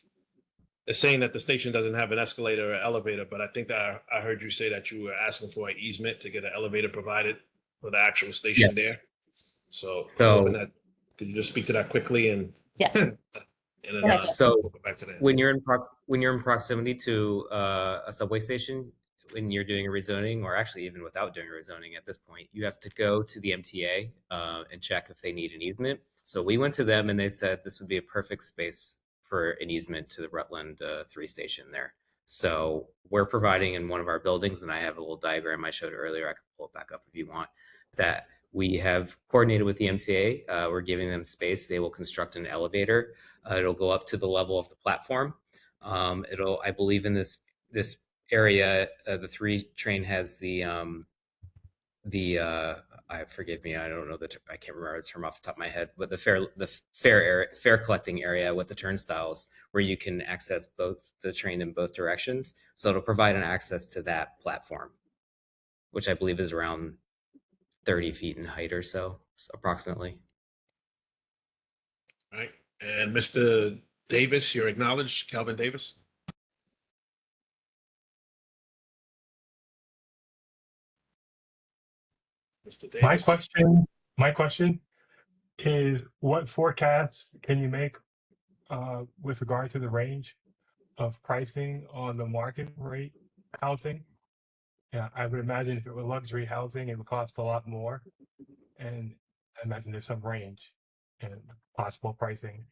It's saying that the station doesn't have an escalator or elevator, but I think that I heard you say that you were asking for an easement to get an elevator provided for the actual station there. So I'm hoping that, could you just speak to that quickly and yes. and then So we'll go back to that. when you're in proximity to a subway station, when you're doing a rezoning, or actually even without doing a rezoning at this point, you have to go to the MTA and check if they need an easement. So we went to them and they said this would be a perfect space for an easement to the Rutland 3 station there. So we're providing in one of our buildings, and I have a little diagram I showed earlier. I can pull it back up if you want. That we have coordinated with the MTA. We're giving them space. They will construct an elevator. It'll go up to the level of the platform. I believe in this area, the 3 train has forgive me, I don't know I can't remember the term off the top of my head, but the fare collecting area with the turnstiles where you can access both the train in both directions. So it'll provide an access to that platform, which I believe is around 30 feet in height or so approximately. All right. And Mr. Davis, you're acknowledged, Calvin Davis. Mr. Davis. My question is, what forecasts can you make with regard to the range of pricing on the market rate housing? Yeah, I would imagine if it were luxury housing, it would cost a lot more. And I imagine there's some range in possible pricing.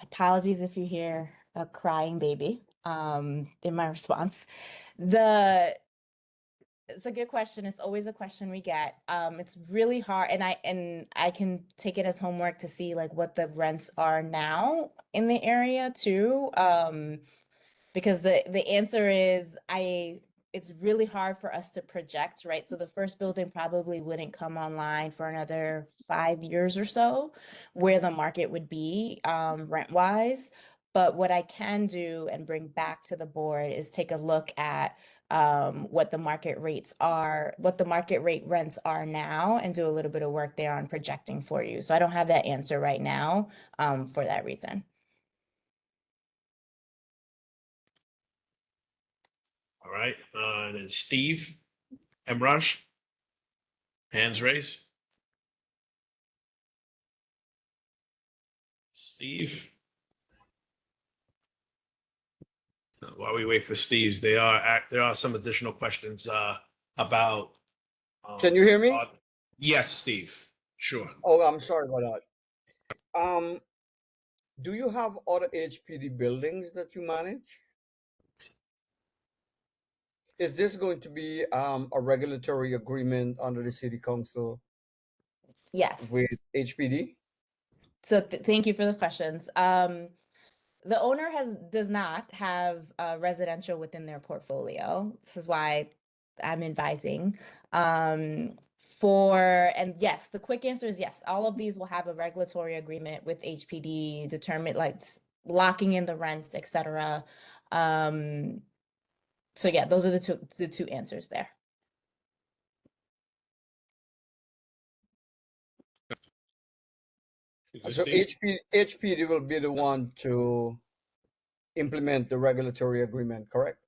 Apologies if you hear a crying baby in my response. It's a good question. It's always a question we get. It's really hard, and I can take it as homework to see like what the rents are now in the area too. Because the answer is it's really hard for us to project, right? So the first building probably wouldn't come online for another 5 years or so, where the market would be rent wise. But what I can do and bring back to the board is take a look at what the market rates are, what the market rate rents are now, and do a little bit of work there on projecting for you. So I don't have that answer right now for that reason. All right. And then Steve and Rush. Hands raised. Steve. While we wait for Steve's, there are some additional questions about. Can you hear me? Yes, Steve. Sure. Oh, I'm sorry about that. Do you have other HPD buildings that you manage? Is this going to be a regulatory agreement under the city council Yes. with HPD? So thank you for those questions. The owner does not have residential within their portfolio. This is why I'm advising. And yes, the quick answer is yes. All of these will have a regulatory agreement with HPD, determine like locking in the rents, etc. So yeah, those are the two answers there. So HPD will be the one to implement the regulatory agreement, correct?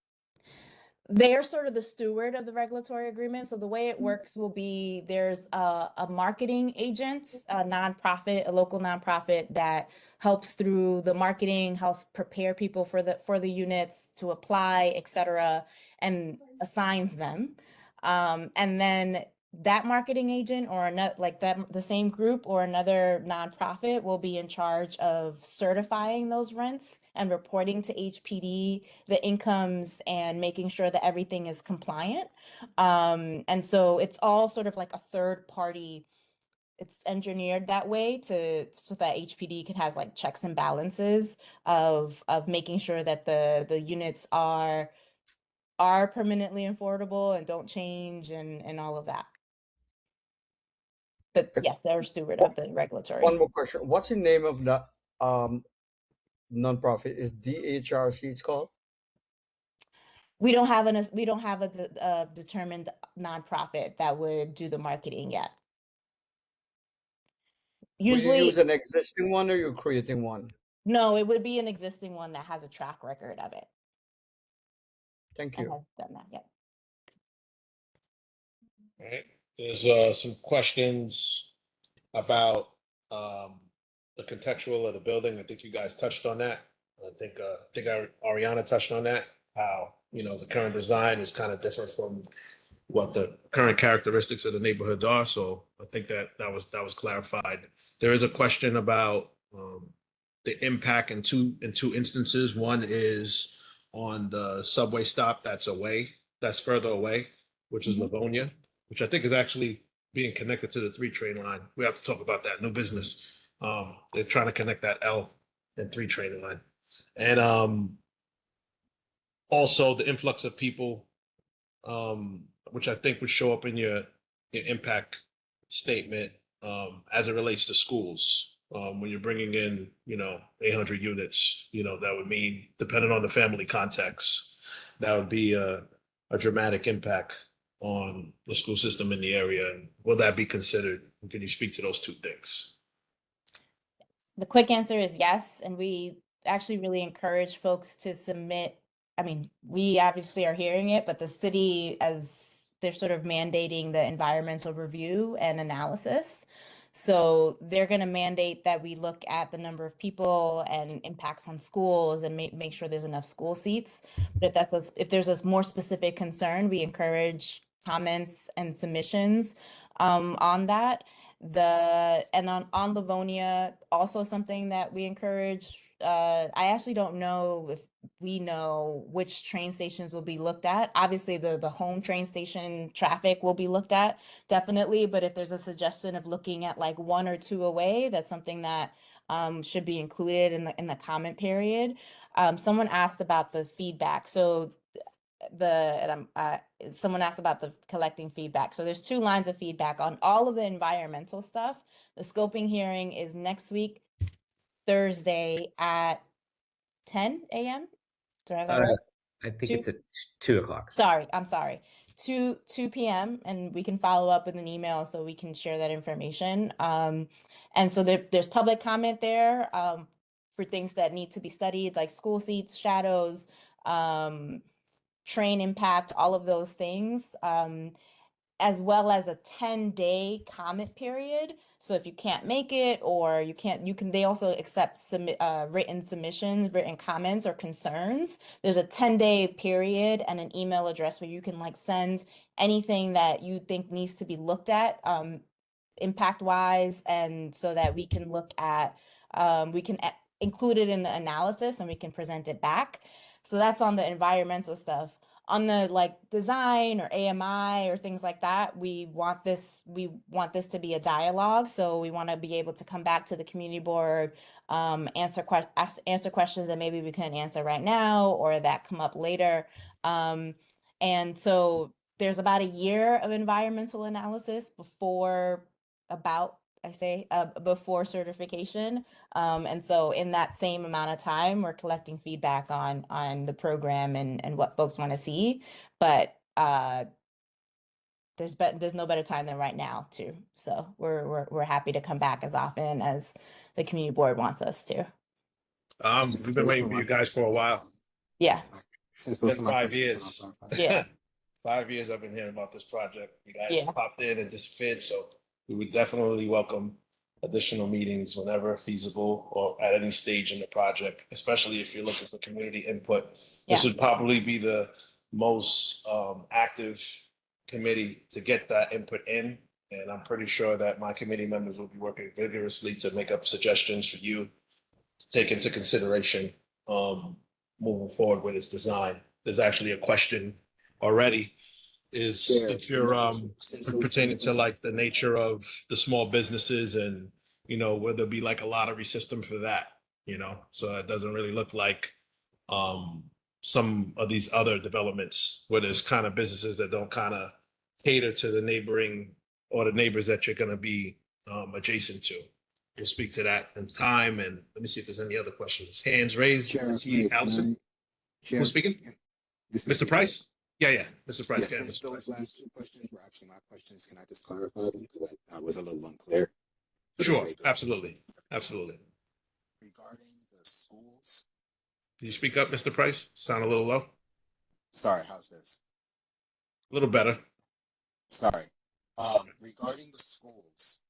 They're sort of the steward of the regulatory agreement. So the way it works will be there's a marketing agent, a nonprofit, a local nonprofit that helps through the marketing, helps prepare people for the units to apply, etc., and assigns them. And then that marketing agent or another like that the same group or another nonprofit will be in charge of certifying those rents and reporting to HPD the incomes and making sure that everything is compliant. And so it's all sort of like a third party. It's engineered that way so that HPD can has like checks and balances of making sure that the units are permanently affordable and don't change and all of that. But yes, they're steward of the regulatory. One more question. What's the name of the nonprofit? Is DHRC it's called? We don't have a determined nonprofit that would do the marketing yet. Usually, Will you use an existing one or you're creating one? no, it would be an existing one that has a track record of it. Thank And you. has done that, yeah. All right. There's some questions about the contextual of the building. I think you guys touched on that. I think Ariana touched on that. How the current design is kind of different from what the current characteristics of the neighborhood are. So I think that was clarified. There is a question about the impact in two instances. One is on the subway stop that's further away, which is Livonia, which I think is actually being connected to the 3 train line. We have to talk about that. No business. They're trying to connect that L and 3 train line. And also the influx of people, which I think would show up in your impact statement as it relates to schools. When you're bringing in, 800 units, that would mean, depending on the family context, that would be a dramatic impact on the school system in the area. And will that be considered? Can you speak to those two things? The quick answer is yes. And we actually really encourage folks to submit. I mean, we obviously are hearing it, but the city, as they're sort of mandating the environmental review and analysis. So they're going to mandate that we look at the number of people and impacts on schools and make sure there's enough school seats. But if there's a more specific concern, we encourage comments and submissions on that. On Livonia, also something that we encourage. I actually don't know if we know which train stations will be looked at. Obviously, the home train station traffic will be looked at, definitely. But if there's a suggestion of looking at like 1 or 2 away, that's something that should be included in the comment period. Someone asked about the feedback. So someone asked about the collecting feedback. So there's two lines of feedback on all of the environmental stuff. The scoping hearing is next week, Thursday at 10 a.m. Do I have that right? I think it's at 2 o'clock. I'm sorry. 2 p.m. and we can follow up with an email so we can share that information. And so there's public comment there for things that need to be studied, like school seats, shadows, train impact, all of those things, as well as a 10-day comment period. So if you can't make it or they also accept written submissions, written comments or concerns. There's a 10-day period and an email address where you can send anything that you think needs to be looked at impact wise, and so that we can look at, we can include it in the analysis and we can present it back. So that's on the environmental stuff. On the design or AMI or things like that, we want this to be a dialogue. So we want to be able to come back to the community board, answer questions that maybe we couldn't answer right now or that come up later. And so there's about a year of environmental analysis before certification. And so in that same amount of time, we're collecting feedback on the program and what folks want to see. But there's no better time than right now too. So we're happy to come back as often as the community board wants us to. We've been waiting for you guys for a while. Yeah. Since It's been 5 years. Yeah. 5 years I've been hearing about this project. You guys Yeah. popped in and disappeared, so we would definitely welcome additional meetings whenever feasible or at any stage in the project, especially if you're looking for community input. This would probably be the most active committee to get that input in. And I'm pretty sure that my committee members will be working vigorously to make up suggestions for you to take into consideration moving forward with its design. There's actually a question already is if you're pertaining to the nature of the small businesses and will there be a lottery system for that, so it doesn't really look like some of these other developments where there's kind of businesses that don't kind of cater to the neighboring or the neighbors that you're going to be adjacent to. We'll speak to that in time. And let me see if there's any other questions. Hands raised. Allison. Who's speaking? Mr. Price? Yeah. Mr. Price. Yeah, since those last two questions were actually my questions, can I just clarify them? Because I was a little unclear. Sure, absolutely. Regarding the schools. Can you speak up, Mr. Price? Sound a little low. Sorry, how's this? A little better. Sorry. Regarding the schools,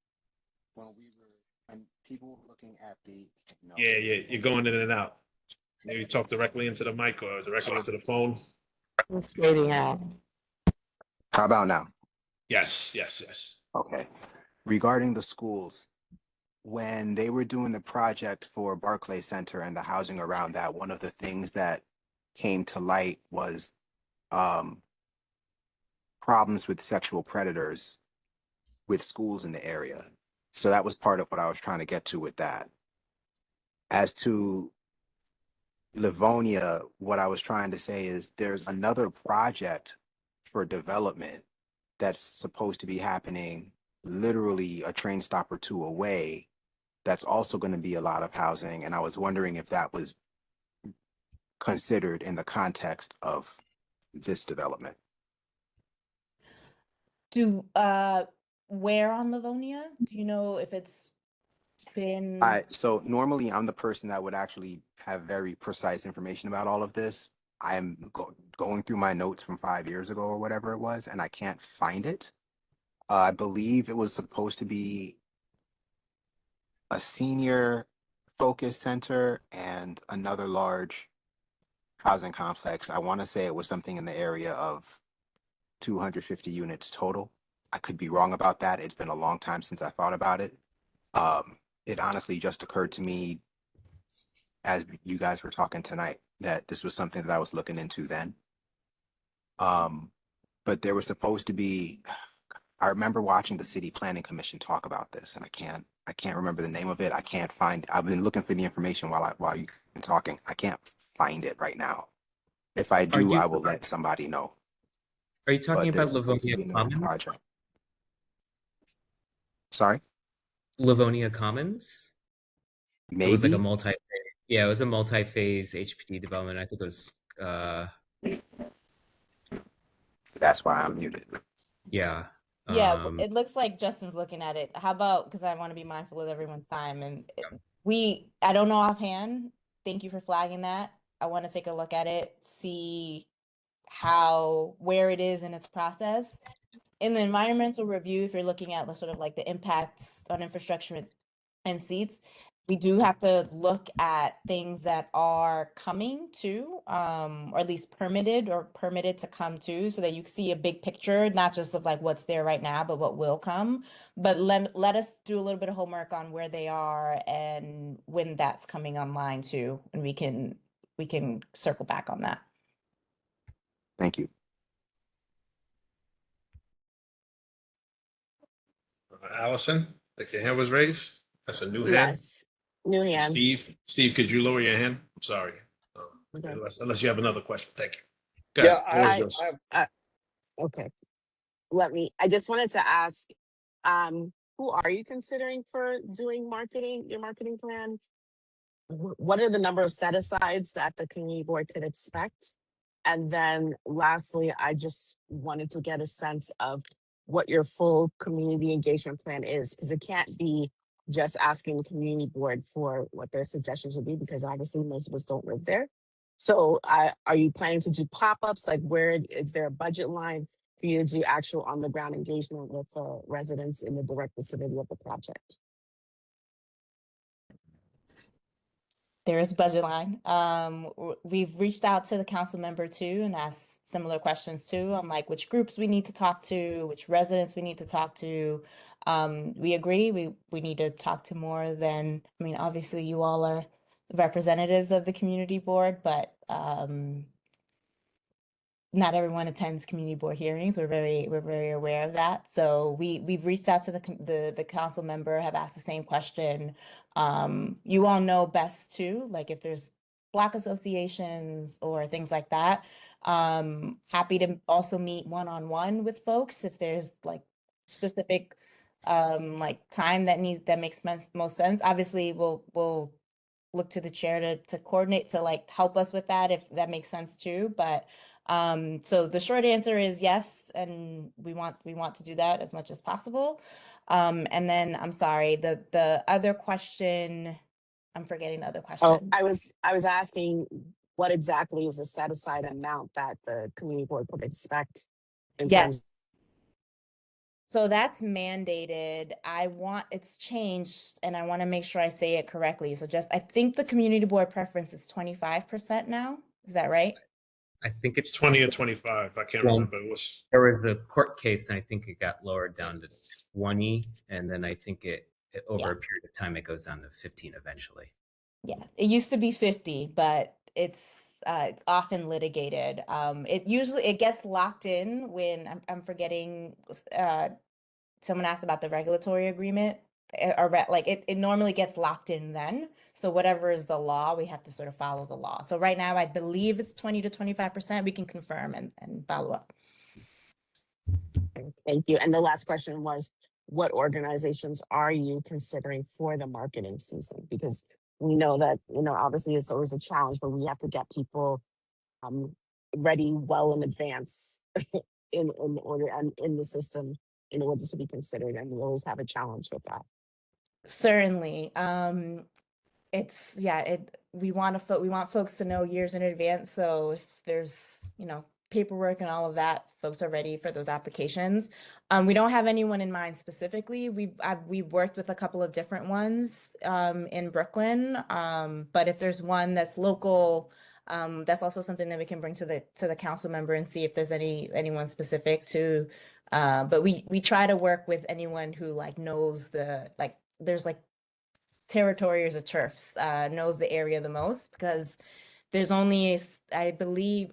when people were looking at the... Yeah, you're going in and out. Maybe talk directly into the mic or directly into the phone. It's fading out. How about now? Yes. Okay. Regarding the schools, when they were doing the project for Barclay Center and the housing around that, one of the things that came to light was problems with sexual predators with schools in the area. So that was part of what I was trying to get to with that. As to Livonia, what I was trying to say is there's another project for development that's supposed to be happening literally a train stop or two away. That's also going to be a lot of housing. And I was wondering if that was considered in the context of this development. Where on Livonia? Do you know if it's been... So normally I'm the person that would actually have very precise information about all of this. I'm going through my notes from 5 years ago or whatever it was, and I can't find it. I believe it was supposed to be a senior focus center and another large housing complex. I want to say it was something in the area of 250 units total. I could be wrong about that. It's been a long time since I thought about it. It honestly just occurred to me as you guys were talking tonight that this was something that I was looking into then. But there was supposed to be, I remember watching the City Planning Commission talk about this, and I can't remember the name of it. I can't find, I've been looking for the information while you've been talking. I can't find it right now. If I Are do, you I will let somebody know. are you talking But about there's going to Livonia be another Commons? project. Sorry? Livonia Commons? It was like a Maybe? yeah, it was a multi-phase HPD development. I think it was That's why I'm muted. yeah. Yeah, it looks like Justin's looking at it. How about, because I want to be mindful of everyone's time, and I don't know offhand. Thank you for flagging that. I want to take a look at it, see where it is in its process. In the environmental review, if you're looking at sort of like the impacts on infrastructure and seats, we do have to look at things that are coming to, or at least permitted to come to, so that you see a big picture, not just of like what's there right now, but what will come. But let us do a little bit of homework on where they are and when that's coming online too, and we can circle back on that. Thank you. Allison, like your hand was raised. That's a new hand. Yes, new hands. Steve, could you lower your hand? I'm sorry. Okay. Unless you have another question. Thank you. Go ahead. Yeah, Floor is yours. Okay. I just wanted to ask, who are you considering for doing your marketing plan? What are the number of set-asides that the community board could expect? And then lastly, I just wanted to get a sense of what your full community engagement plan is, because it can't be just asking the community board for what their suggestions would be, because obviously most of us don't live there. So are you planning to do pop-ups? Like, is there a budget line for you to do actual on-the-ground engagement with residents in the direct vicinity of the project? There is a budget line. We've reached out to the council member too and asked similar questions too on like which groups we need to talk to, which residents we need to talk to. We agree we need to talk to more than, I mean, obviously you all are representatives of the community board, but not everyone attends community board hearings. We're very aware of that. So we've reached out to the council member, have asked the same question. You all know best too, like if there's block associations or things like that. Happy to also meet one-on-one with folks if there's like specific like time that makes most sense. Obviously we'll look to the chair to coordinate, to like help us with that if that makes sense too. But so the short answer is yes, and we want to do that as much as possible. And then I'm sorry, the other question, I'm forgetting the other Oh, question. I was asking what exactly is the set aside amount that the community board would expect in terms. Yes. So that's mandated. It's changed, and I want to make sure I say it correctly. So I think the community board preference is 25% now. Is that right? I think it's 20 or 25. I can't remember. It was. There was a court case, and I think it got lowered down to 20, and then I think it over a period of time it goes down to 15 eventually. Yeah, it used to be 50, but it's often litigated. It gets locked in when I'm forgetting. Someone asked about the regulatory agreement, like it normally gets locked in then. So whatever is the law, we have to sort of follow the law. So right now, I believe it's 20 to 25%. We can confirm and follow up. Thank you. And the last question was, what organizations are you considering for the marketing season? Because we know that, obviously it's always a challenge, but we have to get people ready well in advance in order and in the system in order to be considered. And we always have a challenge with that. Certainly. We want folks to know years in advance. So if there's, paperwork and all of that, folks are ready for those applications. We don't have anyone in mind specifically. We've worked with a couple of different ones in Brooklyn. But if there's one that's local, that's also something that we can bring to the council member and see if there's anyone specific to. But we try to work with anyone who like knows there's like territories or turfs, knows the area the most, because there's only, I believe,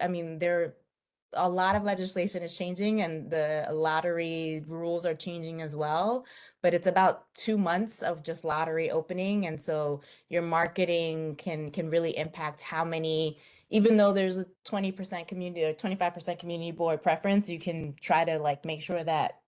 a lot of legislation is changing and the lottery rules are changing as well, but it's about 2 months of just lottery opening. And so your marketing can really impact how many even though there's a 20% community or 25% community board preference, you can try to like make sure that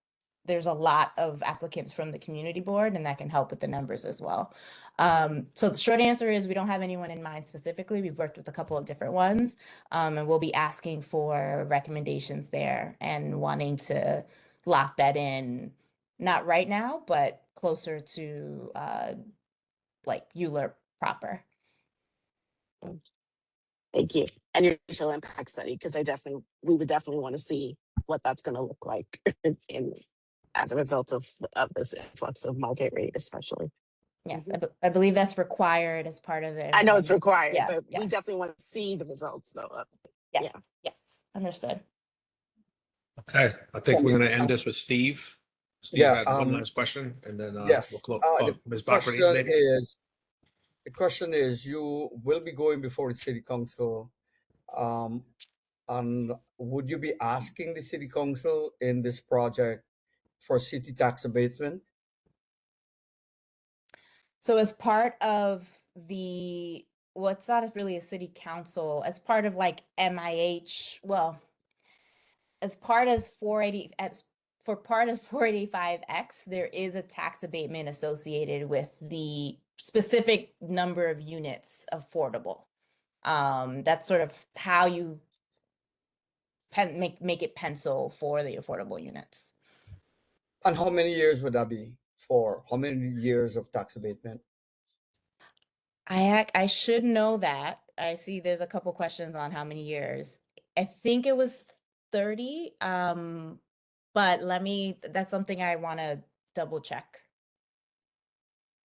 there's a lot of applicants from the community board, and that can help with the numbers as well. So the short answer is we don't have anyone in mind specifically. We've worked with a couple of different ones, and we'll be asking for recommendations there and wanting to lock that in, not right now, but closer to like ULURP proper. Thank you. And your visual impact study, because we would definitely want to see what that's going to look like in as a result of this influx of market rate, especially. Yes, I believe that's required as part of it. I know it's required, Yeah, but yeah. we definitely want to see the results, though. Yes, Yeah. yes, understood. Okay, I think we're gonna end this with Steve. Steve Yeah, had one last question, and then we'll yes. close. The Ms. Bakri, question maybe? is, you will be going before the city council, and would you be asking the city council in this project for city tax abatement? So as part of the, well, it's not really a city council, as part of like MIH, well, as part of 480, for part of 485X, there is a tax abatement associated with the specific number of units affordable. That's sort of how you make it pencil for the affordable units. And how many years would that be for? How many years of tax abatement? I should know that. I see there's a couple questions on how many years. I think it was 30. But that's something I want to double check.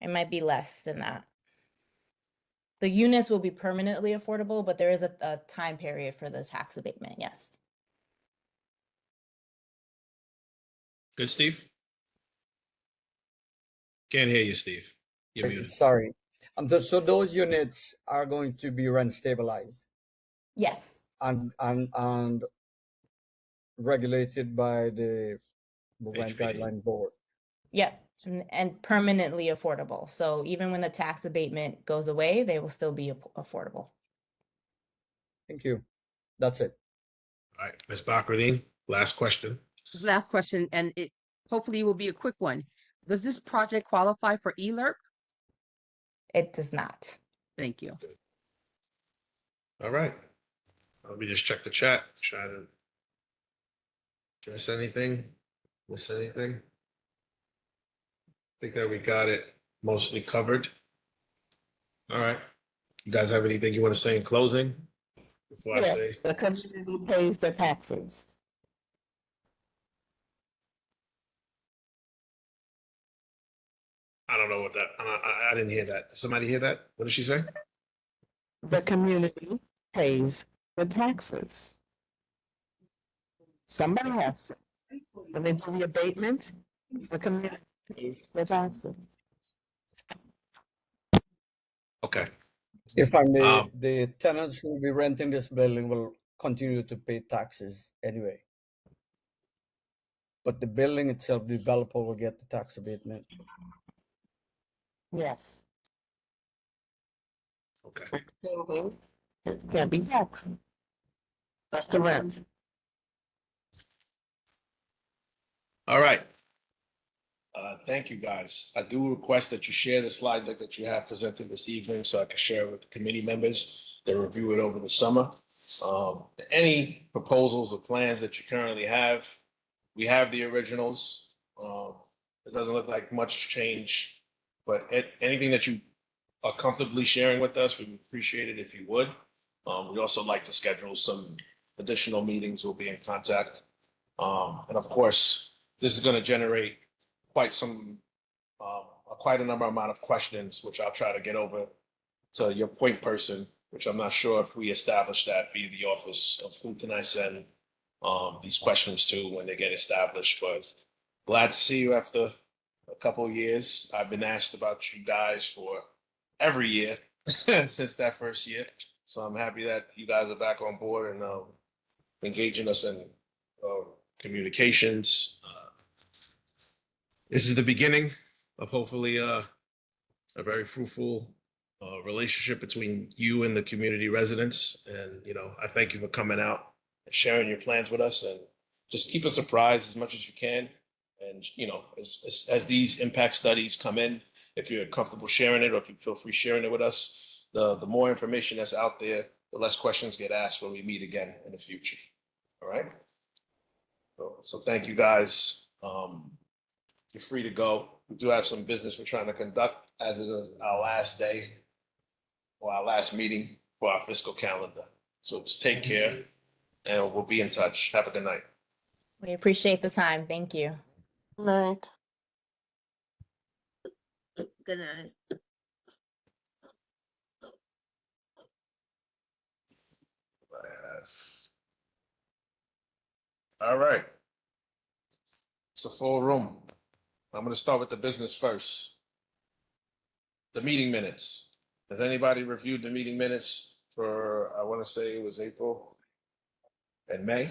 It might be less than that. The units will be permanently affordable, but there is a time period for the tax abatement, yes. Good, Steve? Can't hear you, Steve. You're muted. Sorry. So those units are going to be rent stabilized Yes, and regulated by the Rent HPD. Guideline Board. yep, and permanently affordable. So even when the tax abatement goes away, they will still be affordable. Thank you. That's it. All right, Ms. Bakri, last question. Last question, and it hopefully will be a quick one. Does this project qualify for ELERP? It does not. Thank you. All right. Let me just check the chat. Try to address anything, miss anything. I think that we got it mostly covered. All right. You guys have anything you want to say in closing before I Yes, say? the community pays the taxes. I don't know what that. I didn't hear that. Did somebody hear that? What did she say? The community pays the taxes. Somebody has to. When they do the abatement, the community pays the taxes. Okay. If I may, the tenants who will be renting this building will continue to pay taxes anyway. But the building itself, the developer will get the tax abatement. Yes. Okay. Building, it can't be taxed. That's the rent. All right. Thank you, guys. I do request that you share the slide deck that you have presented this evening so I can share it with the committee members. They review it over the summer. Any proposals or plans that you currently have, we have the originals. It doesn't look like much change, but anything that you are comfortably sharing with us, we would appreciate it if you would. We'd also like to schedule some additional meetings. We'll be in contact. And of course, this is going to generate quite a number amount of questions, which I'll try to get over to your point person, which I'm not sure if we established that via the office of who can I send these questions to when they get established. But glad to see you after a couple of years. I've been asked about you guys for every year since that first year. So I'm happy that you guys are back on board and engaging us in communications. This is the beginning of hopefully a very fruitful relationship between you and the community residents. And, you know, I thank you for coming out and sharing your plans with us, and just keep us apprised as much as you can. And, you know, as these impact studies come in, if you're comfortable sharing it, or if you feel free sharing it with us, the more information that's out there, the less questions get asked when we meet again in the future. All right. So thank you guys. You're free to go. We do have some business we're trying to conduct, as it is our last day or our last meeting for our fiscal calendar. So just take care, and we'll be in touch. Have a good night. We appreciate the time. Thank you. Night. Good night. All right. It's a full room. I'm going to start with the business first. The meeting minutes. Has anybody reviewed the meeting minutes for, I want to say it was April and May?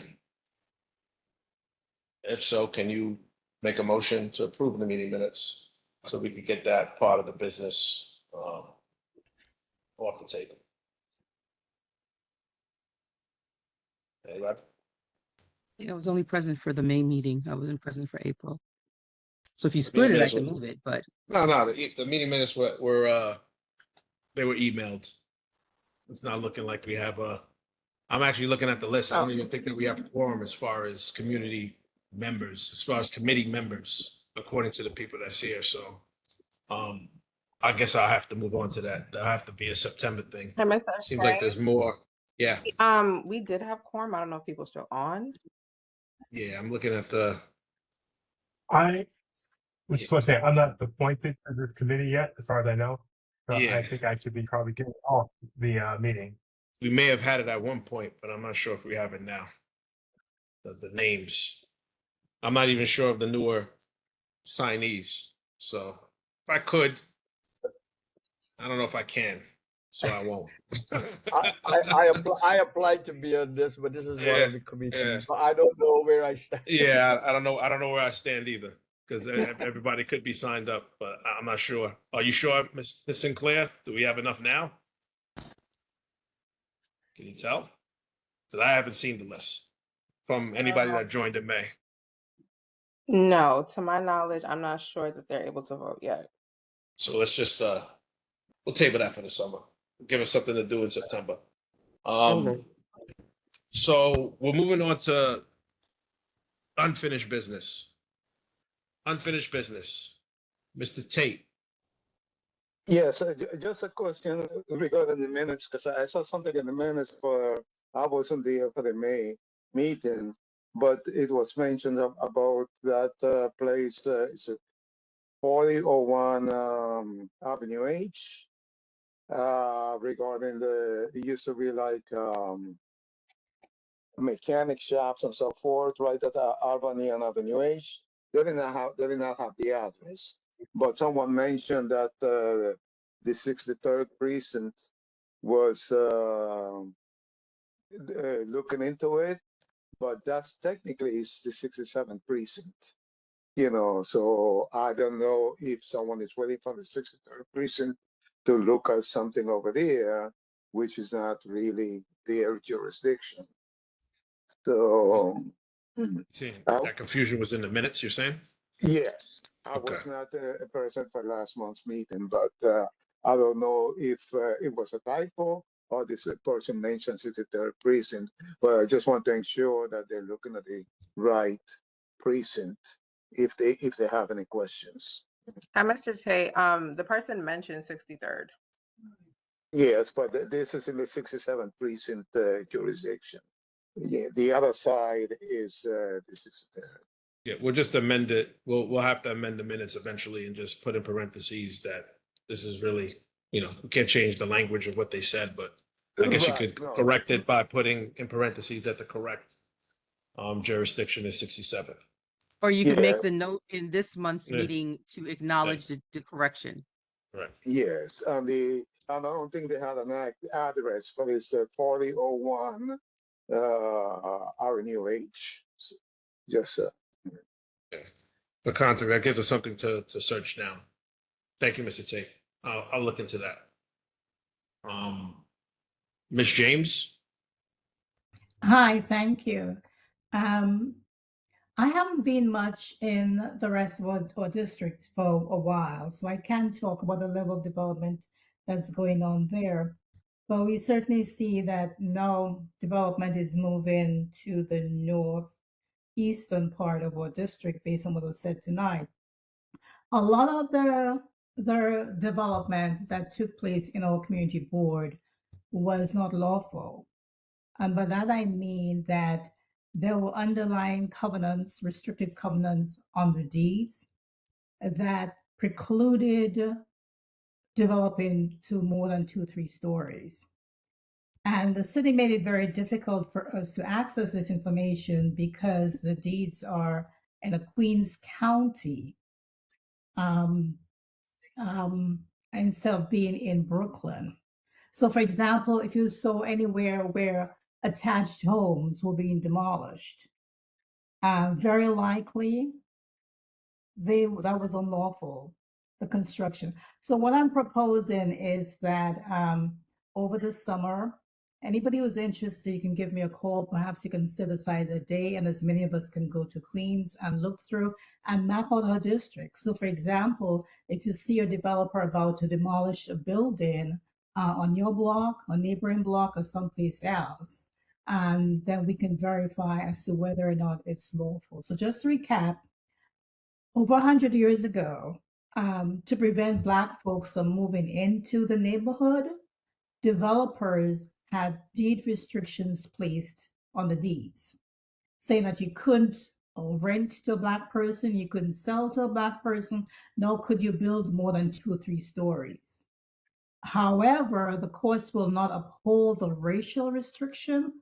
If so, can you make a motion to approve the meeting minutes so we could get that part of the business off the table? Anybody? I was only present for the May meeting. I wasn't present for April. So if you The split meeting it, I minutes can were- move it, but No, the meeting minutes were they were emailed. It's not looking like we have I'm actually looking at the list. I don't even think that we have a quorum as far as community members, as far as committee members, according to the people that's here. So I guess I'll have to move on to that. That'll have to be a September thing. Hey, Mr. Seems like Afreh, there's more. Yeah. we did have quorum. I don't know if people are still on. Yeah, I'm looking at the. I was just want to say I'm not appointed to this committee yet, as far as I know. So Yeah. I think I should be probably getting off the meeting. We may have had it at one point, but I'm not sure if we have it now. The names. I'm not even sure of the newer signees. So if I could, I don't know if I can. So I won't. I applied to be on this, but this is one of the committees. Yeah. But I don't know where I stand. Yeah, I don't know. I don't know where I stand either, because everybody could be signed up, but I'm not sure. Are you sure, Miss Sinclair? Do we have enough now? Can you tell? Because I haven't seen the list from anybody that joined in May. No, to my knowledge, I'm not sure that they're able to vote yet. So let's just we'll table that for the summer. Give us something to do in September. So we're moving on to unfinished business. Unfinished business. Mr. Tate. Yes, just a question regarding the minutes, because I saw something in the minutes I wasn't there for the May meeting, but it was mentioned about that place, it's 4001 Avenue H, regarding it used to be like mechanic shops and so forth, right at Albany and Avenue H. They did not have the address, but someone mentioned that the 63rd precinct was looking into it, but that's technically is the 67th precinct. You know, so I don't know if someone is waiting for the 63rd precinct to look at something over there, which is not really their jurisdiction. So That confusion was in the minutes, you're saying? yes, I Okay. was not a person for last month's meeting, but I don't know if it was a typo or this person mentioned 63rd precinct, but I just want to ensure that they're looking at the right precinct if they have any questions. Hi, Mr. Tate. The person mentioned 63rd. Yes, but this is in the 67th precinct jurisdiction. Yeah, the other side is the 63rd. Yeah, we'll just amend it. We'll have to amend the minutes eventually and just put in parentheses that this is really, you know, we can't change the language of what they said, but I guess you could correct it by putting in parentheses that the correct jurisdiction is 67. or you can make the note in this month's meeting to acknowledge the correction. Right. Yes, I don't think they had an address, but it's 4001 Avenue H. Just The contact, that gives us something to search now. Thank you, Mr. Tate. I'll look into that. Miss James? Hi, thank you. Um, I haven't been much in the rest of our district for a while, so I can't talk about the level of development that's going on there. But we certainly see that now development is moving to the northeastern part of our district based on what was said tonight. A lot of the development that took place in our community board was not lawful. And by that I mean that there were underlying covenants, restricted covenants on the deeds that precluded developing to more than 2-3 stories. And the city made it very difficult for us to access this information because the deeds are in a Queens County instead of being in Brooklyn. So, for example, if you saw anywhere where attached homes were being demolished, very likely that was unlawful, the construction. So what I'm proposing is that over the summer, anybody who's interested, you can give me a call. Perhaps you can set aside a day, and as many of us can go to Queens and look through and map out our district. So, for example, if you see a developer about to demolish a building on your block, a neighboring block, or someplace else, and then we can verify as to whether or not it's lawful. So, just to recap, over 100 years ago, to prevent Black folks from moving into the neighborhood, developers had deed restrictions placed on the deeds, saying that you couldn't rent to a Black person, you couldn't sell to a Black person, nor could you build more than 2 or 3 stories. However, the courts will not uphold the racial restriction,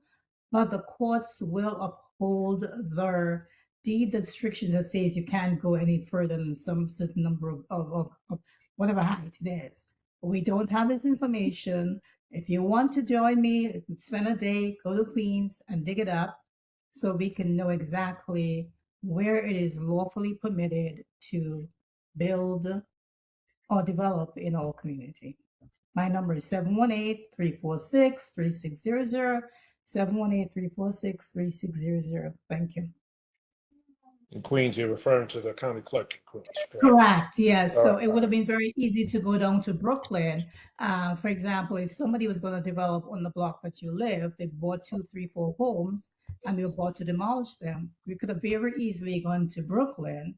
but the courts will uphold the deed restriction that says you can't go any further than some certain number of whatever height it is. We don't have this information. If you want to join me, spend a day, go to Queens and dig it up so we can know exactly where it is lawfully permitted to build or develop in our community. My number is 718-346-3600, 718-346-3600. Thank you. In Queens, you're referring to the county clerk. Correct, yes. All So right, it would have been very easy to go down to Brooklyn. For example, if somebody was going to develop on the block that you live, they bought 2, 3, 4 homes and they were about to demolish them. We could have very easily gone to Brooklyn,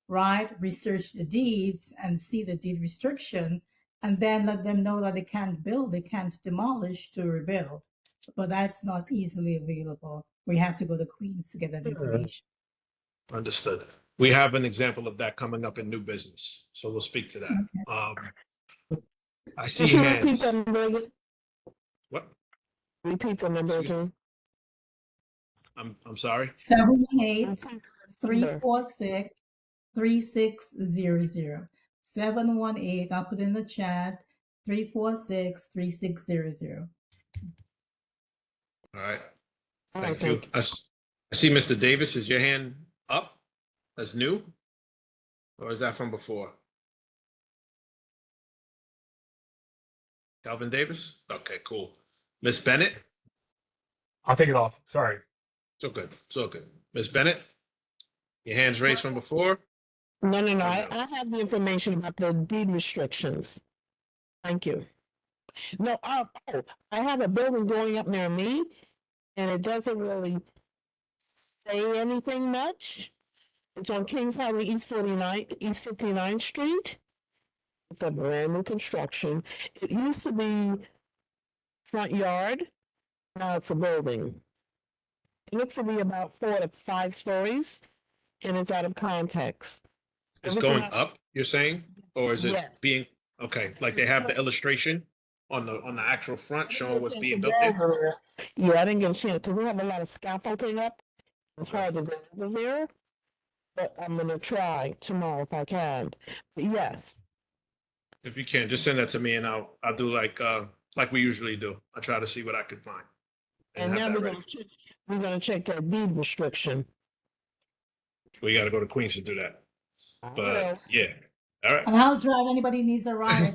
right? Research the deeds and see the deed restriction, and then let them know that they can't build, they can't demolish to rebuild. But that's not easily available. We have to go to Queens to get that information. understood. We have an example of that coming up in new business, so we'll speak to that. I see Could you repeat hands. the number again? What? Repeat the number again. I'm sorry. 718-346-3600. 718, I'll put in the chat, 346-3600. All right. All Thank right, you. I see Mr. Davis. Is your hand up? That's new? Or is that from before? Calvin Davis? Okay, cool. Miss Bennett? I'll take it off. Sorry. It's okay. It's okay. Miss Bennett? Your hand's raised from before? No. I have the information about the deed restrictions. Thank you. No, I have a building going up near me, and it doesn't really say anything much. It's on Kings Highway, East 59th Street. It's a brand new construction. It used to be front yard. Now it's a building. It looks to be about 4 to 5 stories, and it's out of context. It's going up, you're saying? Or is it Yes. being okay? Like they have the illustration on the actual front showing what's being built there? Yeah, I didn't get a chance because we have a lot of scaffolding up. It's hard to go over there, but I'm gonna try tomorrow if I can. But yes, If you can, just send that to me and I'll do like we usually do. I'll try to see what I can find. and have now that we're ready. gonna check that deed restriction. We gotta go to Queens to do that. I But will. yeah. All right. And I'll drive. Anybody needs a ride. I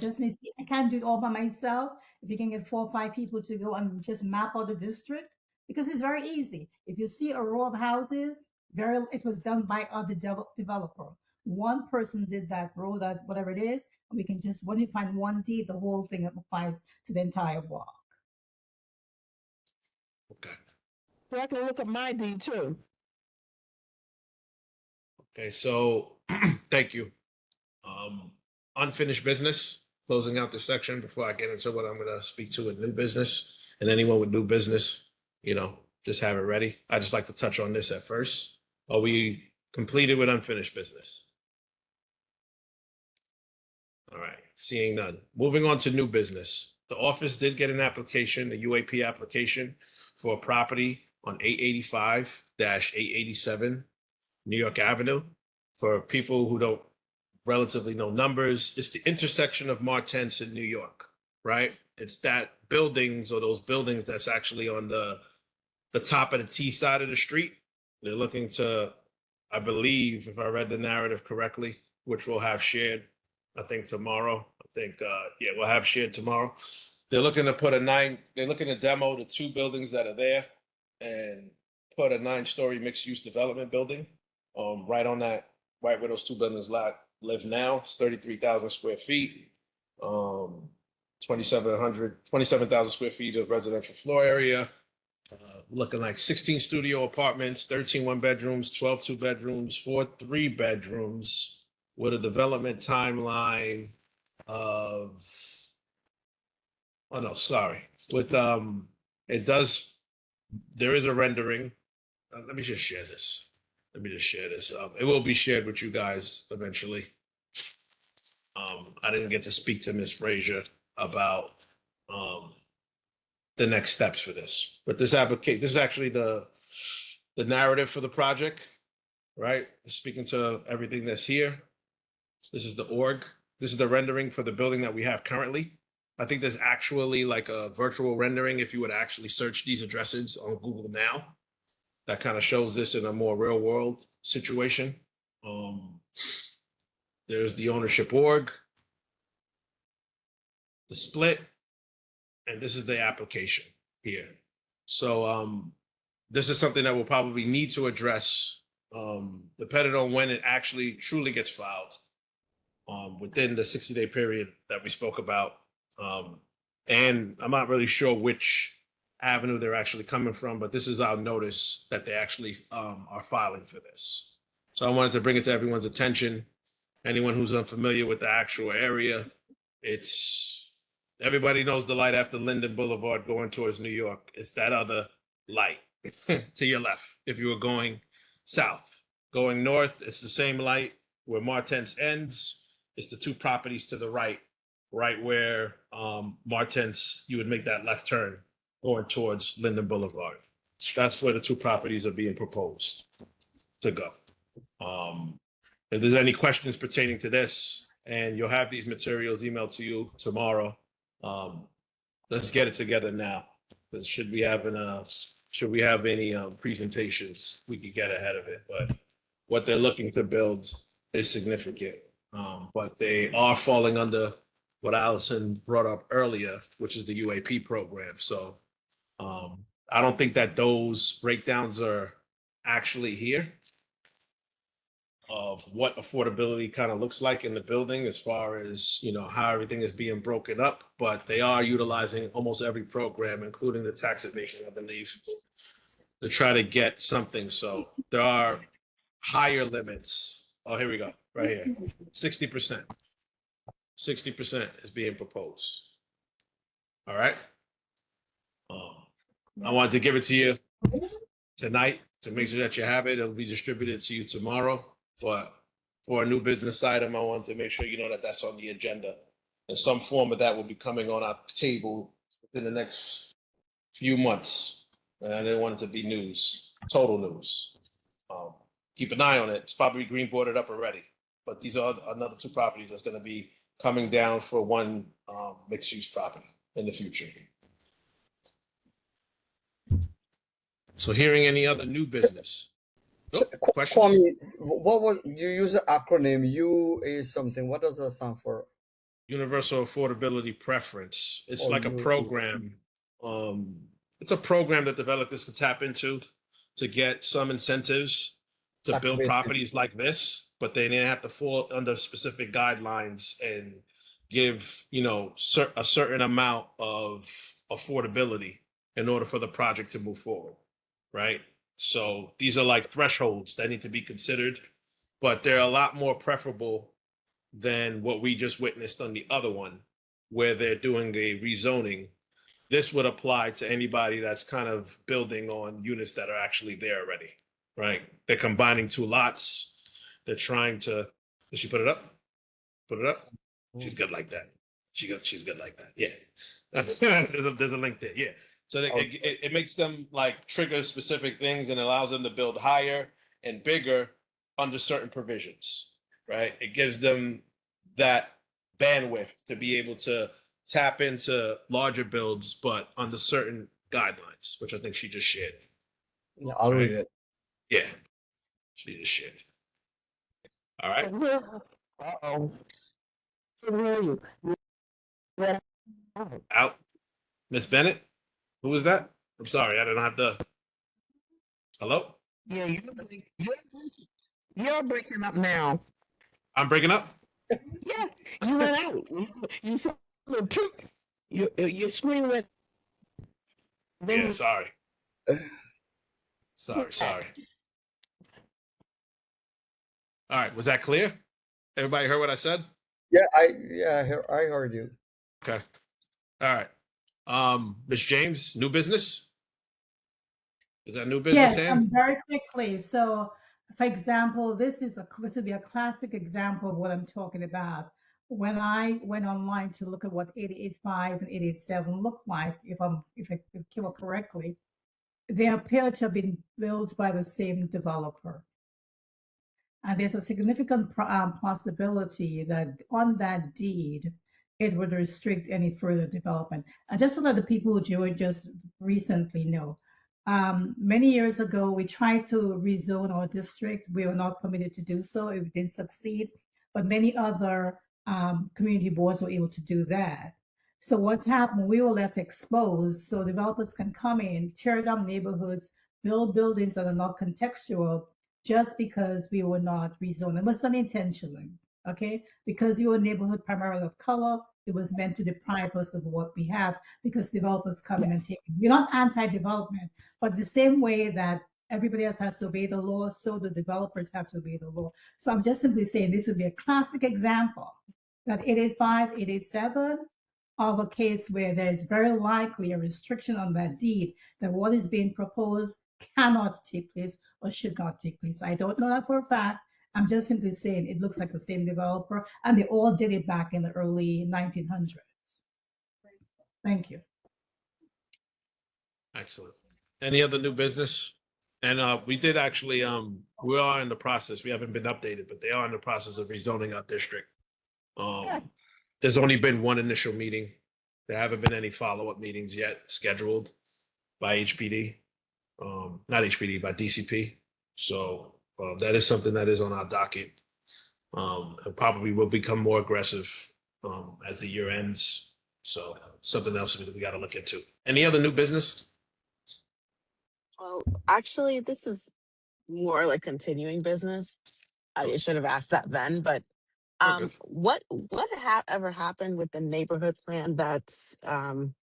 can't do it all by myself. if you can get 4 or 5 people to go and just map out the district, because it's very easy. If you see a row of houses, it was done by other developer. One person did that row, that whatever it is, and we can just, when you find one deed, the whole thing applies to the entire block. Okay. So I can look at my deed too. Okay, so thank you. Unfinished business, closing out this section before I get into what I'm gonna speak to with new business. And anyone with new business, just have it ready. I just like to touch on this at first. Are we completed with unfinished business? All right, seeing none. Moving on to new business. The office did get an application, a UAP application for a property on 885-887 New York Avenue. For people who don't relatively know numbers, it's the intersection of Martens in New York, right? It's that buildings or those buildings that's actually on the top of the T side of the street. They're looking to, I believe, if I read the narrative correctly, which we'll have shared, I think tomorrow. We'll have shared tomorrow. They're looking to they're looking to demo the 2 buildings that are there and put a 9-story mixed-use development building right where those 2 buildings live now. It's 33,000 square feet, 27,000 square feet of residential floor area, looking like 16 studio apartments, 13 1-bedrooms, 12 2-bedrooms, 4 3-bedrooms, with a development timeline of, there is a rendering. Let me just share this. It will be shared with you guys eventually. I didn't get to speak to Ms. Frazier about the next steps for this, but this is actually the narrative for the project, right? Speaking to everything that's here. This is the org. This is the rendering for the building that we have currently. I think there's actually like a virtual rendering if you would actually search these addresses on Google now. That kind of shows this in a more real world situation. There's the ownership org, the split, and this is the application here. So this is something that we'll probably need to address depending on when it actually truly gets filed within the 60-day period that we spoke about. And I'm not really sure which avenue they're actually coming from, but this is our notice that they actually are filing for this. So I wanted to bring it to everyone's attention. Anyone who's unfamiliar with the actual area, everybody knows the light after Linden Boulevard going towards New York. It's that other light to your left if you were going south. Going north, it's the same light where Martens ends. It's the 2 properties to the right where Martens, you would make that left turn going towards Linden Boulevard. That's where the 2 properties are being proposed to go. If there's any questions pertaining to this, and you'll have these materials emailed to you tomorrow, let's get it together now. Because should we have any presentations, we could get ahead of it. But what they're looking to build is significant. But they are falling under what Allison brought up earlier, which is the UAP program. So I don't think that those breakdowns are actually here of what affordability kind of looks like in the building as far as, how everything is being broken up, but they are utilizing almost every program, including the tax evasion, I believe, to try to get something. So there are higher limits. Oh, here we go, right here, 60%. 60% is being proposed. All right. I wanted to give it to you tonight to make sure that you have it. It'll be distributed to you tomorrow. But for a new business item, I wanted to make sure you know that that's on the agenda. And some form of that will be coming on our table within the next few months. And I didn't want it to be news, total news. Keep an eye on it. It's probably green boarded up already. But these are another 2 properties that's going to be coming down for one mixed-use property in the future. So hearing any other new business? Questions? Kwame, what was you use the acronym U is something? What does that stand for? universal affordability preference. It's Oh, like a program. It's a program that developers can tap into to get some incentives to Tax build abatement. properties like this, but they didn't have to fall under specific guidelines and give, a certain amount of affordability in order for the project to move forward, right? So these are like thresholds that need to be considered, but they're a lot more preferable than what we just witnessed on the other one, where they're doing a rezoning. This would apply to anybody that's kind of building on units that are actually there already, right? They're combining two lots. They're trying to. Did she put it up? Put it up. She's good like that. She's good like that. Yeah. there's a link there. Yeah. So it makes them like trigger specific things and allows them to build higher and bigger under certain provisions, right? It gives them that bandwidth to be able to tap into larger builds, but under certain guidelines, which I think she just shared. Yeah, I'll read it. Yeah, she just shared. All right. Uh-oh. Couldn't hear you. You went out. Out. Miss Bennett? Who was that? I'm sorry, I didn't have the. Hello? Yeah, you're breaking up now. I'm breaking up? Yeah, you went out. You said your screen went. Yeah, sorry. Sorry. All right, was that clear? Everybody heard what I said? Yeah, I heard you. Okay. All right. Ms. James, new business? Is that new business, Yes, Ann? very quickly. So, for example, this would be a classic example of what I'm talking about. When I went online to look at what 885 and 887 look like, if I recall correctly, they appear to have been built by the same developer. And there's a significant possibility that on that deed, it would restrict any further development. And just so that the people who joined just recently know, many years ago, we tried to rezone our district. We were not permitted to do so. It didn't succeed, but many other community boards were able to do that. So what's happened, we were left exposed so developers can come in, tear down neighborhoods, build buildings that are not contextual, just because we were not rezoned. It was done intentionally, okay? Because you were a neighborhood primarily of color, it was meant to deprive us of what we have because developers come in and take it. We're not anti-development, but the same way that everybody else has to obey the law, so the developers have to obey the law. So I'm just simply saying this would be a classic example that 885, 887 of a case where there's very likely a restriction on that deed that what is being proposed cannot take place or should not take place. I don't know that for a fact. I'm just simply saying it looks like the same developer, and they all did it back in the early 1900s. Thank you. Excellent. Any other new business? And we did actually, we are in the process. We haven't been updated, but they are in the process of rezoning our district. There's only been one initial meeting. There haven't been any follow-up meetings yet scheduled by HPD. Not HPD, by DCP. So that is something that is on our docket. It probably will become more aggressive as the year ends. So something else we got to look into. Any other new business? Well, actually, this is more like continuing business. I should have asked that then, but what ever happened with the neighborhood plan that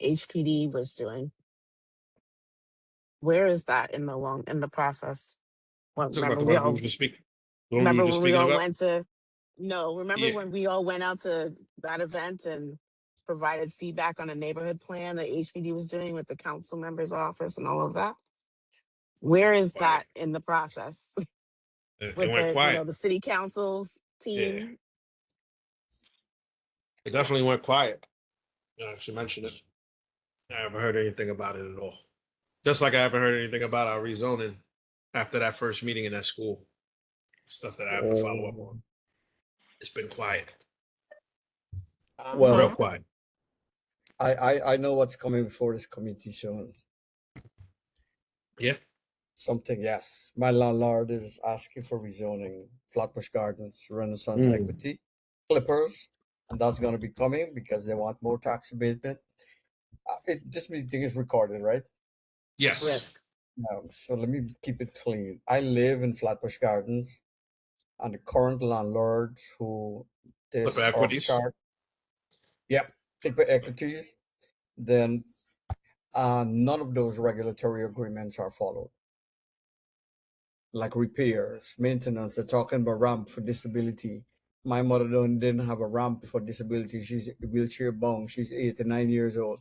HPD was doing? Where is that in the process? Well, Talk about remember the one we were just speaking. The one we were just when we speaking all about? went to remember Yeah. when we all went out to that event and provided feedback on a neighborhood plan that HPD was doing with the council member's office and all of that? Where is that in the process? It With went quiet. the city council's team? Yeah. It definitely went quiet. She mentioned it. I haven't heard anything about it at all. Just like I haven't heard anything about our rezoning after that first meeting in that school. Stuff that I have to follow up on. It's been quiet. Well, Real quiet. I know what's coming before this committee soon. Yeah. Something, yes. My landlord is asking for rezoning Flatbush Gardens, Renaissance Equity, Clippers, and that's going to be coming because they want more tax abatement. This meeting is recorded, right? Yes. Yes. No, so let me keep it clean. I live in Flatbush Gardens, and the current landlord who this Flipper org Equities. chart, yep, Flipper Equities, then none of those regulatory agreements are followed. Like repairs, maintenance, they're talking about ramp for disability. My mother didn't have a ramp for disability. She's wheelchair bound. She's 89 years old.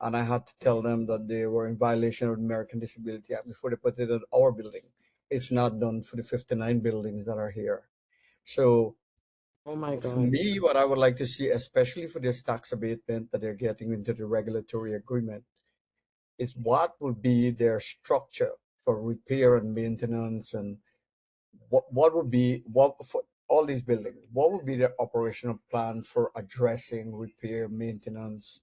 And I had to tell them that they were in violation of the American Disability Act before they put it at our building. It's not done for the 59 buildings that are here. So Oh my for God. me, what I would like to see, especially for this tax abatement that they're getting into the regulatory agreement, is what will be their structure for repair and maintenance, and what would be what for all these buildings, what would be their operational plan for addressing repair, maintenance,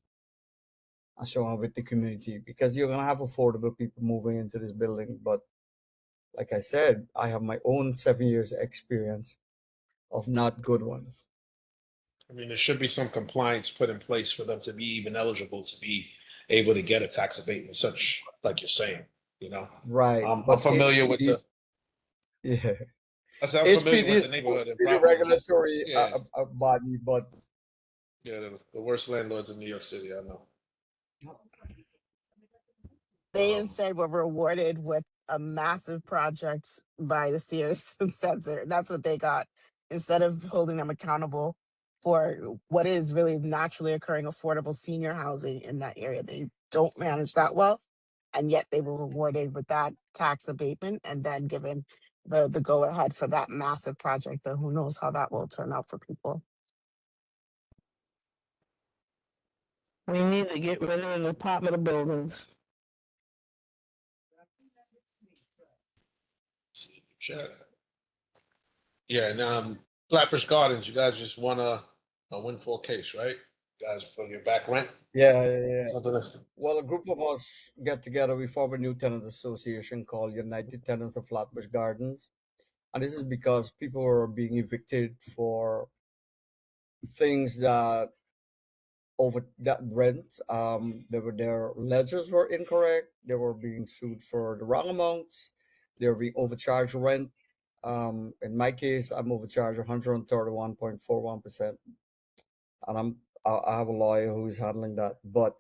and so on with the community, because you're gonna have affordable people moving into this building. But like I said, I have my own 7 years experience of not good ones. I mean, there should be some compliance put in place for them to be even eligible to be able to get a tax abatement, such like you're saying, you know. Right, I'm but familiar with the. yeah, I'm familiar HPD with is the supposed neighborhood to and be the properties. regulatory Yeah, body, but yeah, the worst landlords in New York City, I know. They instead were rewarded with a massive project by the Sears and Censor. That's what they got instead of holding them accountable for what is really naturally occurring affordable senior housing in that area. They don't manage that well, and yet they were rewarded with that tax abatement and then given the go ahead for that massive project. That who knows how that will turn out for people. We need to get rid of the apartment buildings. Sure. Yeah, and Flatbush Gardens, you guys just won a windfall case, right? You guys for your back rent. yeah. Something that- Well, a group of us get together. We form a new tenant association called United Tenants of Flatbush Gardens, and this is because people were being evicted for things that over that rent. Their ledgers were incorrect. They were being sued for the wrong amounts. They were being overcharged rent. In my case, I'm overcharged 131.41%, and I have a lawyer who is handling that. But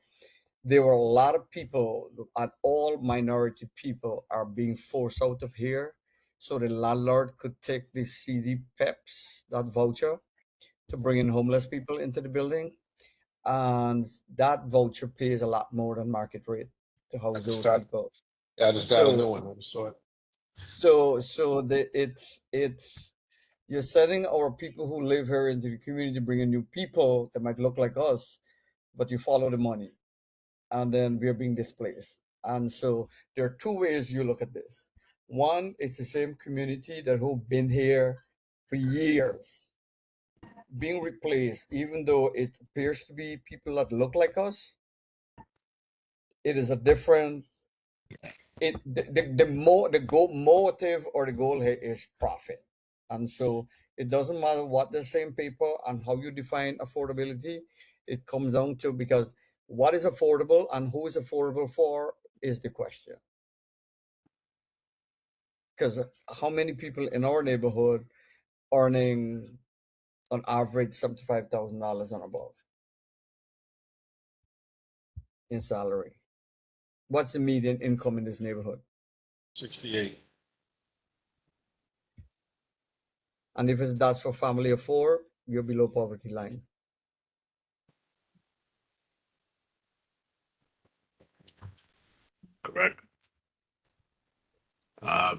there were a lot of people, and all minority people are being forced out of here, so the landlord could take the CD PEPs, that voucher, to bring in homeless people into the building, and that voucher pays a lot more than market rate to I house just those got, people. yeah, I just got a new So, one. I just saw it. it's you're sending our people who live here into the community, bringing new people that might look like us, but you follow the money, and then we're being displaced. And so there are two ways you look at this. One, it's the same community that who've been here for years being replaced, even though it appears to be people that look like us. It is a different. The motive or the goal here is profit, and so it doesn't matter what the same paper and how you define affordability. It comes down to, because what is affordable and who is affordable for is the question. Because how many people in our neighborhood earning on average $75,000 and above in salary? What's the median income in this neighborhood? 68. And if that's for family of four, you're below poverty line. Correct.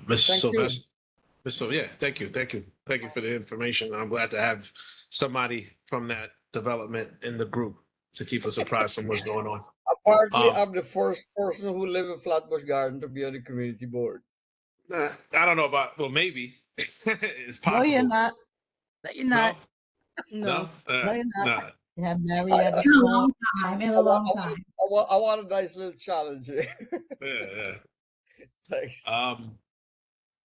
Miss Thank you. Sylvester. Yeah, thank you for the information. I'm glad to have somebody from that development in the group to keep us apprised from what's going on. Apparently, I'm the first person who live in Flatbush Garden to be on the community board. I don't know about. Well, maybe it's No, you're possible. not. No, you're No, not. no, No, you're not. no. You have I, Marietta In a Small. long time, in a long time. I want a nice little challenge here. Yeah. Thanks.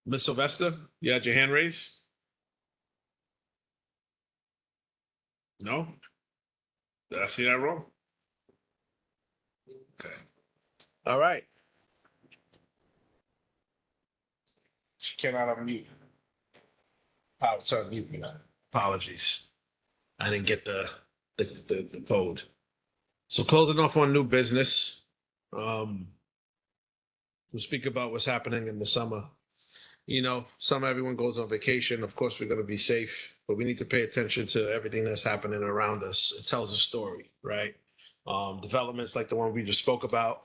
Miss Sylvester, you had your hand raised. No. Did I see that wrong? Okay. All right. She cannot unmute. Power to unmute me. Apologies. I didn't get the code. So closing off on new business. We'll speak about what's happening in the summer. You know, summer everyone goes on vacation. Of course, we're going to be safe, but we need to pay attention to everything that's happening around us. It tells a story, right? Developments like the one we just spoke about.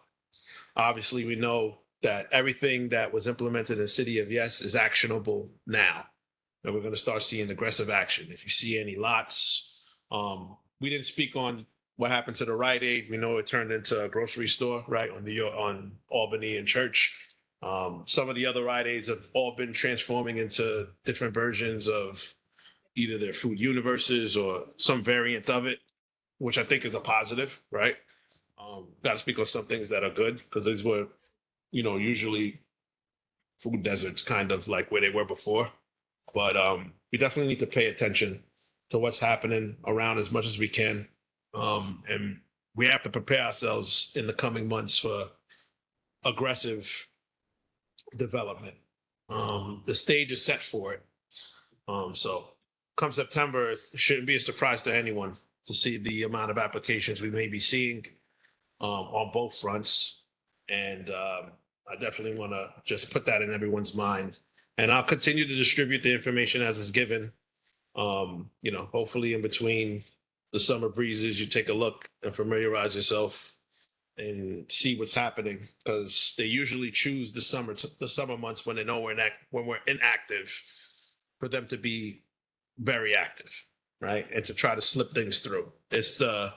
Obviously, we know that everything that was implemented in the city of Yes is actionable now. And we're going to start seeing aggressive action. If you see any lots, we didn't speak on what happened to the Rite Aid. We know it turned into a grocery store, right, on Albany and Church. Some of the other Rite Aids have all been transforming into different versions of either their food universes or some variant of it, which I think is a positive, right? Got to speak on some things that are good because these were, usually food deserts, kind of like where they were before. But we definitely need to pay attention to what's happening around as much as we can. And we have to prepare ourselves in the coming months for aggressive development. The stage is set for it. So come September, it shouldn't be a surprise to anyone to see the amount of applications we may be seeing on both fronts. And I definitely want to just put that in everyone's mind. And I'll continue to distribute the information as it's given. Hopefully in between the summer breezes, you take a look and familiarize yourself and see what's happening, because they usually choose the summer months when they know when we're inactive, for them to be very active, right? And to try to slip things through. It's the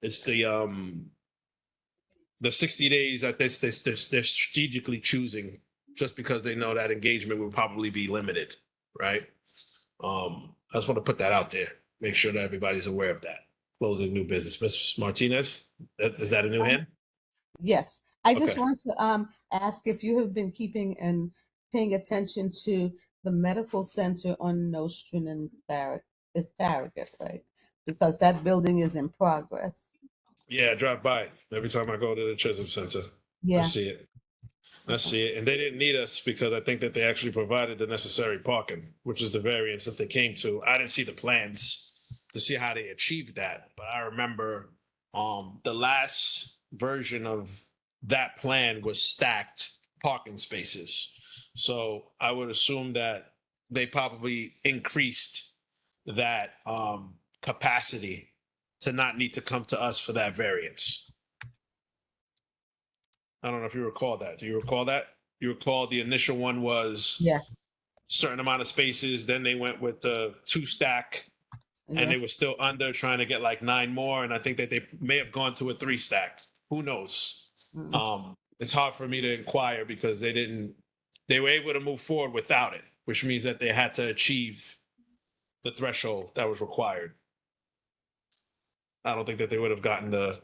60 days that they're strategically choosing just because they know that engagement will probably be limited, right? I just want to put that out there. Make sure that everybody's aware of that. Closing new business. Ms. Martinez, is that a new hand? Yes, I just Okay. want to ask if you have been keeping and paying attention to the medical center on Nostrand and Farragut, right? Because that building is in progress. Yeah, I drive by it every time I go to the Chisholm Center. I Yeah. see it. I see it. And they didn't need us because I think that they actually provided the necessary parking, which is the variance that they came to. I didn't see the plans to see how they achieved that, but I remember the last version of that plan was stacked parking spaces. So I would assume that they probably increased that capacity to not need to come to us for that variance. I don't know if you recall that. Do you recall that? You recall the initial one was Yeah. certain amount of spaces. Then they went with the 2-stack, Yeah. and they were still under, trying to get like 9 more. And I think that they may have gone to a 3-stack. Who knows? It's hard for me to inquire because they were able to move forward without it, which means that they had to achieve the threshold that was required. I don't think that they would have gotten the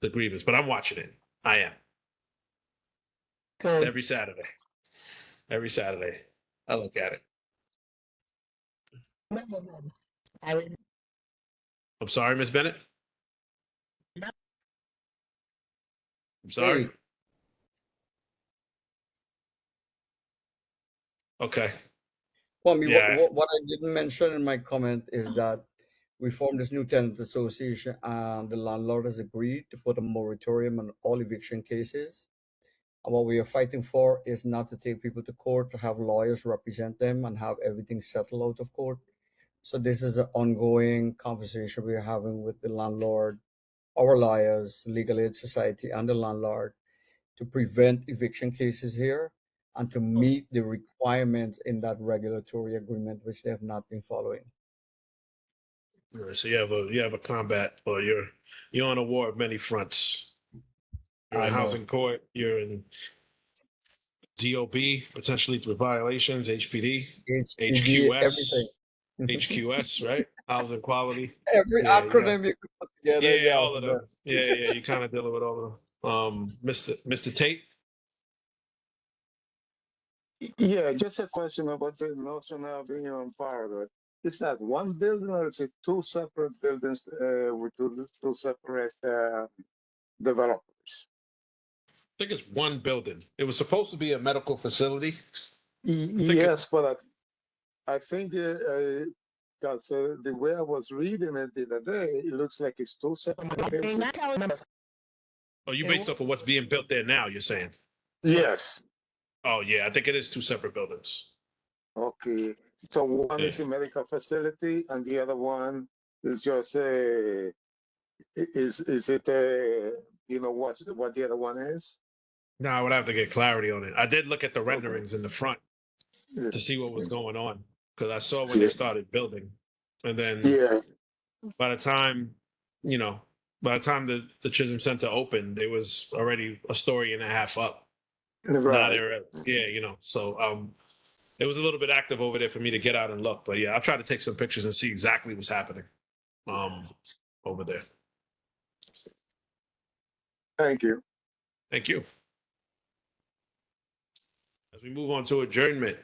grievance, but I'm watching it. I am. Good. Every Saturday. Every Saturday. I look at it. I'm sorry, Miss Bennett. I'm sorry. Hey, Okay. Kwame, Yeah. what I didn't mention in my comment is that we formed this new tenant association and the landlord has agreed to put a moratorium on all eviction cases. And what we are fighting for is not to take people to court, to have lawyers represent them and have everything settled out of court. So this is an ongoing conversation we are having with the landlord, our lawyers, Legal Aid Society, and the landlord to prevent eviction cases here and to meet the requirements in that regulatory agreement, which they have not been following. Yeah, so you have a combat, or you're on a war of many fronts. You're I in know. housing court. You're in DOB, potentially through violations, HPD, HPD, everything. HQS, right? Housing quality. Every Yeah, you got, acronym you could put together in the yeah, all of alphabet. them. Yeah, you kind of dealing with all of them. Mr. Tate. Yeah, just a question about the notion of being on fire. is that one building or is it two separate buildings with two separate developers? I think it's one building. It was supposed to be a medical facility. think it- Yes, but I think because the way I was reading it the other day, it looks like it's two separate buildings. Oh, you based off of what's being built there now, you're saying? Yes. Oh, yeah, I think it is two separate buildings. Okay. So one is Yeah. a medical facility and the other one is just is it you know what the other one is? No, I would have to get clarity on it. I did look at the Okay. renderings in the front Yeah. to see what was going on because I saw when they Yeah. started building, and then Yeah. by the time, you know, by the time the Chisholm Center opened, there was already a story and a half up. Now Right. they're yeah, you know, so it was a little bit active over there for me to get out and look, but yeah, I'll try to take some pictures and see exactly what's happening over there. Thank you. Thank you. As we move on to adjournment,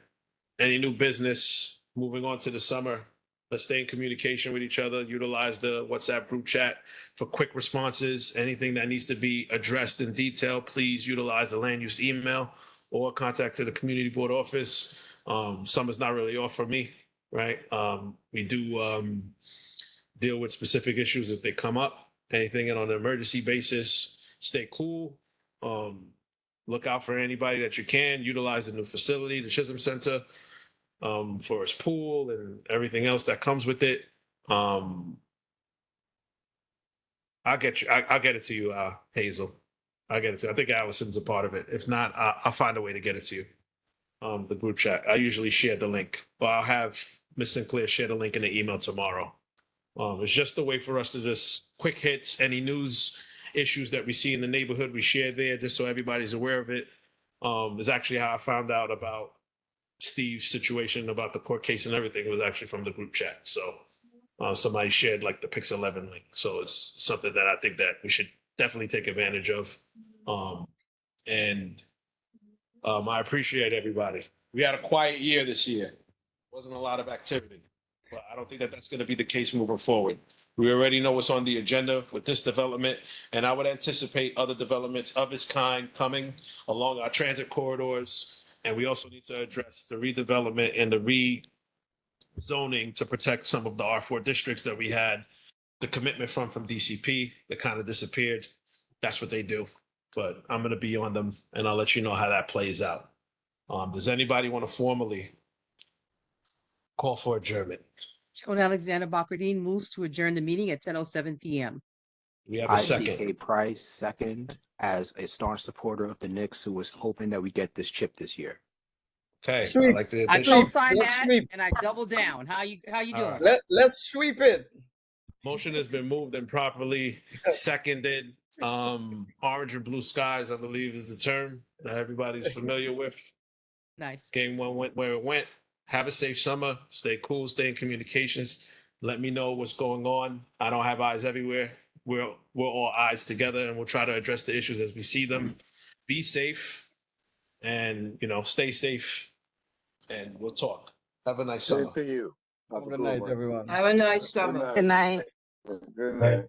any new business moving on to the summer? Let's stay in communication with each other. Utilize the WhatsApp group chat for quick responses. Anything that needs to be addressed in detail, please utilize the land use email or contact to the community board office. Summer's not really off for me, right? We do deal with specific issues if they come up. Anything on an emergency basis, stay cool. Look out for anybody that you can. Utilize the new facility, the Chisholm Center, for its pool and everything else that comes with it. I'll get you. I'll get it to you, Hazel. I'll get it to you. I think Allison's a part of it. If not, I'll find a way to get it to you. The group chat. I usually share the link, but I'll have Miss Sinclair share the link in the email tomorrow. It's just a way for us to just quick hits, any news issues that we see in the neighborhood, we share there just so everybody's aware of it. Is actually how I found out about Steve's situation about the court case and everything was actually from the group chat. So somebody shared like the Pix 11 link. So it's something that I think that we should definitely take advantage of. And I appreciate everybody. We had a quiet year this year. Wasn't a lot of activity, but I don't think that that's going to be the case moving forward. We already know what's on the agenda with this development, and I would anticipate other developments of its kind coming along our transit corridors. And we also need to address the redevelopment and the rezoning to protect some of the R4 districts that we had the commitment from DCP that kind of disappeared. That's what they do. But I'm going to be on them, and I'll let you know how that plays out. Does anybody want to formally call for adjournment? Joan Alexander Bacardine moves to adjourn the meeting at 10:07 p.m. We have a second. ICK Price, second, as a staunch supporter of the Knicks who was hoping that we get this chip this year. Okay, Sweep. I like the I addition. co-sign Let's that sweep. and I double down. How you All doing? right. Let's sweep it. Motion has been moved and properly seconded. Orange and blue skies, I believe, is the term that everybody's familiar with. Nice. Game one went where it went. Have a safe summer. Stay cool. Stay in communications. Let me know what's going on. I don't have eyes everywhere. We're all eyes together, and we'll try to address the issues as we see them. Be safe, and stay safe. And we'll talk. Have a nice Same summer. to you. Have a good night, everyone. Have a nice Good summer. night. Good night. Good night.